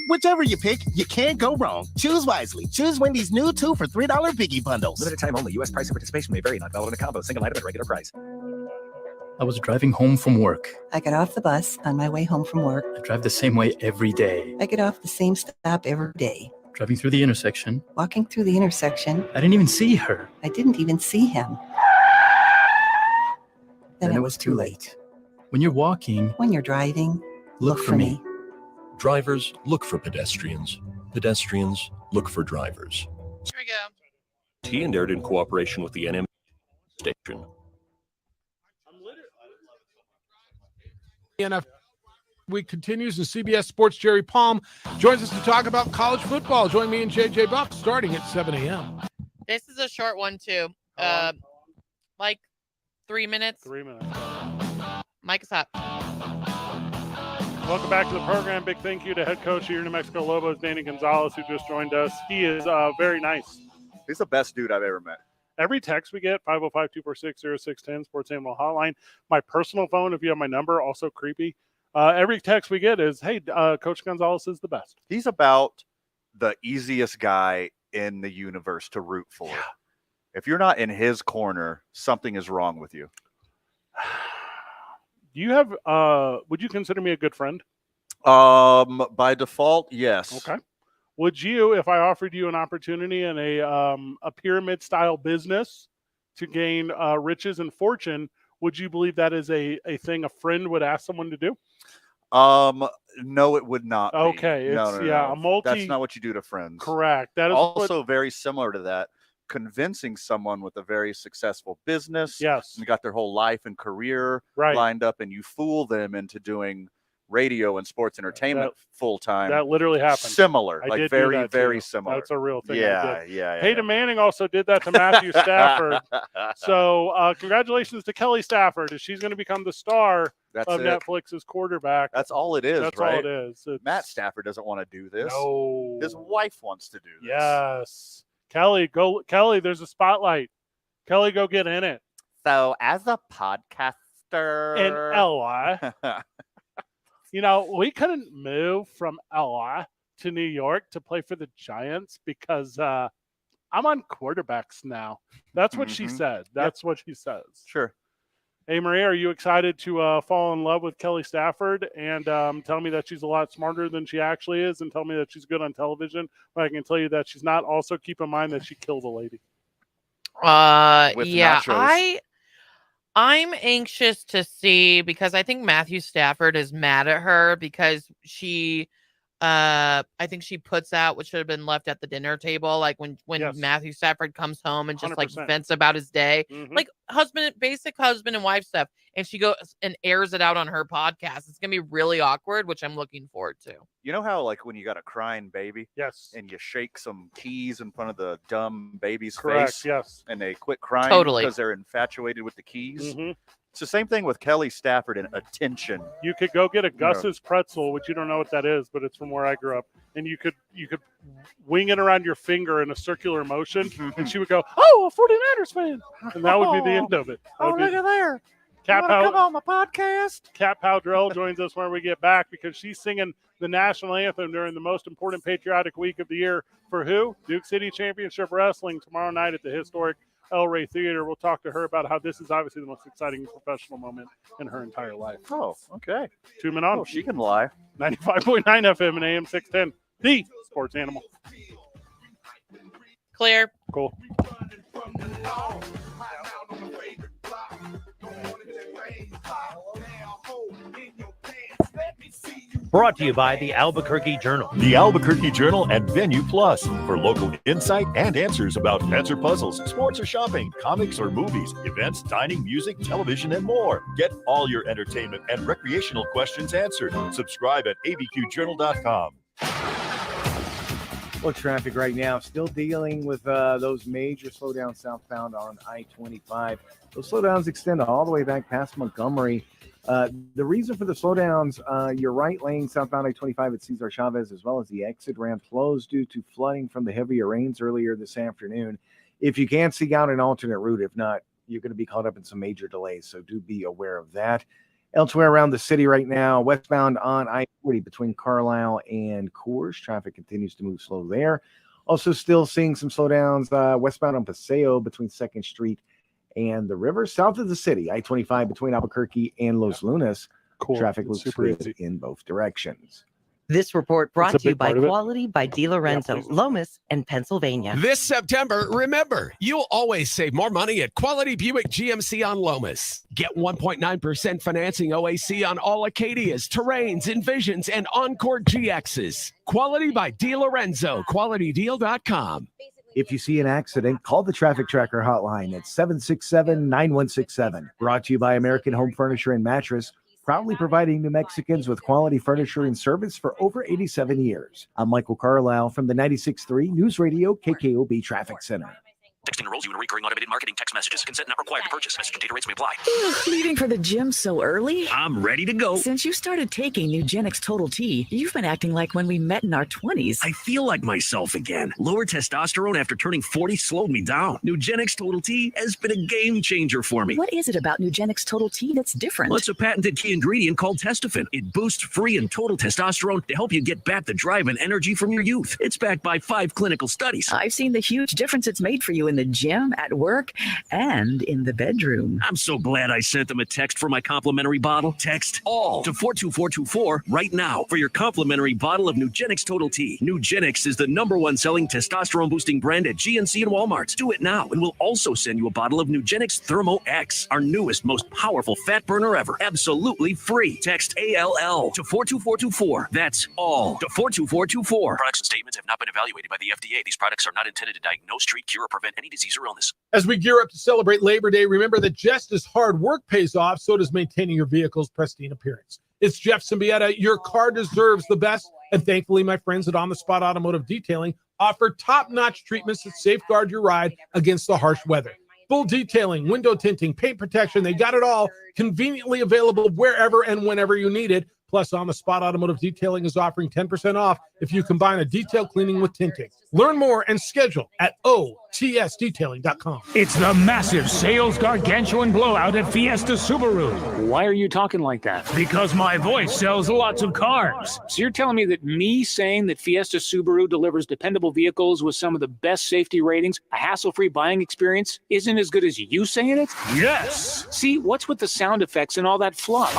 Whichever you pick, you can't go wrong. Choose wisely. Choose Wendy's new 2 for $3 Biggie bundles. Limited time only. U.S. price and participation may vary. Not valid in a combo. Single item at regular price. I was driving home from work. I got off the bus on my way home from work. I drive the same way every day. I get off the same stop every day. Driving through the intersection. Walking through the intersection. I didn't even see her. I didn't even see him. Then it was too late. When you're walking. When you're driving. Look for me. Drivers, look for pedestrians. Pedestrians, look for drivers. Here we go. T and aired in cooperation with the NM station. NFL week continues, and CBS Sports' Jerry Palm joins us to talk about college football. Join me and JJ Buff starting at 7 a.m. This is a short one, too. Like 3 minutes. 3 minutes. Mike is hot. Welcome back to the program. Big thank you to head coach here in New Mexico Lobos, Danny Gonzalez, who just joined us. He is very nice. He's the best dude I've ever met. Every text we get, 505-246-0610, Sports Animal Hotline. My personal phone, if you have my number, also creepy. Every text we get is, hey, Coach Gonzalez is the best. He's about the easiest guy in the universe to root for. Yeah. If you're not in his corner, something is wrong with you. Do you have, would you consider me a good friend? By default, yes. Okay. Would you, if I offered you an opportunity in a pyramid style business to gain riches and fortune, would you believe that is a thing a friend would ask someone to do? No, it would not. Okay. Be. It's, no. That's not what you do to friends. Correct. That is also very similar to that. Convincing someone with a very successful business, yes, and got their whole life and career lined up, and you fool them into doing radio and sports entertainment full time. That literally happened. Similar, like very, very similar. That's a real thing. Yeah. Peyton Manning also did that to Matthew Stafford. So congratulations to Kelly Stafford. She's going to become the star of Netflix's quarterback. That's all it is. That's right? all it is. Matt Stafford doesn't want to do this. No, his wife wants to do this. Yes. Kelly, go. Kelly, there's a spotlight. Kelly, go get in it. So, as a podcaster in LA, we couldn't move from LA to New York to play for the Giants because I'm on quarterbacks now. That's what she said. That's what she says. Sure. Hey, Maria, are you excited to fall in love with Kelly Stafford and tell me that she's a lot smarter than she actually is and tell me that she's good on television? But I can tell you that she's not. Also, keep in mind that she killed a lady. Nachos. I'm anxious to see because I think Matthew Stafford is mad at her because she I think she puts out what should have been left at the dinner table, like when Matthew Stafford comes home and just 100%. Like vents about his day, like basic husband and wife stuff, and she goes and airs it out on her podcast. It's gonna be really awkward, which I'm looking forward to. You know how like when you got a crying baby, and you shake some keys in front of the dumb baby's face, and they quit crying because they're infatuated with the keys. It's the same thing with Kelly Stafford and attention. You could go get a Gus's pretzel, which you don't know what that is, but it's from where I grew up. And you could wing it around your finger in a circular motion, and she would go, "Oh, a 49ers fan," and that would be the end of it. Look at there! Come on my podcast. Kat Powdrell joins us when we get back because she's singing the national anthem during the most important patriotic week of the year for who? Duke City Championship Wrestling tomorrow night at the historic El Rey Theater. We'll talk to her about how this is obviously the most exciting professional moment in her entire life. Oh, okay. 2 men on. Oh, she can lie. 95.9 FM and AM 610. The Sports Animal. Clear. Cool. Brought to you by the Albuquerque Journal. The Albuquerque Journal and Venue Plus for local insight and answers about pets or puzzles, sports or shopping, comics or movies, events, dining, music, television, and more. Get all your entertainment and recreational questions answered. Subscribe at abqjournal.com. Well, traffic right now, still dealing with those major slowdowns southbound on I-25. Those slowdowns extend all the way back past Montgomery. The reason for the slowdowns, your right lane southbound I-25 at Cesar Chavez, as well as the exit ramp closed due to flooding from the heavier rains earlier this afternoon. If you can't seek out an alternate route, if not, you're going to be caught up in some major delays, so do be aware of that. Elsewhere around the city right now, westbound on I-40 between Carlisle and Coors, traffic continues to move slow there. Also still seeing some slowdowns westbound on Paseo between 2nd Street and the river. South of the city, I-25 between Albuquerque and Los Lunas. Cool. Traffic looks good in both directions. This report brought to you by Quality by DeLorenzo, Lomas, and Pennsylvania. This September, remember, you'll always save more money at Quality Buick GMC on Lomas. Get 1.9% financing OAC on all Acadias, Terrains, Envisions, and Encore GXs. Quality by DeLorenzo, qualitydeal.com. If you see an accident, call the Traffic Tracker hotline at 767-9167. Brought to you by American Home Furniture and Mattress, proudly providing New Mexicans with quality furniture and service for over 87 years. I'm Michael Carlisle from the 96.3 News Radio KKOB Traffic Center. Texting enrolls you in recurring automated marketing text messages. Consent not required to purchase. Message and data rates may apply. Leaving for the gym so early? I'm ready to go. Since you started taking Nugenix Total T, you've been acting like when we met in our 20s. I feel like myself again. Lower testosterone after turning 40 slowed me down. Nugenix Total T has been a game changer for me. What is it about Nugenix Total T that's different? Well, it's a patented key ingredient called testofen. It boosts free and total testosterone to help you get back the drive and energy from your youth. It's backed by 5 clinical studies. I've seen the huge difference it's made for you in the gym, at work, and in the bedroom. I'm so glad I sent them a text for my complimentary bottle. Text ALL to 42424 right now for your complimentary bottle of Nugenix Total T. Nugenix is the #1 selling testosterone boosting brand at GNC and Walmart. Do it now, and we'll also send you a bottle of Nugenix Thermo X, our newest, most powerful fat burner ever. Absolutely free. Text ALL to 42424. That's ALL to 42424. Products and statements have not been evaluated by the FDA. These products are not intended to diagnose, treat, cure, or prevent any disease or illness. As we gear up to celebrate Labor Day, remember that just as hard work pays off, so does maintaining your vehicle's pristine appearance. It's Jeff Symbieta. Your car deserves the best. And thankfully, my friends at On the Spot Automotive Detailing offer top-notch treatments that safeguard your ride against the harsh weather. Full detailing, window tinting, paint protection, they got it all conveniently available wherever and whenever you need it. Plus, On the Spot Automotive Detailing is offering 10% off if you combine a detail cleaning with tinting. Learn more and schedule at otsdetailing.com. It's the massive sales gargantuan blowout at Fiesta Subaru. Why are you talking like that? Because my voice sells lots of cars. So you're telling me that me saying that Fiesta Subaru delivers dependable vehicles with some of the best safety ratings, a hassle-free buying experience, isn't as good as you saying it? Yes. See, what's with the sound effects and all that fluff?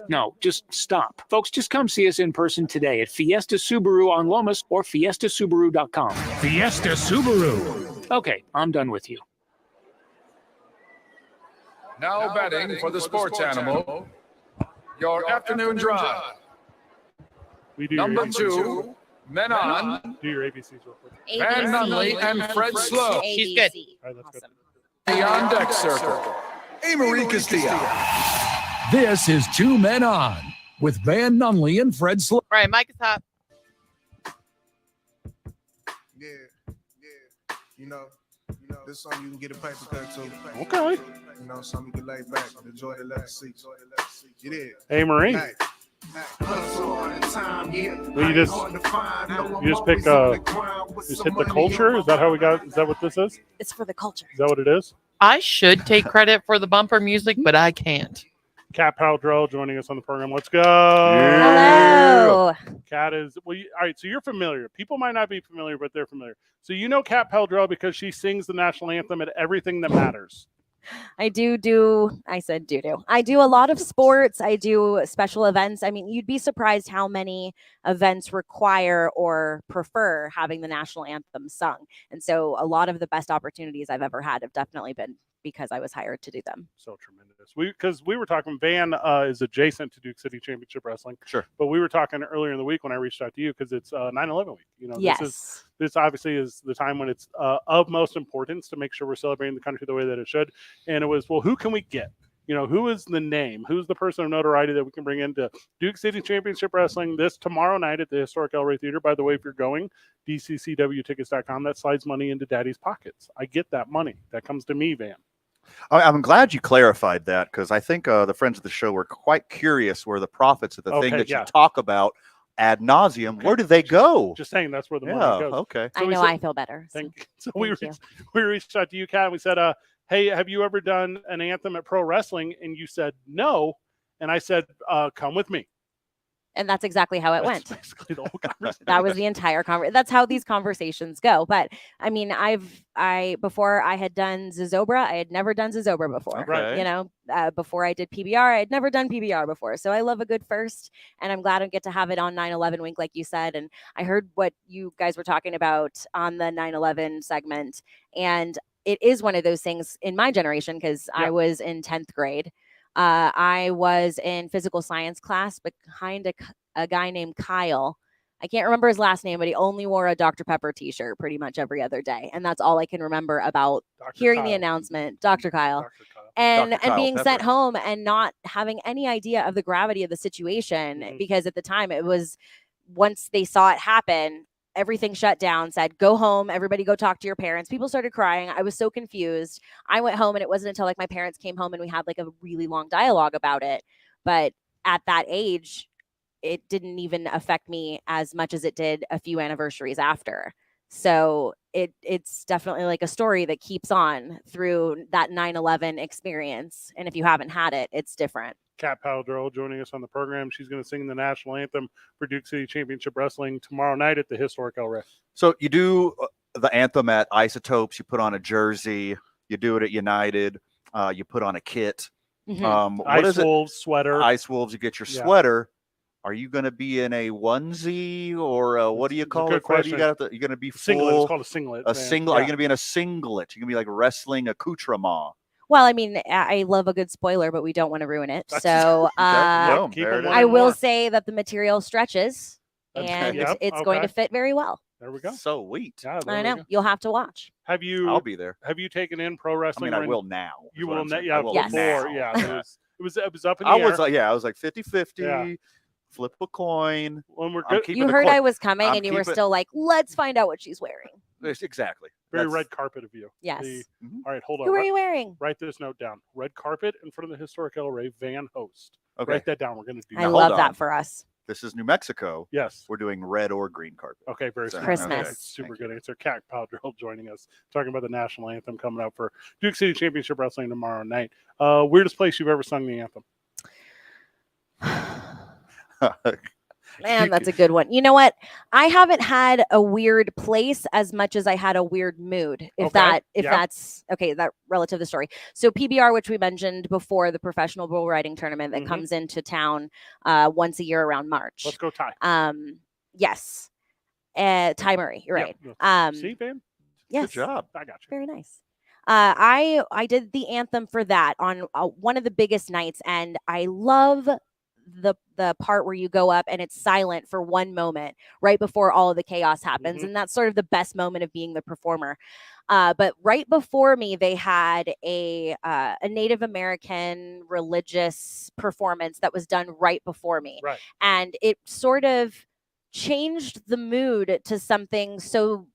No, just stop. Folks, just come see us in person today at Fiesta Subaru on Lomas or fiestasubaru.com. Fiesta Subaru. Okay, I'm done with you. Now betting for the sports animal, your afternoon drive. We do Number your 2, men on, Do your ABCs real quick. Van Nunley and Fred Slow. She's good. All right, that's good. The on deck circle, Amory Castillo. This is 2 Men On with Van Nunley and Fred Slow. All right, mic is hot. You know, this song you can get a paper cut to. Okay. You know, something you can lay back and enjoy the leather seats. You did. Hey, Marie. Hey. Well, you just pick just hit the culture. Is that how we got? Is that what this is? It's for the culture. Is that what it is? I should take credit for the bumper music, but I can't. Kat Powdrell joining us on the program. Let's go. Hello. Kat is all right. So you're familiar. People might not be familiar, but they're familiar. So you know Kat Powdrell because she sings the national anthem at everything that matters. I do. I said do. I do a lot of sports. I do special events. I mean, you'd be surprised how many events require or prefer having the national anthem sung. And so a lot of the best opportunities I've ever had have definitely been because I was hired to do them. So tremendous. Because we were talking, Van is adjacent to Duke City Championship Wrestling. Sure. But we were talking earlier in the week when I reached out to you because it's 9/11 week. You know, Yes. this obviously is the time when it's of most importance to make sure we're celebrating the country the way that it should. And it was, well, who can we get? You know, who is the name? Who's the person of notoriety that we can bring into Duke City Championship Wrestling this tomorrow night at the historic El Rey Theater? By the way, if you're going, dccwtickets.com, that slides money into Daddy's pockets. I get that money. That comes to me, Van. I'm glad you clarified that because I think the friends of the show were quite curious where the profits of the thing that you talk about ad nauseum, where do they go? Just saying that's where the money goes. Okay. I know. I feel better. So we reached out to you, Kat, and we said, hey, have you ever done an anthem at pro wrestling? And you said no. And I said, come with me. And that's exactly how it went. Basically the whole conversation. That was the entire conversation. That's how these conversations go. But I mean, before I had done Zozobra, I had never done Zozobra before. Okay. You know, before I did PBR, I had never done PBR before. So I love a good first, and I'm glad I get to have it on 9/11 Wink, like you said. And I heard what you guys were talking about on the 9/11 segment, and it is one of those things in my generation because I was in 10th grade. I was in physical science class behind a guy named Kyle. I can't remember his last name, but he only wore a Dr. Pepper t-shirt pretty much every other day. And that's all I can remember about hearing the announcement, Dr. Kyle. And being sent home and not having any idea of the gravity of the situation, because at the time it was, once they saw it happen, everything shut down, said, go home, everybody go talk to your parents. People started crying. I was so confused. I went home, and it wasn't until like my parents came home and we had like a really long dialogue about it. But at that age, it didn't even affect me as much as it did a few anniversaries after. So it's definitely like a story that keeps on through that 9/11 experience. And if you haven't had it, it's different. Kat Paldrell joining us on the program. She's going to sing the national anthem for Duke City Championship Wrestling tomorrow night at the historic El Rey. So you do the anthem at Isotopes. You put on a jersey. You do it at United. You put on a kit. Mm-hmm. Ice Wolves sweater. Ice Wolves. You get your sweater. Are you going to be in a onesie or what do you call it? You're going to be full. Singlet. It's called a singlet. A singlet. Yeah. Are you going to be in a singlet? You're going to be like wrestling accoutrement. Well, I mean, I love a good spoiler, but we don't want to ruin it. So I will say that the material stretches, and it's going to fit very well. There we go. So sweet. Yeah, I know. You'll have to watch. I'll be there. Have you taken in pro wrestling? I mean, I will now. You will now. Yeah, before. Yeah, it was up in the air. I was like 50-50. Yeah. Flip a coin. When we're you heard I was coming, and you were still like, let's find out what she's wearing. Exactly. Very red carpet of you. Yes. All right, hold on. Who are you wearing? Write this note down. Red carpet in front of the historic El Rey, Van Host. Okay. Write that down. We're going to do I love that for us. This is New Mexico. Yes. We're doing red or green carpet. Okay, very so, Christmas. Okay. Super good answer. Kat Paldrell joining us, talking about the national anthem coming up for Duke City Championship Wrestling tomorrow night. Weirdest place you've ever sung the anthem? Man, that's a good one. You know what? I haven't had a weird place as much as I had a weird mood. If that's okay, that relative to the story. So PBR, which we mentioned before, the professional bull riding tournament that comes into town once a year around March. Let's go Ty. Yes. Ty Murray, you're right. See, Van? Yes. Good job. I got you. Very nice. I did the anthem for that on one of the biggest nights, and I love the part where you go up and it's silent for one moment right before all of the chaos happens. And that's sort of the best moment of being the performer. But right before me, they had a Native American religious performance that was done right before me. Right. And it sort of changed the mood to something so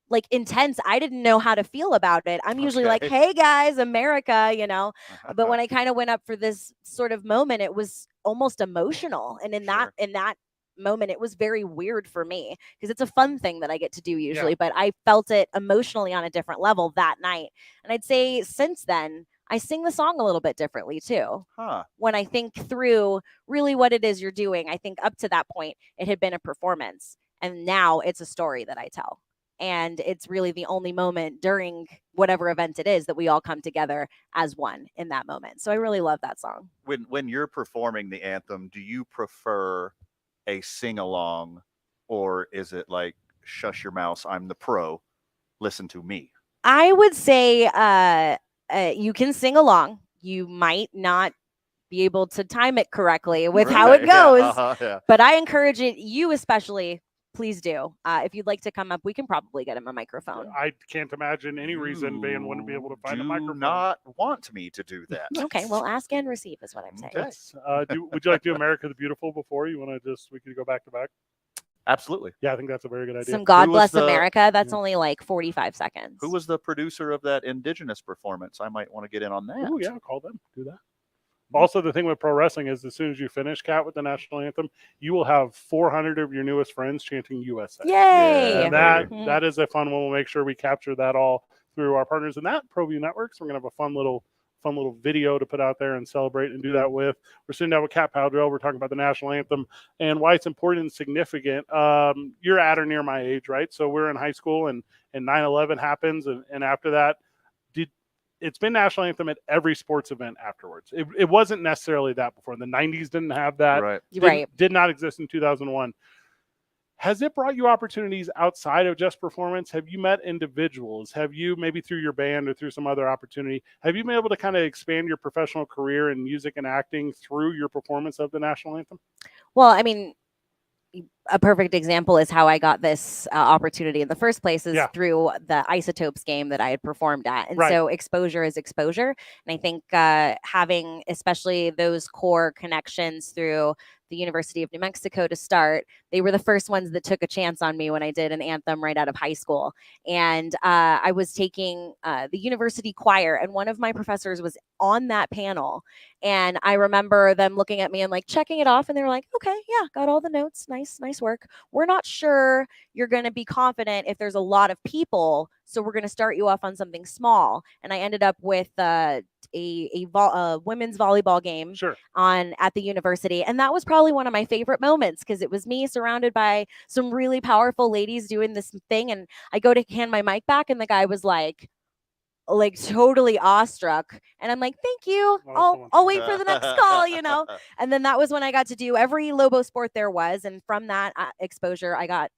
like intense. I didn't know how to feel about it. I'm usually like, hey guys, America, you know, but when I kind of went up for this sort of moment, it was almost emotional. And in that moment, it was very weird for me because it's a fun thing that I get to do usually, but I felt it emotionally on a different level that night. And I'd say since then, I sing the song a little bit differently too. When I think through really what it is you're doing, I think up to that point, it had been a performance. And now it's a story that I tell. And it's really the only moment during whatever event it is that we all come together as one in that moment. So I really love that song. When you're performing the anthem, do you prefer a sing-along, or is it like, shush your mouse, I'm the pro, listen to me? I would say you can sing along. You might not be able to time it correctly with how it goes. But I encourage it, you especially, please do. If you'd like to come up, we can probably get him a microphone. I can't imagine any reason Van wouldn't be able to find a microphone. Do not want me to do that. Okay, well, ask and receive is what I'm saying. Okay. Would you like to do America the Beautiful before? You want to we could go back to back? Absolutely. Yeah, I think that's a very good idea. Some God Bless America. That's only like 45 seconds. Who was the producer of that Indigenous performance? I might want to get in on that. Oh, yeah, call them. Do that. Also, the thing with pro wrestling is as soon as you finish, Kat, with the national anthem, you will have 400 of your newest friends chanting USA. Yay! And that is a fun one. We'll make sure we capture that all through our partners in that ProView Networks. We're going to have a fun little video to put out there and celebrate and do that with. We're sitting down with Kat Paldrell. We're talking about the national anthem and why it's important and significant. You're at or near my age, right? So we're in high school and 9/11 happens. And after that, it's been national anthem at every sports event afterwards. It wasn't necessarily that before. The 90s didn't have that. Right. Did not exist in 2001. Has it brought you opportunities outside of just performance? Have you met individuals? Have you, maybe through your band or through some other opportunity, have you been able to kind of expand your professional career in music and acting through your performance of the national anthem? Well, I mean, a perfect example is how I got this opportunity in the first place is through the Isotopes game that I had performed at. And so exposure is exposure. And I think having especially those core connections through the University of New Mexico to start. They were the first ones that took a chance on me when I did an anthem right out of high school. And I was taking the university choir, and one of my professors was on that panel. And I remember them looking at me and like checking it off, and they were like, okay, yeah, got all the notes. Nice work. We're not sure you're going to be confident if there's a lot of people, so we're going to start you off on something small. And I ended up with a women's volleyball game at the university, and that was probably one of my favorite moments because it was me surrounded by some really powerful ladies doing this thing, and I go to hand my mic back, and the guy was like totally awestruck, and I'm like, thank you, I'll wait for the next call, and then that was when I got to do every Lobo sport there was, and from that exposure I got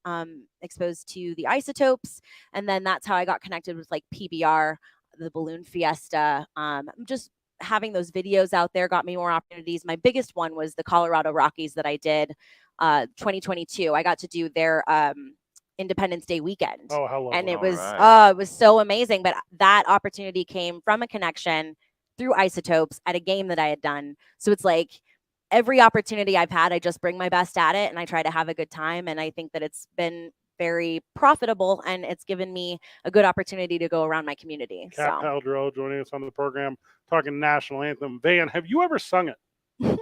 exposed to the isotopes, and then that's how I got connected with like PBR, the balloon fiesta. Just having those videos out there got me more opportunities. My biggest one was the Colorado Rockies that I did 2022. I got to do their Independence Day weekend. Oh, how lovely. And it was so amazing. But that opportunity came from a connection through isotopes at a game that I had done. So it's like every opportunity I've had, I just bring my best at it and I try to have a good time. And I think that it's been very profitable and it's given me a good opportunity to go around my community. Kat Paldreau joining us on the program, talking national anthem. Van, have you ever sung it?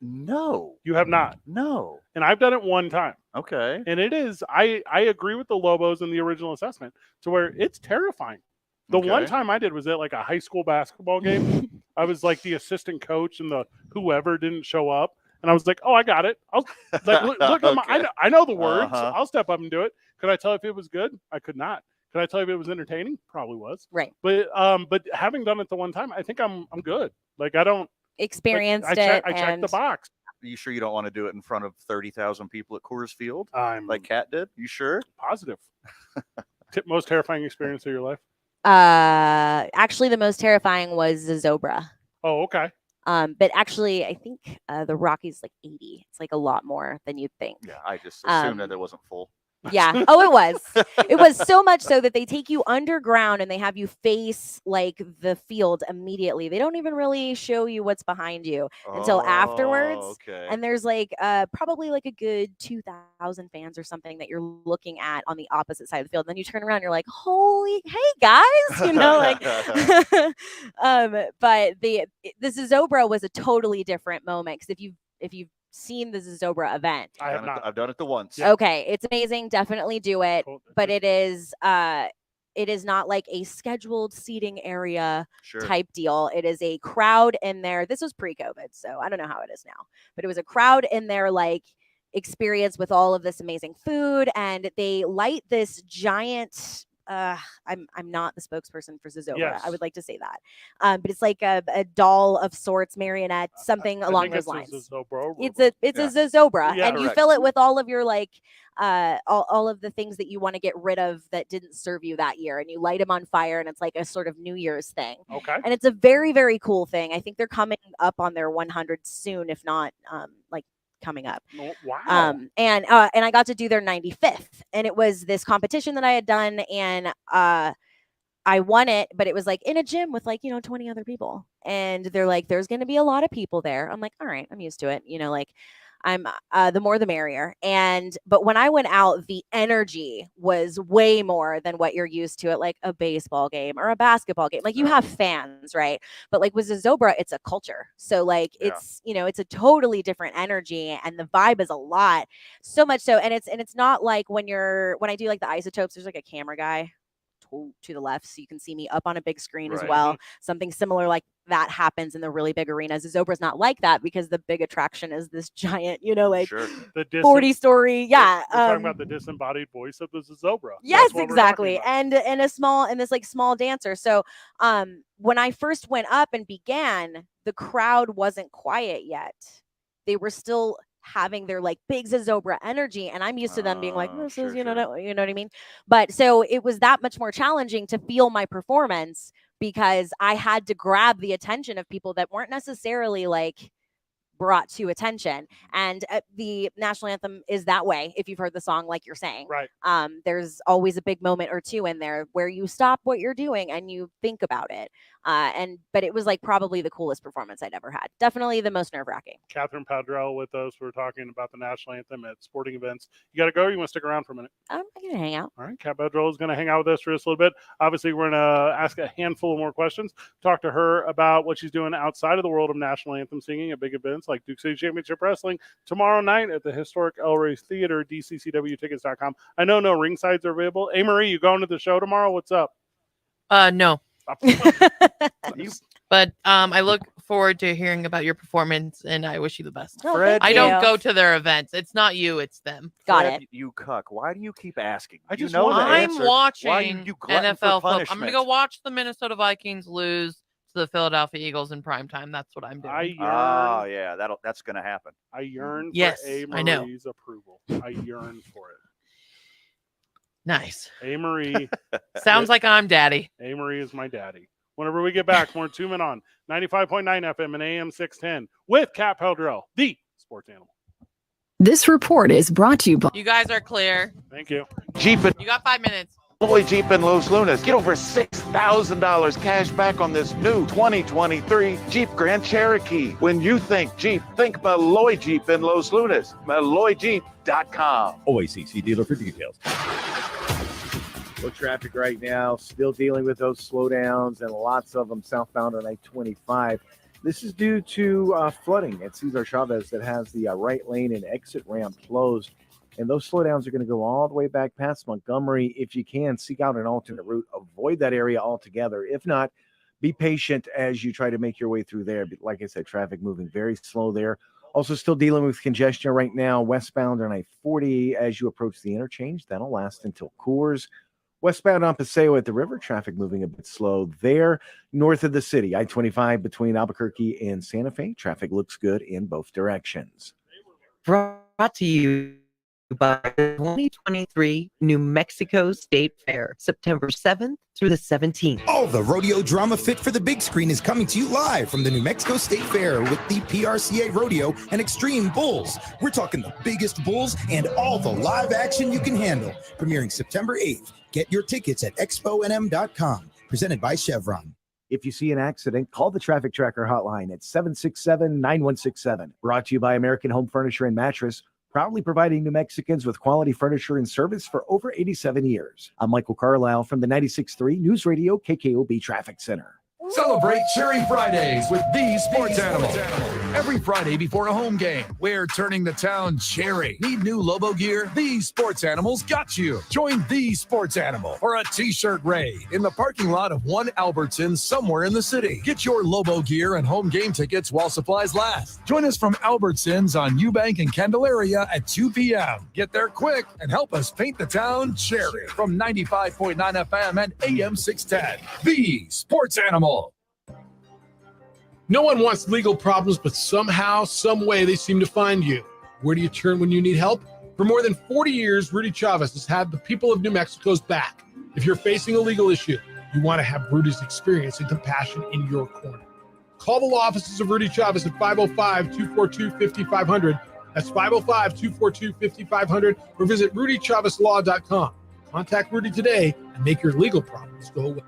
No. You have not? No. And I've done it one time. Okay. And it is, I agree with the Lobos in the original assessment to where it's terrifying. The one time I did was at like a high school basketball game. I was like the assistant coach and the whoever didn't show up. And I was like, oh, I got it. I'll like look at my, I know the words. I'll step up and do it. Could I tell if it was good? I could not. Could I tell if it was entertaining? Probably was. Right. But having done it the one time, I think I'm good. Like I don't experienced like, I checked the box. Are you sure you don't want to do it in front of 30,000 people at Coors Field? Like Kat did? You sure? Positive. Most terrifying experience of your life? Actually, the most terrifying was the Zobra. Oh, okay. But actually, I think the Rockies like 80. It's like a lot more than you'd think. Yeah, I just assumed that it wasn't full. Yeah. Oh, it was. It was so much so that they take you underground and they have you face like the field immediately. They don't even really show you what's behind you until afterwards. Okay. And there's like probably like a good 2,000 fans or something that you're looking at on the opposite side of the field. And then you turn around, and you're like, holy, hey guys, like. But the Zobra was a totally different moment because if you've seen the Zobra event. I have not. I've done it the once. Okay, it's amazing. Definitely do it. But it is not like a scheduled seating area type deal. It is a crowd in there. This was pre-COVID, so I don't know how it is now. But it was a crowd in there like experience with all of this amazing food, and they light this giant I'm not the spokesperson for Zozobra. Yes. I would like to say that. But it's like a doll of sorts, marionette, something along those lines. It's a Zozobra, and you fill it with all of your like all of the things that you want to get rid of that didn't serve you that year, and you light them on fire, and it's like a sort of New Year's thing. Okay. And it's a very, very cool thing. I think they're coming up on their 100 soon, if not like coming up. Wow. And I got to do their 95th, and it was this competition that I had done, and I won it, but it was like in a gym with like 20 other people, and they're like, there's going to be a lot of people there. I'm like, all right, I'm used to it, like I'm the more the merrier. But when I went out, the energy was way more than what you're used to at like a baseball game or a basketball game. Like you have fans, right? But like with Zozobra, it's a culture. So like it's it's a totally different energy, and the vibe is a lot. So much so, and it's not like when I do like the isotopes, there's like a camera guy to the left, so you can see me up on a big screen as well. Something similar like that happens in the really big arenas. Zobra's not like that because the big attraction is this giant, like the 40-story. Yeah. We're talking about the disembodied voice of the Zozobra. Yes, exactly. And this like small dancer. So when I first went up and began, the crowd wasn't quiet yet. They were still having their like big Zozobra energy, and I'm used to them being like, this is, you know what I mean? But so it was that much more challenging to feel my performance because I had to grab the attention of people that weren't necessarily like brought to attention. And the national anthem is that way. If you've heard the song, like you're saying, right. There's always a big moment or two in there where you stop what you're doing and you think about it. But it was like probably the coolest performance I'd ever had. Definitely the most nerve-wracking. Catherine Padrell with us. We're talking about the national anthem at sporting events. You got to go. Or you want to stick around for a minute? I'm gonna hang out. All right, Cat Padrell is going to hang out with us for just a little bit. Obviously, we're going to ask a handful of more questions. Talk to her about what she's doing outside of the world of national anthem singing at big events like Duke City Championship Wrestling tomorrow night at the historic El Rey Theater. DCCWtickets.com. I know no ringsides are available. Hey, Marie, you going to the show tomorrow? What's up? No. But I look forward to hearing about your performance, and I wish you the best. Oh, Fred, I don't go to their events. It's not you, it's them. Got Fred, it. You cuck. Why do you keep asking? I You just know the I'm answer. watching Why you glutton for NFL football. I'm punishment? going to go watch the Minnesota Vikings lose to the Philadelphia Eagles in primetime. That's what I'm doing. Oh yeah, that's going to happen. I yearn Yes, for A. I know. Marie's approval. I yearn for it. Nice. A. Marie. Sounds like I'm daddy. A. Marie is my daddy. Whenever we get back, more 2 Men on 95.9 FM and AM 610 with Cat Padrell, the sports animal. This report is brought to you by. You guys are clear. Thank you. Jeep and You got 5 minutes. Lloyd Jeep in Los Lunas. Get over $6,000 cash back on this new 2023 Jeep Grand Cherokee. When you think Jeep, think Malloy Jeep in Los Lunas. MalloyJeep.com. OACC dealer for details. Low traffic right now, still dealing with those slowdowns and lots of them southbound on I-25. This is due to flooding at Cesar Chavez that has the right lane and exit ramp closed. And those slowdowns are going to go all the way back past Montgomery. If you can, seek out an alternate route. Avoid that area altogether. If not, be patient as you try to make your way through there. But like I said, traffic moving very slow there. Also still dealing with congestion right now, westbound on I-40 as you approach the interchange. That'll last until Coors. Westbound on Paseo at the river, traffic moving a bit slow there. North of the city, I-25 between Albuquerque and Santa Fe, traffic looks good in both directions. Brought to you by the 2023 New Mexico State Fair, September 7th through the 17th. All the rodeo drama fit for the big screen is coming to you live from the New Mexico State Fair with the PRCA Rodeo and Extreme Bulls. We're talking the biggest bulls and all the live action you can handle. Premiering September 8th. Get your tickets at exponm.com. Presented by Chevron. If you see an accident, call the Traffic Tracker hotline at 767-9167. Brought to you by American Home Furniture and Mattress, proudly providing New Mexicans with quality furniture and service for over 87 years. I'm Michael Carlisle from the 96.3 News Radio KKOB Traffic Center. Celebrate Cherry Fridays with the Sports Animal. Every Friday before a home game, we're turning the town cherry. Need new Lobo gear? The Sports Animal's got you. Join the Sports Animal for a t-shirt raid in the parking lot of one Albertsons somewhere in the city. Get your Lobo gear and home game tickets while supplies last. Join us from Albertsons on Eubank and Candelaria at 2 p.m. Get there quick and help us paint the town cherry from 95.9 FM and AM 610. The Sports Animal. No one wants legal problems, but somehow, some way, they seem to find you. Where do you turn when you need help? For more than 40 years, Rudy Chavez has had the people of New Mexico's back. If you're facing a legal issue, you want to have Rudy's experience and compassion in your corner. Call the law offices of Rudy Chavez at 505-242-5500. That's 505-242-5500, or visit rudychavezlaw.com. Contact Rudy today and make your legal problems go away.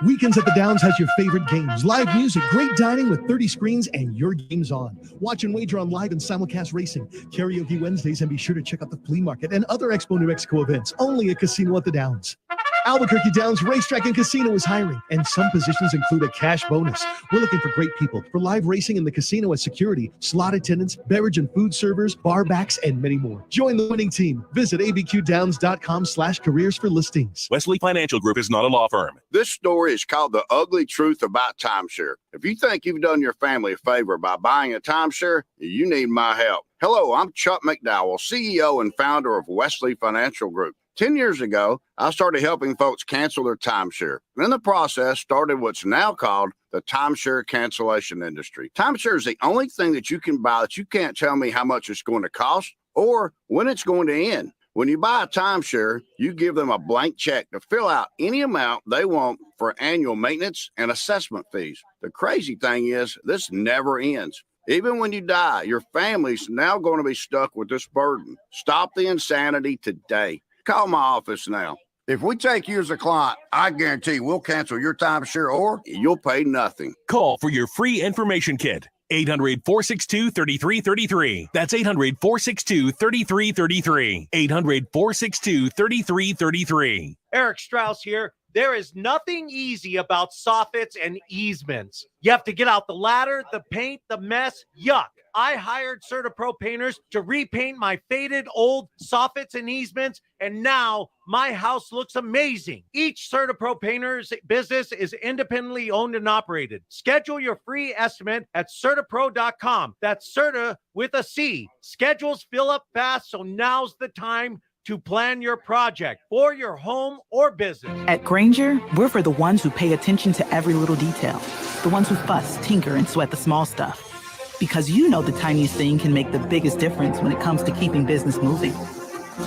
Weekends at the Downs has your favorite games, live music, great dining with 30 screens, and your game's on. Watch and wager on live and simulcast racing, karaoke Wednesdays, and be sure to check out the flea market and other Expo New Mexico events, only at Casino at the Downs. Albuquerque Downs Racetrack and Casino is hiring, and some positions include a cash bonus. We're looking for great people for live racing in the casino as security, slot attendants, beverage and food servers, bar backs, and many more. Join the winning team. Visit abqdowns.com/careers for listings. Wesley Financial Group is not a law firm. This story is called The Ugly Truth About Timeshare. If you think you've done your family a favor by buying a timeshare, you need my help. Hello, I'm Chuck McDowell, CEO and founder of Wesley Financial Group. 10 years ago, I started helping folks cancel their timeshare. And in the process, started what's now called the timeshare cancellation industry. Timeshare is the only thing that you can buy that you can't tell me how much it's going to cost or when it's going to end. When you buy a timeshare, you give them a blank check to fill out any amount they want for annual maintenance and assessment fees. The crazy thing is, this never ends. Even when you die, your family's now going to be stuck with this burden. Stop the insanity today. Call my office now. If we take you as a client, I guarantee we'll cancel your timeshare or you'll pay nothing. Call for your free information kit. 800-462-3333. That's 800-462-3333. 800-462-3333. Eric Strauss here. There is nothing easy about soffits and easements. You have to get out the ladder, the paint, the mess. Yuck. I hired CertaPro painters to repaint my faded old soffits and easements, and now my house looks amazing. Each CertaPro painter's business is independently owned and operated. Schedule your free estimate at CertaPro.com. That's Certa with a C. Schedules fill up fast, so now's the time to plan your project for your home or business. At Granger, we're for the ones who pay attention to every little detail, the ones who fuss, tinker, and sweat the small stuff. Because you know the tiniest thing can make the biggest difference when it comes to keeping business moving.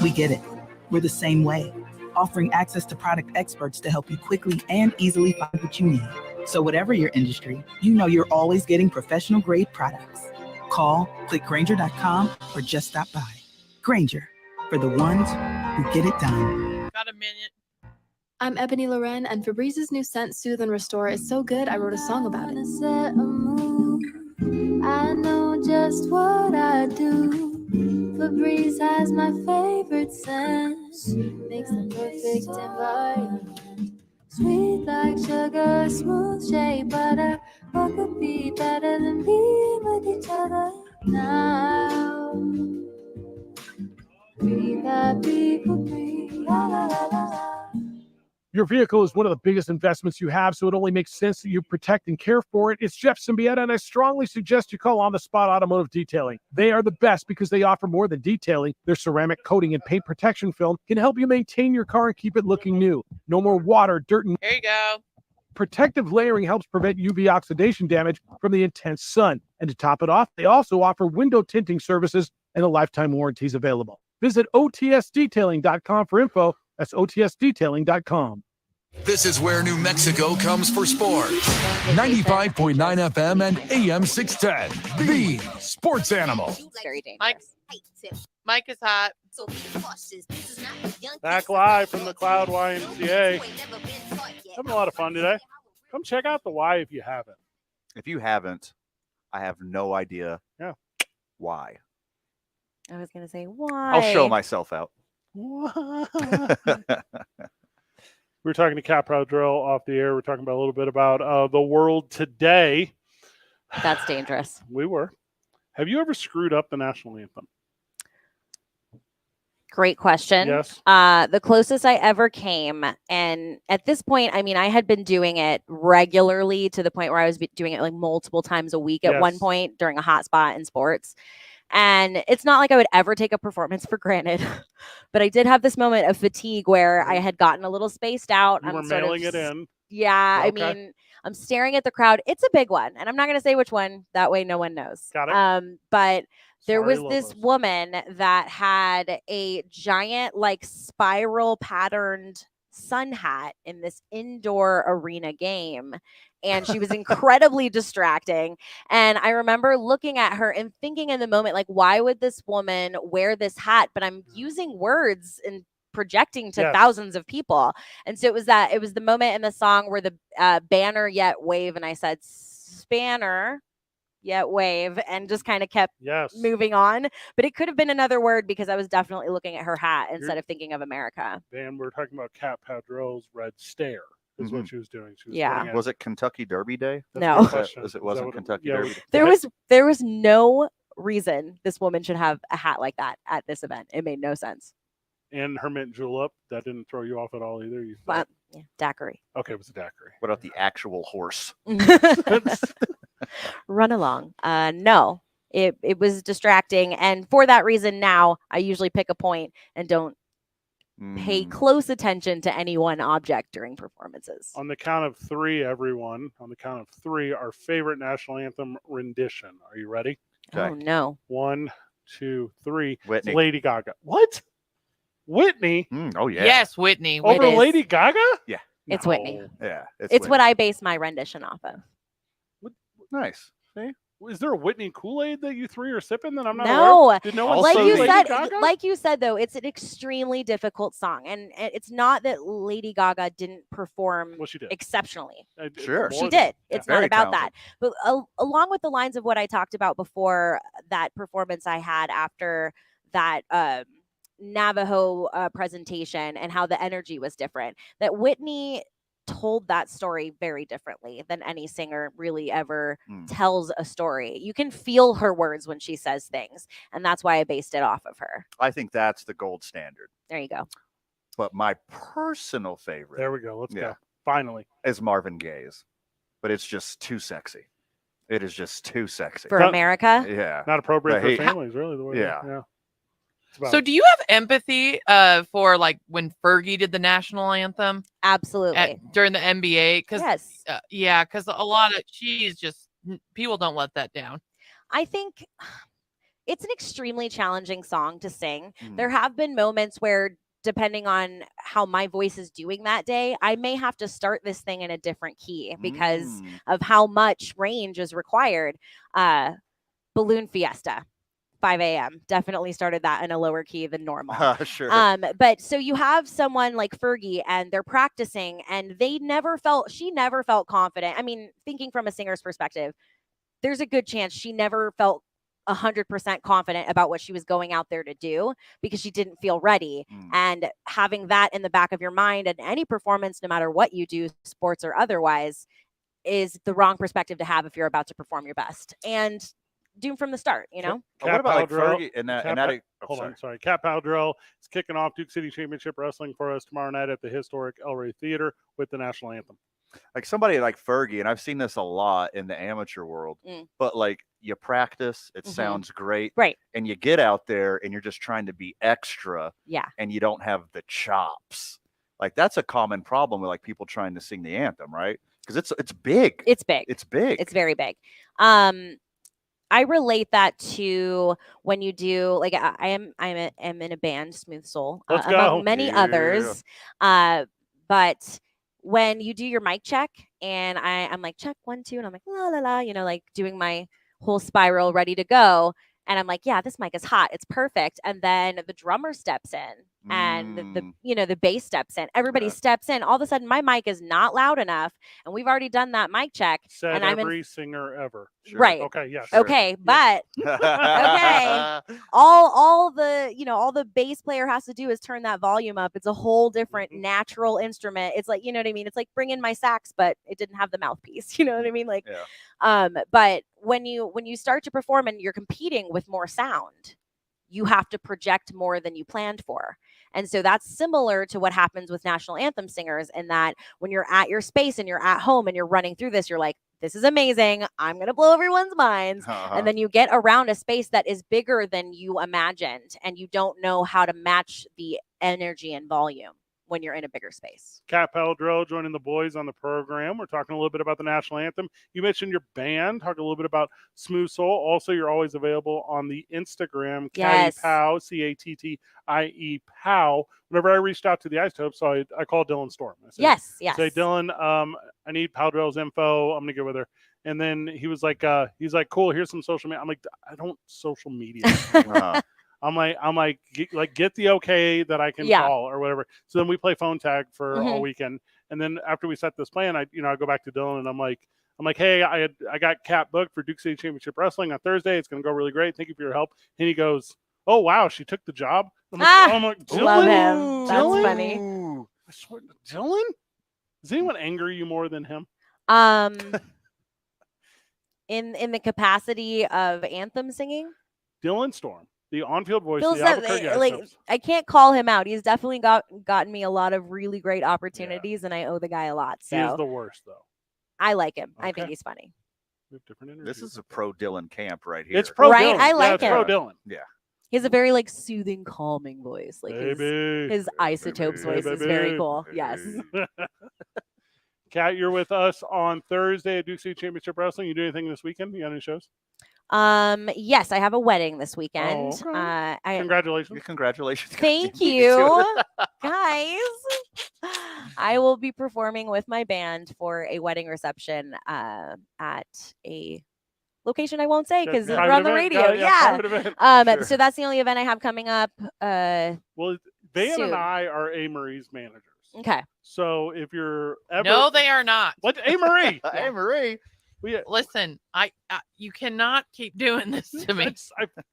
We get it. We're the same way, offering access to product experts to help you quickly and easily find what you need. So whatever your industry, you know you're always getting professional grade products. Call, click Granger.com, or just stop by. Granger, for the ones who get it done. Got a minute. I'm Ebony Loren, and Febrez's new scent, Soothe and Restore, is so good I wrote a song about it. I know just what I do. Febreze has my favorite scent. Makes the perfect environment. Sweet like sugar, smooth shea butter. What could be better than being with each other now? Breathe happy, Febreze, la la la la la. Your vehicle is one of the biggest investments you have, so it only makes sense that you protect and care for it. It's Jeff Symbieta, and I strongly suggest you call On the Spot Automotive Detailing. They are the best because they offer more than detailing. Their ceramic coating and paint protection film can help you maintain your car and keep it looking new. No more water, dirt, and... There you go. Protective layering helps prevent UV oxidation damage from the intense sun. And to top it off, they also offer window tinting services and a lifetime warranties available. Visit OTSDetailing.com for info. That's OTSDetailing.com. This is where New Mexico comes for sports. 95.9 FM and AM 610. The Sports Animal. Mike is hot. Back live from the Cloud YMCA. Having a lot of fun today. Come check out the Y if you haven't. If you haven't, I have no idea why. I was going to say, why? I'll show myself out. We were talking to Cat Drill off the air. We're talking about a little bit about the world today. That's dangerous. We were. Have you ever screwed up the national anthem? Great question. Yes. The closest I ever came, and at this point, I mean, I had been doing it regularly to the point where I was doing it like multiple times a week at one point during a hot spot in sports. And it's not like I would ever take a performance for granted, but I did have this moment of fatigue where I had gotten a little spaced out. You were mailing it in. Yeah. Okay. I mean, I'm staring at the crowd. It's a big one, and I'm not going to say which one. That way no one knows. Got it. But there Sorry, was this woman that had a giant, like, spiral patterned sun hat in this indoor arena game. And she was incredibly distracting. And I remember looking at her and thinking in the moment, like, why would this woman wear this hat? But I'm using words and projecting to thousands of people. And so it was the moment in the song where the banner yet wave. And I said, spanner yet wave, and just kind of kept moving on. But it could have been another word because I was definitely looking at her hat instead of thinking of America. And we're talking about Cat Padrill's red stare. Is what she was doing. She was Yeah. Was it Kentucky Derby Day? No. It wasn't Kentucky Derby Day. There was no reason this woman should have a hat like that at this event. It made no sense. And her mint julep, that didn't throw you off at all either. You But daiquiri. Okay, it was a daiquiri. What about the actual horse? Run along. No. It was distracting, and for that reason now I usually pick a point and don't pay close attention to any one object during performances. On the count of three, everyone, on the count of three, our favorite national anthem rendition. Are you ready? Oh, no. 1, 2, 3. Whitney. Lady Gaga. What? Whitney. Oh yeah. Yes, Whitney. Over It is. Lady Gaga? Yeah. It's Whitney. Yeah. It's what I base my rendition off of. Nice. See? Is there a Whitney Kool-Aid that you three are sipping that I'm not No, aware of? Did no one like say you Lady said, Gaga? like you said though, it's an extremely difficult song, and it's not that Lady Gaga didn't perform Well, she did. exceptionally. Sure. She did. It's not Very about talented. that. But along with the lines of what I talked about before, that performance I had after that Navajo presentation and how the energy was different, that Whitney told that story very differently than any singer really ever tells a story. You can feel her words when she says things, and that's why I based it off of her. I think that's the gold standard. There you go. But my personal favorite. There we go. Let's go. Finally. Is Marvin Gaye's. But it's just too sexy. It is just too sexy. For America? Yeah. Not appropriate But for families, really. The way yeah. So do you have empathy for like when Fergie did the national anthem? Absolutely. During the NBA? Because yes. Yeah, because a lot of she's just people don't let that down. I think it's an extremely challenging song to sing. There have been moments where, depending on how my voice is doing that day, I may have to start this thing in a different key because of how much range is required. Balloon Fiesta. 5 a.m. Definitely started that in a lower key than normal. Sure. But so you have someone like Fergie and they're practicing and she never felt confident. I mean, thinking from a singer's perspective, there's a good chance she never felt 100% confident about what she was going out there to do because she didn't feel ready. And having that in the back of your mind at any performance, no matter what you do, sports or otherwise, is the wrong perspective to have if you're about to perform your best. And doomed from the start, you know? What about like Powdrell- Fergie and that? Hold on, sorry. Cat Powdrell is kicking off Duke City Championship Wrestling for us tomorrow night at the historic El Rey Theater with the national anthem. Like somebody like Fergie, and I've seen this a lot in the amateur world, but like you practice, it sounds great. Right. And you get out there and you're just trying to be extra. Yeah. And you don't have the chops. Like that's a common problem with like people trying to sing the anthem, right? Because it's big. It's big. It's big. It's very big. I relate that to when you do like I am in a band, Smooth Soul, Let's go. among many others. But when you do your mic check and I'm like check 1 2 and I'm like la la la, you know, like doing my whole spiral ready to go, and I'm like, yeah, this mic is hot, it's perfect, and then the drummer steps in and the bass steps in, everybody steps in, all of a sudden my mic is not loud enough and we've already done that mic check. Said and I'm every singer ever. Right. Okay, yes. Okay, but okay. All the bass player has to do is turn that volume up. It's a whole different natural instrument. It's like, you know what I mean? It's like bring in my sax, but it didn't have the mouthpiece. You know what I mean? Like but when you start to perform and you're competing with more sound, you have to project more than you planned for. And so that's similar to what happens with national anthem singers, in that when you're at your space and you're at home and you're running through this, you're like, this is amazing. I'm going to blow everyone's minds. And then you get around a space that is bigger than you imagined, and you don't know how to match the energy and volume when you're in a bigger space. Cat Powdrell joining the boys on the program. We're talking a little bit about the national anthem. You mentioned your band, talk a little bit about Smooth Soul. Also, you're always available on the Instagram, Yes. Cattie Pow, Cattie Pow. Whenever I reached out to the Isotopes, so I called Dylan Storm. I said, Yes. Say, Dylan, I need Powdrell's info. I'm gonna get with her. And then he was like, cool, here's some social media. I'm like, I don't social media. I'm like, get the okay that I can call or whatever. So then we play phone tag for all weekend. And then after we set this plan, I go back to Dylan and I'm like, hey, I got Cat booked for Duke City Championship Wrestling on Thursday. It's going to go really great. Thank you for your help. And he goes, oh, wow, she took the job. I'm like, Dylan? Love him. That's Dylan? funny. I swear, Dylan? Does anyone anger you more than him? In the capacity of anthem singing? Dylan Storm. The on-field voice Feels of the that, Albuquerque like, Isotopes. I can't call him out. He's definitely gotten me a lot of really great opportunities, and I owe the guy a lot. So He is the worst, though. I like him. I think Okay. he's funny. We have different This energies. is a pro Dylan camp right here. It's pro Right? Dylan. I like it's him. pro Dylan. Yeah. He has a very like soothing, calming voice. Like his Isotopes voice is very cool. Yes. Kat, you're with us on Thursday at Duke City Championship Wrestling. You do anything this weekend? You got any shows? Yes, I have a wedding this weekend. Oh, okay. Congratulations. Congratulations. Thank you, guys. I will be performing with my band for a wedding reception at a location I won't say because we're on the radio. Yeah. So that's the only event I have coming up. Well, Van soon. and I are A. Marie's managers. Okay. So if you're ever No, they are not. What? A. Marie. Hey, Marie. Listen, you cannot keep doing this to me.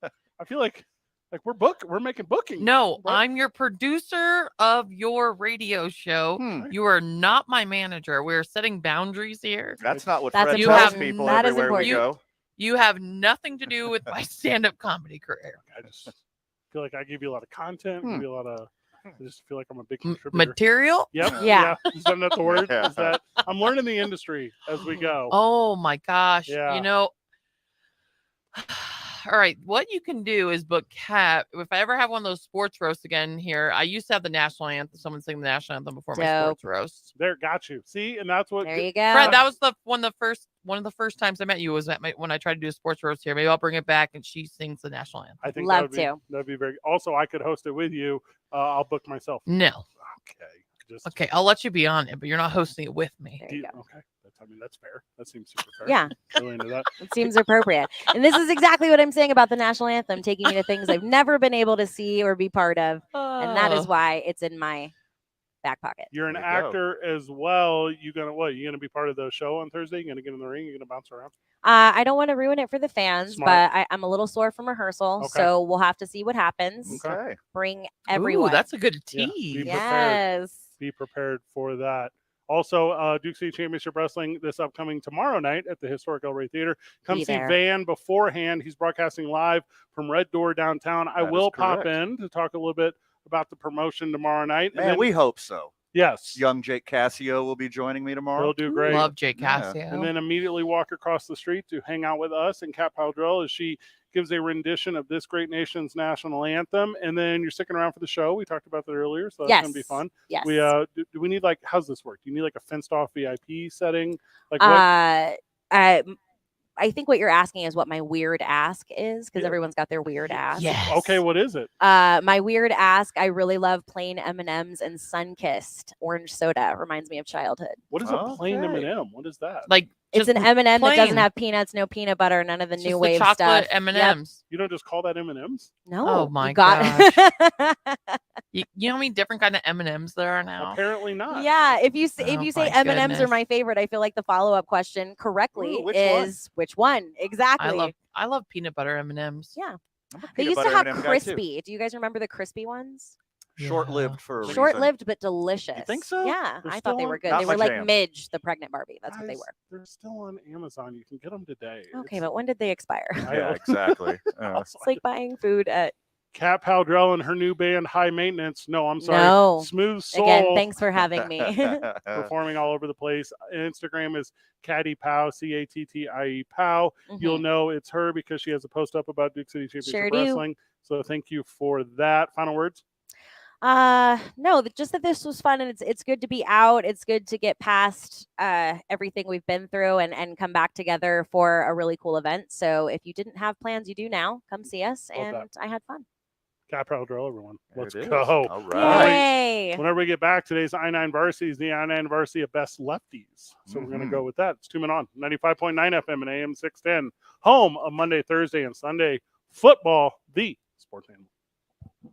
I feel like we're making bookings. No, I'm your producer of your radio show. You are not my manager. We're setting boundaries here. That's not what That's Fred important. tells people That is everywhere we important. go. You have nothing to do with my stand-up comedy career. I just feel like I give you a lot of content. Give you a lot of. I just feel like I'm a big contributor. Material? Yep. Yeah. Is that not the word? Is that I'm learning the industry as we go. Oh my gosh. Yeah. You know, all right, what you can do is book Cap. If I ever have one of those sports roasts again here, I used to have the national anthem, someone sing the national anthem before my sports roast. There, got you. See, and that's what. There you go. Fred, that was one of the first times I met you was when I tried to do a sports roast here. Maybe I'll bring it back and she sings the national anthem. I think Love that'd be very. Also, I could host it with you. I'll book myself. No. Okay. Okay, I'll let you be on it, but you're not hosting it with me. There you go. Okay. That's fair. That seems super fair. Yeah. Really into that. It seems appropriate. And this is exactly what I'm saying about the national anthem, taking me to things I've never been able to see or be part of. And that is why it's in my back pocket. You're an actor as well. You gonna be part of the show on Thursday? You gonna get in the ring? You gonna bounce around? I don't want to ruin it for the fans, Smart. but I'm a little sore from rehearsal, Okay. so we'll have to see what happens. Okay. Bring everyone. Ooh, that's a good Yeah, tease. be prepared. Yes. Be prepared for that. Also, Duke City Championship Wrestling this upcoming tomorrow night at the historic El Rey Theater. Come Be see there. Van beforehand. He's broadcasting live from Red Door downtown. I That will is pop correct. in to talk a little bit about the promotion tomorrow night. Man, we hope so. Yes. Young Jake Cassio will be joining me tomorrow. He'll do great. Love Jake Yeah. Cassio. And then immediately walk across the street to hang out with us and Kat Powdrell as she gives a rendition of This Great Nation's national anthem. And then you're sticking around for the show. We talked about that earlier, so that's going to be fun. Yes. We do we need how's this work? Do you need a fenced off VIP setting? Like what? I think what you're asking is what my weird ask is, because everyone's got their weird ask. Yes. Okay, what is it? My weird ask, I really love plain M&Ms and sun-kissed orange soda. Reminds me of childhood. What is a plain M&M? What is that? Like It's just an M&M that plain. doesn't have peanuts, no peanut butter, none of the It's new just wave the chocolate stuff. M&Ms. You don't just call that M&Ms? No. Oh my you got- You know how many different kind of M&Ms there are now? Apparently not. Yeah, if you say my M&Ms are goodness. my favorite, I feel like the follow-up question correctly Ooh, which one? is which one? Exactly. I love peanut butter M&Ms. Yeah. I'm a They peanut used to butter have M&M guy, too. crispy. Do you guys remember the crispy ones? Short-lived for a reason. Short-lived but delicious. think so? Yeah, They're I thought they still were on- good. Not They my were like jam. Midge, the pregnant Barbie. That's what they Guys, were. They're still on Amazon. You can get them today. Okay, but when did they expire? Yeah, exactly. It's like buying food at. Kat Powdrell and her new band High Maintenance. No, I'm sorry. No. Smooth Soul. Again, thanks for having me. Performing all over the place. Instagram is Catty Pow, Cattie Pow. Mhm. You'll know it's her because she has a post up about Duke City Championship Sure do. Wrestling. So thank you for that. Final words. No, just that this was fun and it's good to be out. It's good to get past everything we've been through and come back together for a really cool event. So if you didn't have plans, you do now. Come see us, Love and that. I had fun. Cat Powdrell, everyone. Let's it is. go. All right. Yay! Whenever we get back, today's I-9 Varsity is the I-9 Varsity of Best Lefties. So we're going to go with that. It's 2 Men On, 95.9 FM and AM 610. Home of Monday, Thursday, and Sunday football, the sports animal.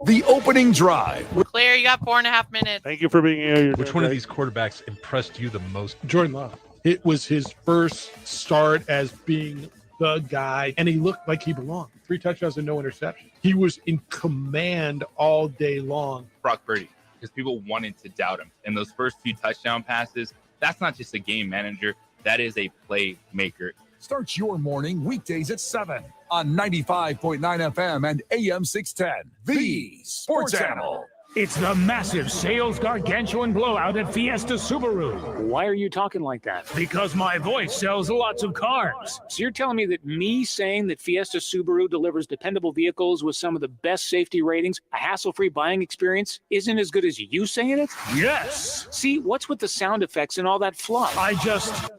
The opening drive. Claire, you got 4.5 minutes. Thank you for being here. Which one of these quarterbacks impressed you the most? Jordan Love. It was his first start as being the guy, and he looked like he belonged. 3 touchdowns and no interception. He was in command all day long. Brock Purdy, because people wanted to doubt him. And those first few touchdown passes, that's not just a game manager, that is a playmaker. Start your morning weekdays at 7 on 95.9 FM and AM 610. The Sports Animal. It's the massive sales gargantuan blowout at Fiesta Subaru. Why are you talking like that? Because my voice sells lots of cars. So you're telling me that me saying that Fiesta Subaru delivers dependable vehicles with some of the best safety ratings, a hassle-free buying experience, isn't as good as you saying it? Yes. See, what's with the sound effects and all that fluff?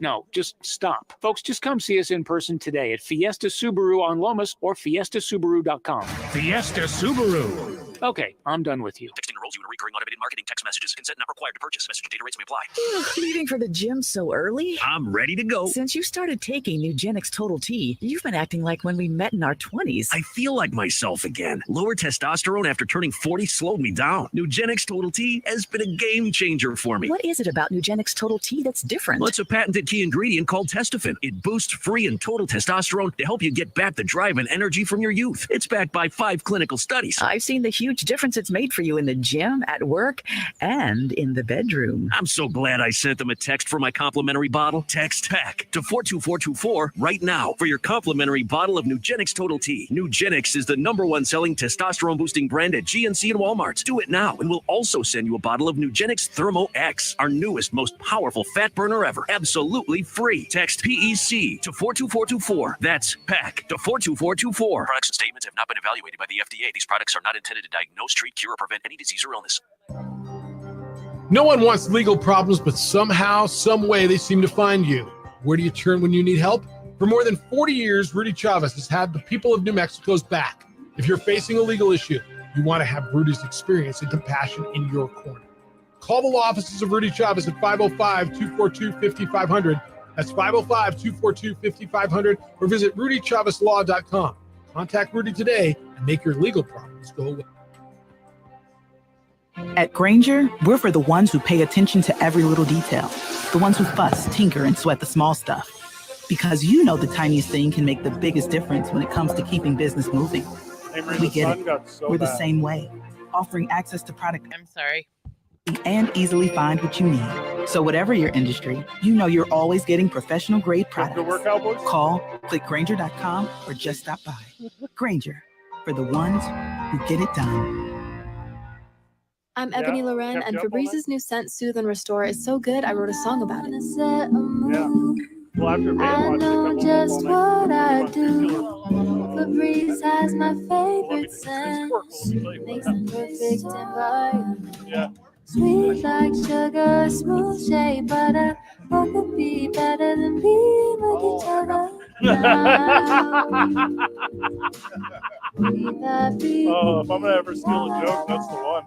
No, just stop. Folks, just come see us in person today at Fiesta Subaru on Lomas or fiestasubaru.com. Fiesta Subaru. Okay, I'm done with you. Texting enrolls you in recurring automated marketing text messages. Consent not required to purchase. Message and data rates may apply. Leaving for the gym so early? I'm ready to go. Since you started taking Nugenix Total T, you've been acting like when we met in our 20s. I feel like myself again. Lower testosterone after turning 40 slowed me down. Nugenix Total T has been a game changer for me. What is it about Nugenix Total T that's different? Well, it's a patented key ingredient called testofen. It boosts free and total testosterone to help you get back the drive and energy from your youth. It's backed by 5 clinical studies. I've seen the huge difference it's made for you in the gym, at work, and in the bedroom. I'm so glad I sent them a text for my complimentary bottle. Text PACK to 42424 right now for your complimentary bottle of Nugenix Total T. Nugenix is the #1 selling testosterone boosting brand at GNC and Walmart. Do it now, and we'll also send you a bottle of Nugenix Thermo X, our newest, most powerful fat burner ever. Absolutely free. Text PEC to 42424. That's PACK to 42424. Products and statements have not been evaluated by the FDA. These products are not intended to diagnose, treat, cure, or prevent any disease or illness. No one wants legal problems, but somehow, some way, they seem to find you. Where do you turn when you need help? For more than 40 years, Rudy Chavez has had the people of New Mexico's back. If you're facing a legal issue, you want to have Rudy's experience and compassion in your corner. Call the law offices of Rudy Chavez at 505-242-5500. That's 505-242-5500, or visit rudychavezlaw.com. Contact Rudy today and make your legal problems go away. At Granger, we're for the ones who pay attention to every little detail. The ones who fuss, tinker, and sweat the small stuff. Because you know the tiniest thing can make the biggest difference when it comes to keeping business moving. We get it. We're the same way, offering access to product. I'm sorry. And easily find what you need. So whatever your industry, you know you're always getting professional grade products. Call, click Granger.com, or just stop by. Granger, for the ones who get it done. I'm Ebony Loren, and Febrez's new scent, Soothe and Restore, is so good I wrote a song about it. Well, after I know just what I do. Febreze has my favorite scent. Makes the perfect environment. Sweet like sugar, smooth shea butter. What could be better than being with each other? Oh, if I'm gonna ever steal a joke, that's the one.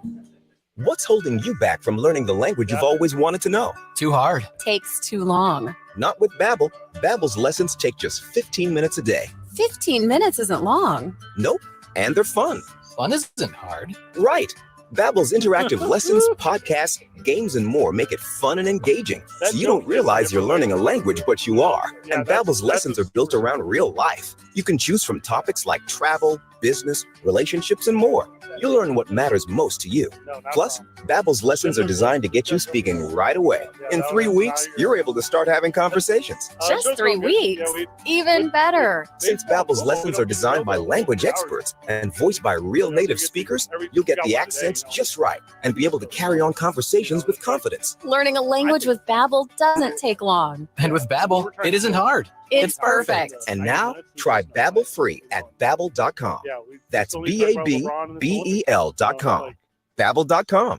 What's holding you back from learning the language you've always wanted to know? Too hard. Takes too long. Not with Babbel. Babbel's lessons take just 15 minutes a day. 15 minutes isn't long. Nope. And they're fun. Fun isn't hard. Right. Babbel's interactive lessons, podcasts, games, and more make it fun and engaging, so you don't realize you're learning a language, but you are. And Babbel's lessons are built around real life. You can choose from topics like travel, business, relationships, and more. You'll learn what matters most to you. Plus, Babbel's lessons are designed to get you speaking right away. In 3 weeks, you're able to start having conversations. Just 3 weeks? Even better. Since Babbel's lessons are designed by language experts and voiced by real native speakers, you'll get the accents just right and be able to carry on conversations with confidence. Learning a language with Babbel doesn't take long. And with Babbel, it isn't hard. It's perfect. And now, try Babbel free at Babbel.com. That's Babbel.com. Babbel.com.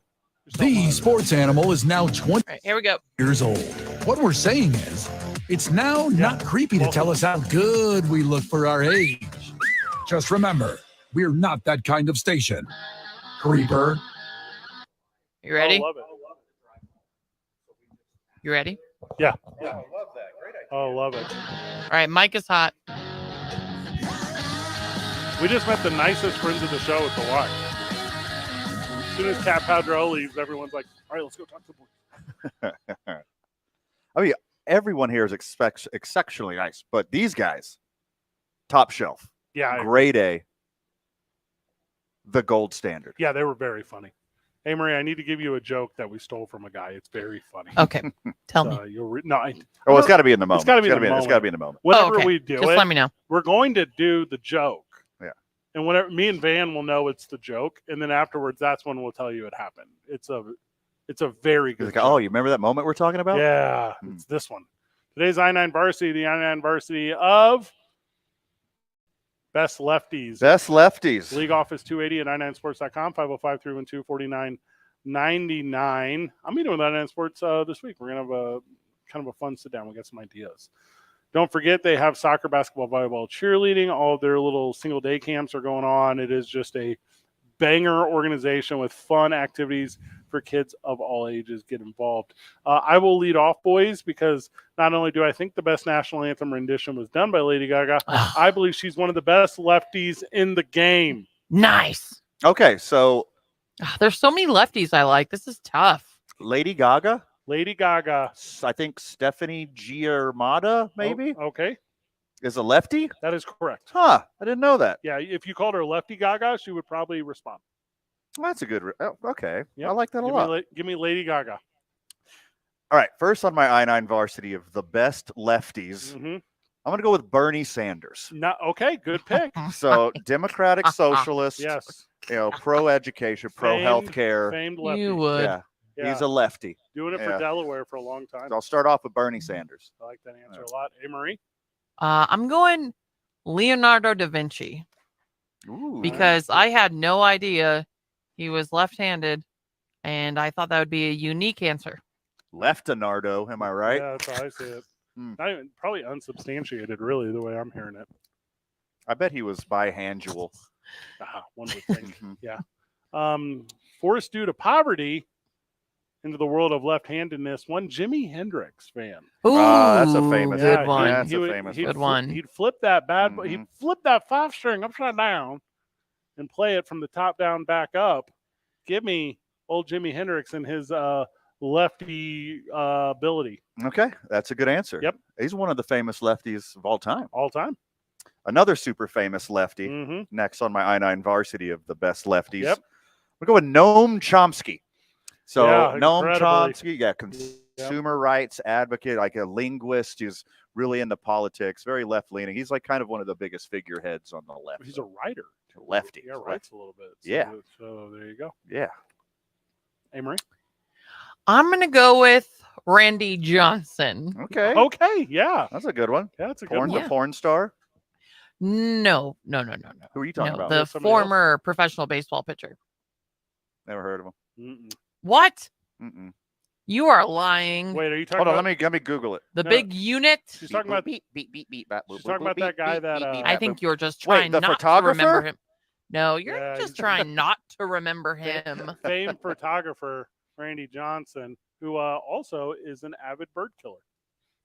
The sports animal is now 20 Here we go. years old. What we're saying is, it's now not creepy to tell us how good we look for our age. Just remember, we're not that kind of station. Creeper. You ready? You ready? Yeah. Oh, love it. All right, Mike is hot. We just met the nicest friends of the show at the Y. As soon as Cat Padro leaves, everyone's like, all right, let's go talk to the boys. I mean, everyone here is exceptionally nice, but these guys, top shelf. Yeah. Grade A. The gold standard. Yeah, they were very funny. Hey, Marie, I need to give you a joke that we stole from a guy. It's very funny. Okay, tell me. Oh, it's got to be in the moment. It's got to be in the moment. It's got to be in the moment. Whenever okay. we do Just it, let me know. We're going to do the joke. Yeah. And whenever me and Van will know it's the joke, and then afterwards, that's when we'll tell you it happened. It's a very good. Like, oh, you remember that moment we're talking about? Yeah, it's this one. Today's I-9 Varsity, the I-9 Varsity of Best Lefties. Best Lefties. League office 280 at i9sports.com, 505-312-4999. I'm meeting with I9 Sports this week. We're going to have a kind of a fun sit down. We got some ideas. Don't forget, they have soccer, basketball, volleyball, cheerleading. All of their little single day camps are going on. It is just a banger organization with fun activities for kids of all ages. Get involved. I will lead off, boys, because not only do I think the best national anthem rendition was done by Lady Gaga, I believe she's one of the best lefties in the game. Nice. Okay, so there's so many lefties I like. This is tough. Lady Gaga. Lady Gaga. I think Stephanie Giarmata, maybe. Oh, okay. Is a lefty? That is correct. Huh. I didn't know that. Yeah, if you called her Lefty Gaga, she would probably respond. That's a good. Okay. Yep. I like that a lot. Give me Lady Gaga. All right. First on my I-9 Varsity of the best lefties, I'm going to go with Bernie Sanders. Okay. Good pick. So Democratic Socialist. Yes. Pro-education, pro-healthcare. Famed lefty. You would. Yeah. He's a lefty. Doing it for Delaware for a long time. So I'll start off with Bernie Sanders. I like that answer a lot. Hey, Marie? I'm going Leonardo da Vinci. Ooh, because I had no idea he was left-handed, and I thought that would be a unique answer. Leftonardo, am I right? Yeah, that's how I say it. Not even, probably unsubstantiated, really, the way I'm hearing it. I bet he was bihandual. One would think. Yeah. Forced due to poverty into the world of left-handedness, one Jimi Hendrix fan. Ooh, that's a famous good one. That's a famous good one. He'd flip that he'd flip that 5-string upside down and play it from the top down back up. Give me old Jimi Hendrix and his lefty ability. Okay, that's a good answer. Yep. He's one of the famous lefties of all time. All time. Another super famous lefty. Next on my I-9 Varsity of the best lefties. Yep. We'll go with Noam Chomsky. So Yeah, Noam incredibly. Chomsky, consumer rights advocate, like a linguist who's really into politics, very left-leaning. He's like kind of one of the biggest figureheads on the left. He's a writer. Lefty. Yeah, writes a little bit. So, Yeah. So there you go. Yeah. Hey, Marie? I'm going to go with Randy Johnson. Okay. Okay, yeah. That's a good one. Yeah, that's a good one. The porn star? No. Who are you talking about? The former professional baseball pitcher. Never heard of him. Mm-mm. What? Mm-mm. You are lying. Wait, are you talking Hold on, about? let me Google it. The big unit. She's talking about beep, beep, beep, beep, She's talking about that guy that. I think you're just Wait, trying the not photographer? to remember him. No, you're Yeah, just he's- trying not to remember him. famed photographer Randy Johnson, who also is an avid bird killer.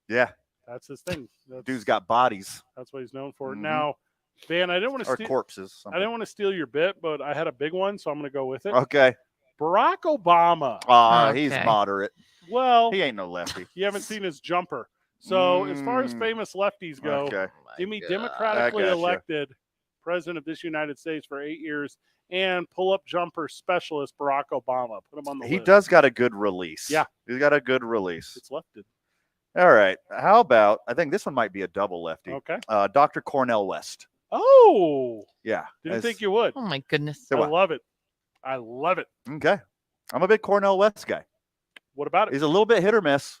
Yeah. That's his thing. Dude's got bodies. That's what he's known for. Mhm. Now, Van, I didn't want to Or steal corpses. I didn't want to steal your bit, but I had a big one, so I'm going to go with it. Okay. Barack Obama. He's moderate. Well, He ain't no lefty. you haven't seen his jumper. So as far as famous lefties go, Okay. give me I democratically gotcha. elected president of this United States for 8 years and pull-up jumper specialist Barack Obama. Put him on the He list. does got a good release. Yeah. He's got a good release. It's lefted. All right. How about, I think this one might be a double lefty. Okay. Dr. Cornell West. Oh, Yeah. didn't think you would. Oh my goodness. I love it. I love it. Okay. I'm a big Cornell West guy. What about it? He's a little bit hit or miss.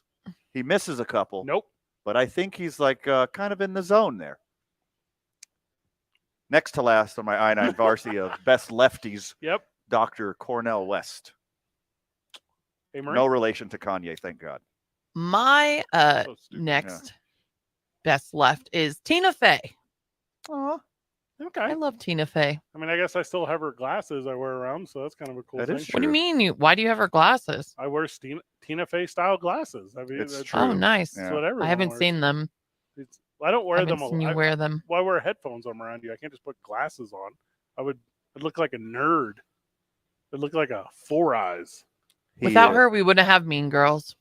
He misses a couple. Nope. But I think he's like kind of in the zone there. Next to last on my I-9 Varsity of best lefties. Yep. Dr. Cornell West. Hey, Marie? No relation to Kanye, thank God. My next best left is Tina Fey. Aw. Okay. I love Tina Fey. I mean, I guess I still have her glasses I wear around, so that's kind of a cool That thing. is What do you mean? Why do you have her glasses? I wear Tina Fey style glasses. I mean, It's that's true. Oh, nice. that's what everyone I haven't wears. seen them. I don't wear I haven't them. seen you wear them. Well, I wear headphones when I'm around you. I can't just put glasses on. I'd look like a nerd. I'd look like a Four Eyes. Without her, we wouldn't have Mean Girls.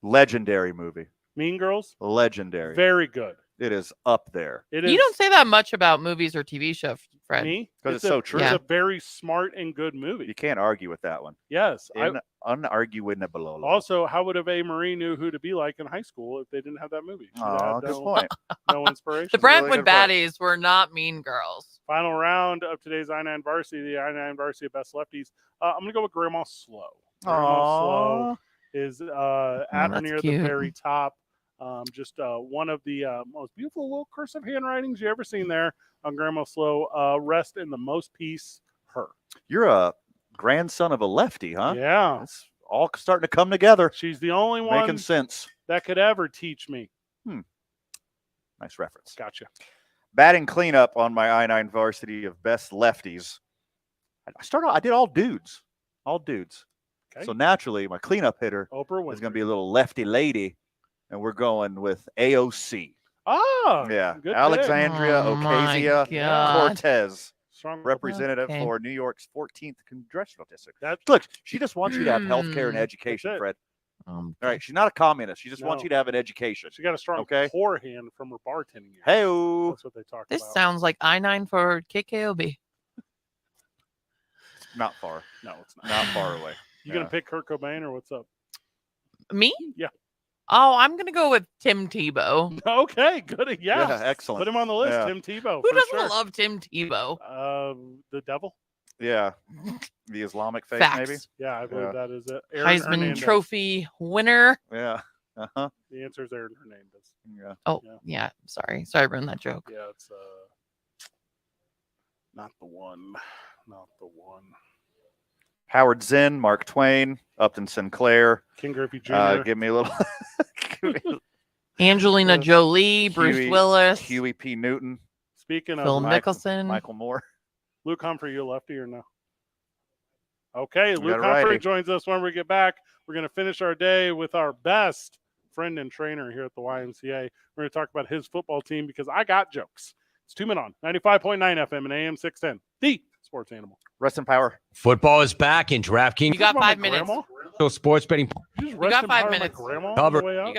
Legendary movie. Mean Girls? Legendary. Very good. It is up there. It is. You don't say that much about movies or TV shows, Fred. Me? Because it's so true. It's a very smart and good movie. You can't argue with that one. Yes. Unarguable. Also, how would Ave Marie knew who to be like in high school if they didn't have that movie? Oh, good point. No inspiration. The Brentwood baddies were not Mean Girls. Final round of today's I-9 Varsity, the I-9 Varsity of Best Lefties. I'm going to go with Grandma Slow. Grandma Slow is at or near the very top. Just one of the most beautiful little cursive handwritings you ever seen there on Grandma Slow. Rest in the most peace, her. You're a grandson of a lefty, huh? Yeah. It's all starting to come together. She's the only one making sense that could ever teach me. Nice reference. Gotcha. Batting cleanup on my I-9 Varsity of Best Lefties. I did all dudes. Okay. So naturally, my cleanup hitter is going to be a little lefty lady. And we're going with AOC. Oh, yeah. Good Alexandria Ocasio-Cortez, Strong representative for New York's 14th Congressional District. Look, she just wants you to have health care and education, Fred. All right, she's not a communist. She just wants you to have an education. She got a strong forehand from her bartending years. Hey-o. That's what they talk This about. sounds like I-9 for KKOB. Not far. No, it's not. Not far away. You going to pick Kurt Cobain or what's up? Me? Yeah. Oh, I'm going to go with Tim Tebow. Okay, good. Yeah, excellent. Put him on the list, Yeah. Tim Tebow. Who doesn't love Tim Tebow? The devil? Yeah. The Islamic faith, Facts. maybe? Yeah, I believe that is it. Aaron Heisman Hernandez. Trophy winner. Yeah. Uh-huh. The answer is Aaron Hernandez. Yeah. Oh, yeah. Sorry I ruined that joke. Yeah, it's not the one. Not the one. Howard Zinn, Mark Twain, Upton Sinclair. King Griffey Jr. Give me a little. Angelina Jolie, Bruce Willis, Huey P. Newton. Speaking of Phil Mickelson, Michael Moore. Luke Humphrey, you a lefty or no? Okay, We Luke got a righty. Humphrey joins us when we get back. We're going to finish our day with our best friend and trainer here at the YMCA. We're going to talk about his football team because I got jokes. It's 2 Men On, 95.9 FM and AM 610, the sports animal. Rest in power. Football is back in DraftKings. you got 5 minutes. Sports betting You got 5 minutes. Cover. You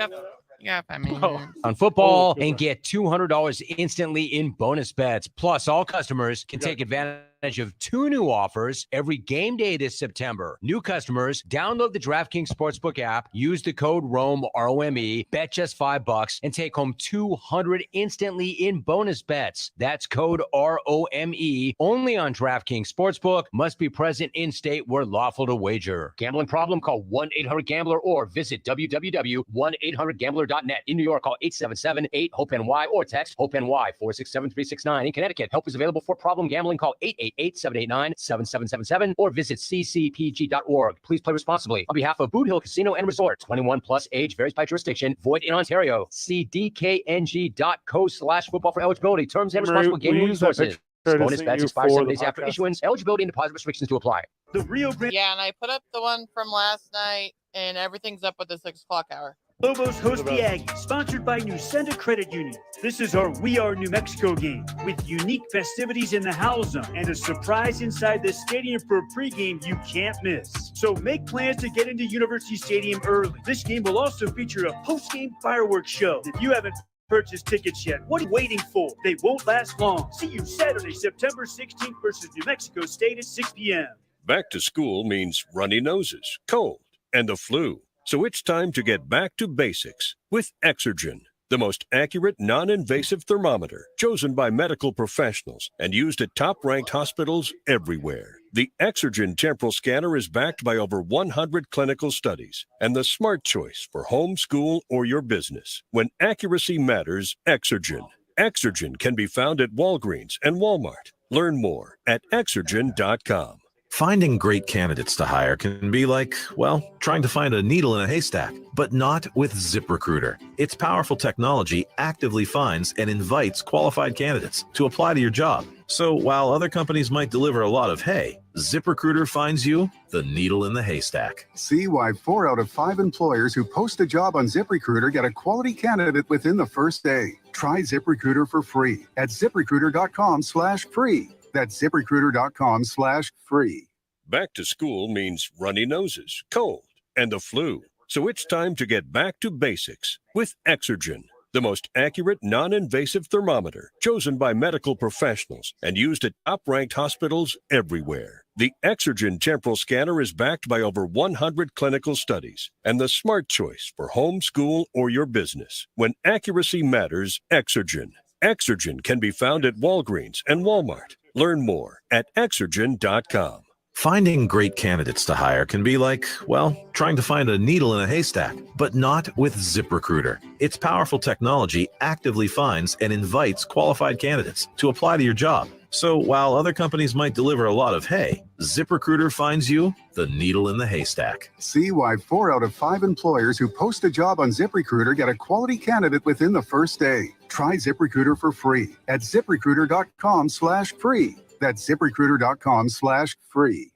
got 5 minutes. on football and get $200 instantly in bonus bets. Plus, all customers can take advantage of 2 new offers every game day this September. New customers, download the DraftKings Sportsbook app, use the code ROME, R-O-M-E, bet just $5, and take home $200 instantly in bonus bets. That's code ROME, only on DraftKings Sportsbook, must be present in state where lawful to wager. Gambling problem? Call 1-800-GAMBLER or visit www.1800gambler.net. In New York, call 877-8-HOPE-NY or text HOPE-NY 467-369. In Connecticut, help is available for problem gambling. Call 888-789-7777 or visit ccpg.org. Please play responsibly. On behalf of Boot Hill Casino and Resort, 21 plus age varies by jurisdiction. Void in Ontario. See dkng.co/football for eligibility. Terms and responsible gaming resources. Bonus bets expire 7 days after issuance. Eligibility and deposit restrictions to apply. Yeah, and I put up the one from last night, and everything's up with the 6 o'clock hour. Lobos host the Aggies, sponsored by Newsenda Credit Union. This is our We Are New Mexico game with unique festivities in the Howl Zone and a surprise inside the stadium for a pregame you can't miss. So make plans to get into University Stadium early. This game will also feature a postgame fireworks show. If you haven't purchased tickets yet, what are you waiting for? They won't last long. See you Saturday, September 16th versus New Mexico State at 6 p.m. Back to school means runny noses, cold, and the flu. So it's time to get back to basics with Exergen, the most accurate, non-invasive thermometer chosen by medical professionals and used at top-ranked hospitals everywhere. The Exergen temporal scanner is backed by over 100 clinical studies and the smart choice for home, school, or your business. When accuracy matters, Exergen. Exergen can be found at Walgreens and Walmart. Learn more at Exergen.com. Finding great candidates to hire can be like, well, trying to find a needle in a haystack, but not with ZipRecruiter. Its powerful technology actively finds and invites qualified candidates to apply to your job. So while other companies might deliver a lot of hay, ZipRecruiter finds you the needle in the haystack. See why 4 out of 5 employers who post a job on ZipRecruiter get a quality candidate within the first day. Try ZipRecruiter for free at ZipRecruiter.com/free. That's ZipRecruiter.com/free. Back to school means runny noses, cold, and the flu. So it's time to get back to basics with Exergen, the most accurate, non-invasive thermometer chosen by medical professionals and used at top-ranked hospitals everywhere. The Exergen temporal scanner is backed by over 100 clinical studies and the smart choice for home, school, or your business. When accuracy matters, Exergen. Exergen can be found at Walgreens and Walmart. Learn more at Exergen.com. Finding great candidates to hire can be like, well, trying to find a needle in a haystack, but not with ZipRecruiter. Its powerful technology actively finds and invites qualified candidates to apply to your job. So while other companies might deliver a lot of hay, ZipRecruiter finds you the needle in the haystack. See why 4 out of 5 employers who post a job on ZipRecruiter get a quality candidate within the first day. Try ZipRecruiter for free at ZipRecruiter.com/free. That's ZipRecruiter.com/free.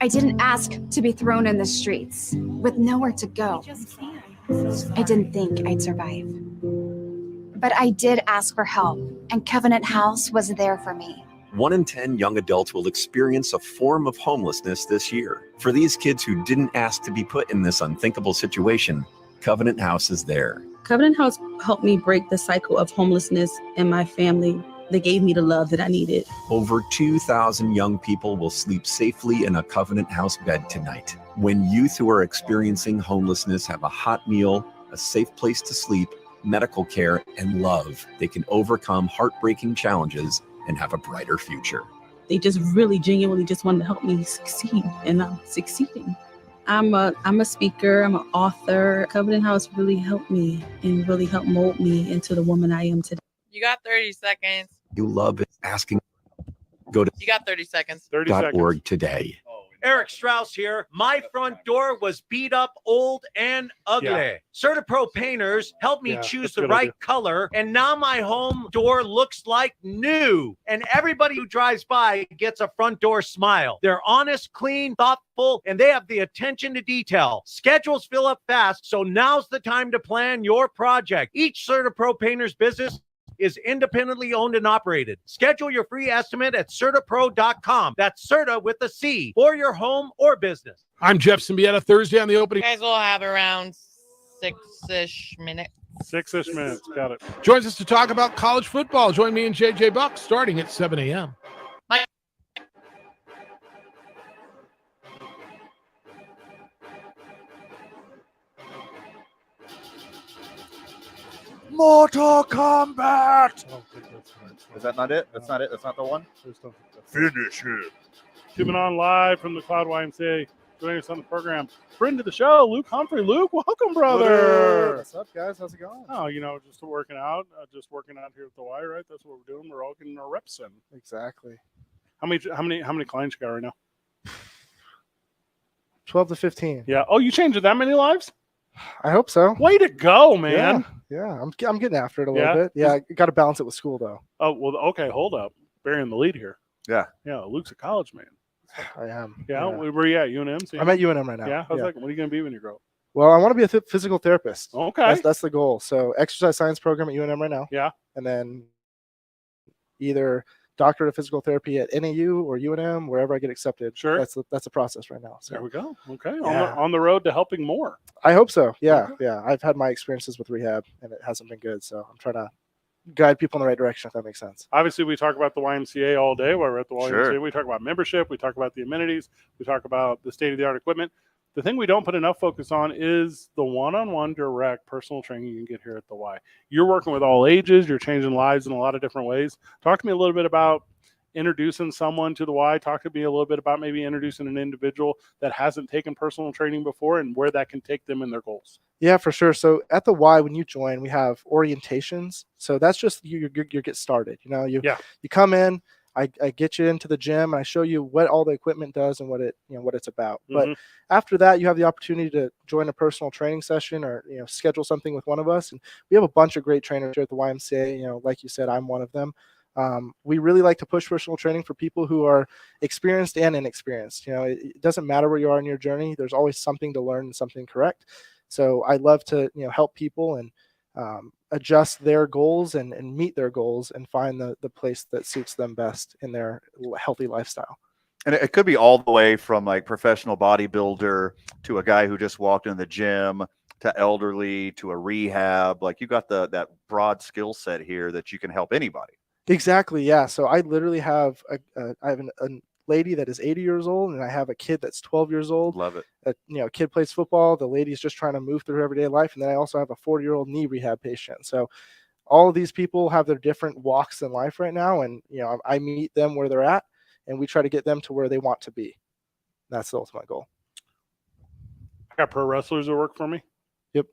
I didn't ask to be thrown in the streets with nowhere to go. I didn't think I'd survive. But I did ask for help, and Covenant House was there for me. 1 in 10 young adults will experience a form of homelessness this year. For these kids who didn't ask to be put in this unthinkable situation, Covenant House is there. Covenant House helped me break the cycle of homelessness in my family. They gave me the love that I needed. Over 2,000 young people will sleep safely in a Covenant House bed tonight. When youth who are experiencing homelessness have a hot meal, a safe place to sleep, medical care, and love, they can overcome heartbreaking challenges and have a brighter future. They just really genuinely just wanted to help me succeed, and I'm succeeding. I'm a speaker, I'm an author. Covenant House really helped me and really helped mold me into the woman I am today. You got 30 seconds. You love asking. Go to You got 30 seconds. .org today. Eric Strauss here. My front door was beat up, old, and ugly. Yeah. CertaPro painters helped me choose that's the a good right idea. color, and now my home door looks like new. And everybody who drives by gets a front door smile. They're honest, clean, thoughtful, and they have the attention to detail. Schedules fill up fast, so now's the time to plan your project. Each CertaPro painter's business is independently owned and operated. Schedule your free estimate at CertaPro.com. That's Certa with a C for your home or business. I'm Jeff Symbieta. Thursday on the opening. You guys will have around 6-ish minutes. 6-ish minutes. Got it. Joins us to talk about college football. Join me and JJ Buck starting at 7 a.m. Mortal Kombat. Is that not it? That's not it. That's not the one. Finish him. Keeping on live from the Cloud YMCA. Joining us on the program. Friend of the show, Luke Humphrey. Luke, welcome, brother. What's up, guys? How's it going? Oh, just working out here at the Y, right? That's what we're doing. We're all getting our reps in. Exactly. How many clients you got right now? 12 to 15. Yeah. Oh, you changed that many lives? I hope so. Way to go, man. Yeah. I'm getting after it a little Yeah? bit. Yeah, I got to balance it with school, though. Oh, well, okay, hold up. Burying the lead here. Yeah. Yeah, Luke's a college man. I am. Yeah, where you at? UNM? I'm at UNM right now. Yeah, how's that? What are you going to be when you grow up? Well, I want to be a physical therapist. Okay. That's the goal. So exercise science program at UNM right now. Yeah. And then either doctorate of physical therapy at NAU or UNM, wherever I get accepted. Sure. That's the process right now. So There we go. Okay. Yeah. On the road to helping more. I hope so. Yeah. Yeah. I've had my experiences with rehab and it hasn't been good. So I'm trying to guide people in the right direction, if that makes sense. Obviously, we talk about the YMCA all day while we're at the YMCA. Sure. We talk about membership. We talk about the amenities. We talk about the state-of-the-art equipment. The thing we don't put enough focus on is the one-on-one direct personal training you can get here at the Y. You're working with all ages. You're changing lives in a lot of different ways. Talk to me a little bit about introducing someone to the Y. Talk to me a little bit about maybe introducing an individual that hasn't taken personal training before and where that can take them in their goals. Yeah, for sure. So at the Y, when you join, we have orientations. So that's just you get started. You come in, I get you into the gym, and I show you what all the equipment does and what it's about. But after that, you have the opportunity to join a personal training session or schedule something with one of us. And we have a bunch of great trainers here at the YMCA. Like you said, I'm one of them. We really like to push personal training for people who are experienced and inexperienced. It doesn't matter where you are in your journey. There's always something to learn and something correct. So I love to help people and adjust their goals and meet their goals and find the place that suits them best in their healthy lifestyle. And it could be all the way from like professional bodybuilder to a guy who just walked in the gym to elderly to a rehab. Like you got that broad skill set here that you can help anybody. Exactly. Yeah. So I literally have a lady that is 80 years old, and I have a kid that's 12 years old. Love it. A kid plays football. The lady's just trying to move through her everyday life. And then I also have a 40-year-old knee rehab patient. So all of these people have their different walks in life right now. And, I meet them where they're at, and we try to get them to where they want to be. That's the ultimate goal. I got pro wrestlers that work for me. Yep.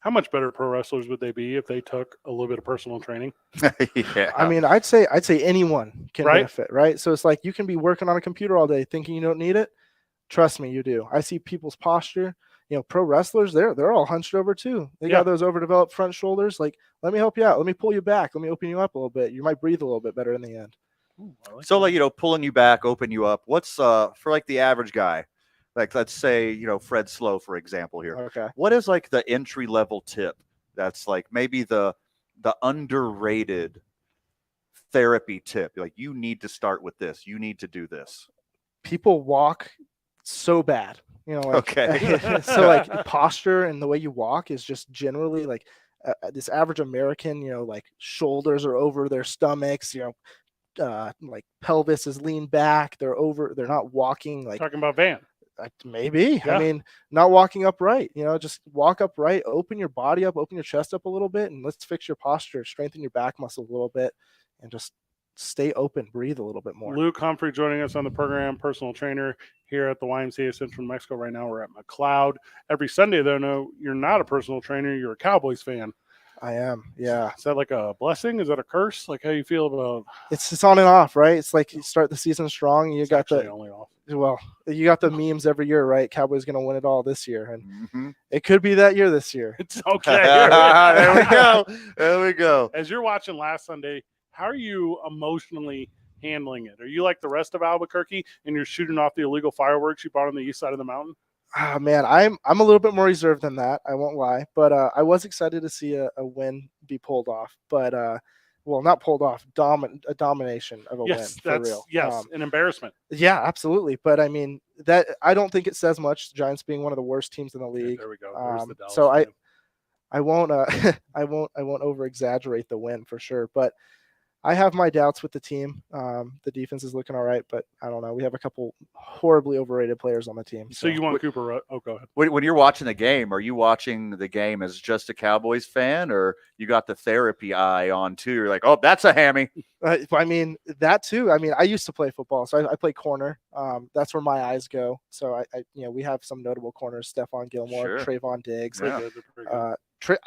How much better pro wrestlers would they be if they took a little bit of personal training? Yeah. I mean, I'd say anyone can benefit, right? So it's like you can be working on a computer all day thinking you don't need it. Trust me, you do. I see people's posture. Pro wrestlers, they're all hunched over too. They got those overdeveloped front shoulders. Like, let me help you out. Let me pull you back. Let me open you up a little bit. You might breathe a little bit better in the end. So pulling you back, open you up. What's for like the average guy? Like, let's say, Fred Slow, for example, here. Okay. What is like the entry level tip that's like maybe the underrated therapy tip? Like, you need to start with this. You need to do this. People walk so bad. Okay. So like posture and the way you walk is just generally like this average American, like shoulders are over their stomachs, like pelvis is leaned back. They're not walking like talking about Van. Maybe. Yeah. I mean, not walking upright, just walk upright, open your body up, open your chest up a little bit, and let's fix your posture, strengthen your back muscles a little bit, and just stay open, breathe a little bit more. Luke Humphrey joining us on the program, personal trainer here at the YMCA Central New Mexico. Right now we're at McLeod. Every Sunday, though, no, you're not a personal trainer. You're a Cowboys fan. I am, yeah. Is that like a blessing? Is that a curse? Like, how you feel about? It's on and off, right? It's like you start the season strong. You got only off. Well, you got the memes every year, right? Cowboys going to win it all this year, and it could be that year this year. It's okay. There we go. There we go. As you're watching last Sunday, how are you emotionally handling it? Are you like the rest of Albuquerque and you're shooting off the illegal fireworks you bought on the east side of the mountain? Oh, man, I'm a little bit more reserved than that. I won't lie, but I was excited to see a win be pulled off. But not pulled off, a domination of a win for real. Yes, an embarrassment. Yeah, absolutely. But I mean, that I don't think it says much. The Giants being one of the worst teams in the league. There we go. There's the Dallas so fan. I won't I won't over exaggerate the win for sure, but I have my doubts with the team. The defense is looking all right, but I don't know. We have a couple horribly overrated players on the team. So you want Cooper? Oh, go ahead. When you're watching the game, are you watching the game as just a Cowboys fan, or you got the therapy eye on too? You're like, oh, that's a hammy. I mean, that too. I mean, I used to play football, so I play corner. That's where my eyes go. So we have some notable corners: Stephon Gilmore, Sure. Trayvon Diggs. Yeah.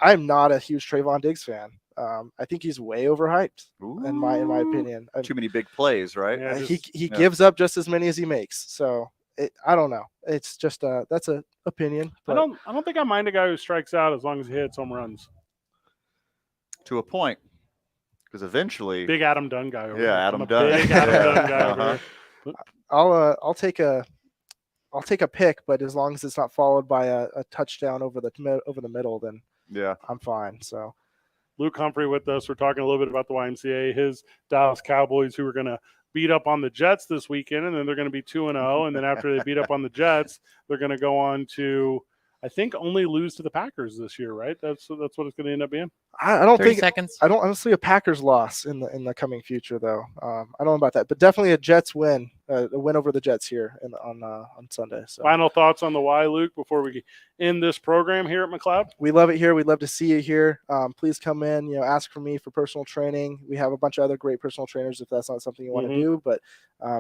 I'm not a huge Trayvon Diggs fan. I think he's way overhyped in my opinion. Too many big plays, right? Yeah, He gives up just as many as he makes. So I don't know. It's just that's an opinion. I But don't think I mind a guy who strikes out as long as he hits home runs. To a point, because eventually, Big Adam Dunn guy. Over yeah, there. Adam I'm a Dunn. Big Adam Yeah. Dunn guy. Over there. I'll take a pick, but as long as it's not followed by a touchdown over the middle, then Yeah. I'm fine. So Luke Humphrey with us. We're talking a little bit about the YMCA, his Dallas Cowboys, who are going to beat up on the Jets this weekend, and then they're going to be 2-0. And then after they beat up on the Jets, they're going to go on to, I think, only lose to the Packers this year, right? That's what it's going to end up being. I don't 30 think seconds. I don't honestly a Packers loss in the coming future though. I don't know about that, but definitely a Jets win, a win over the Jets here on Sunday. So Final thoughts on the Y, Luke, before we end this program here at McLeod? we love it here. We'd love to see you here. Please come in. Ask for me for personal training. We have a bunch of other great personal trainers if that's not something you want to do. But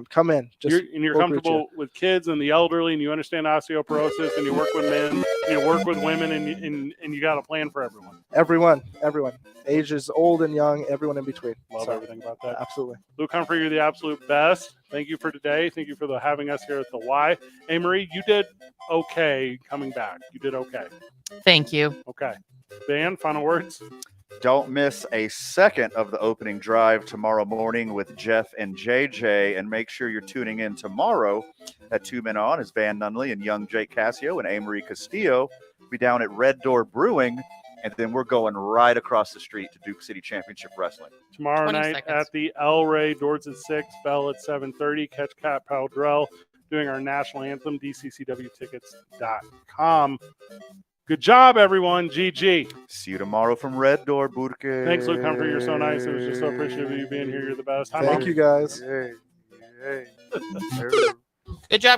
come in. You're we'll greet comfortable with kids and the elderly, and you understand osteoporosis, and you work with men, and you work with women, and you got a plan for everyone. Everyone, ages old and young, everyone in between. Love everything about that. Absolutely. Luke Humphrey, you're the absolute best. Thank you for today. Thank you for having us here at the Y. Hey, Marie, you did okay coming back. You did okay. Thank you. Okay. Dan, final words? Don't miss a second of the opening drive tomorrow morning with Jeff and JJ, and make sure you're tuning in tomorrow at 2 Men On as Van Nunley and young Jake Cassio and Amory Castillo will be down at Red Door Brewing, and then we're going right across the street to Duke City Championship Wrestling. Tomorrow 20 night seconds. at the El Rey, doors at 6, bell at 7:30. Catch Cat Paldrell doing our national anthem, dccwtickets.com. Good job, everyone. GG. See you tomorrow from Red Door, Burke. Thanks, Luke Humphrey. You're so nice. It was just so appreciative of you being here. You're the best. Thank you, guys. Hey. Good job.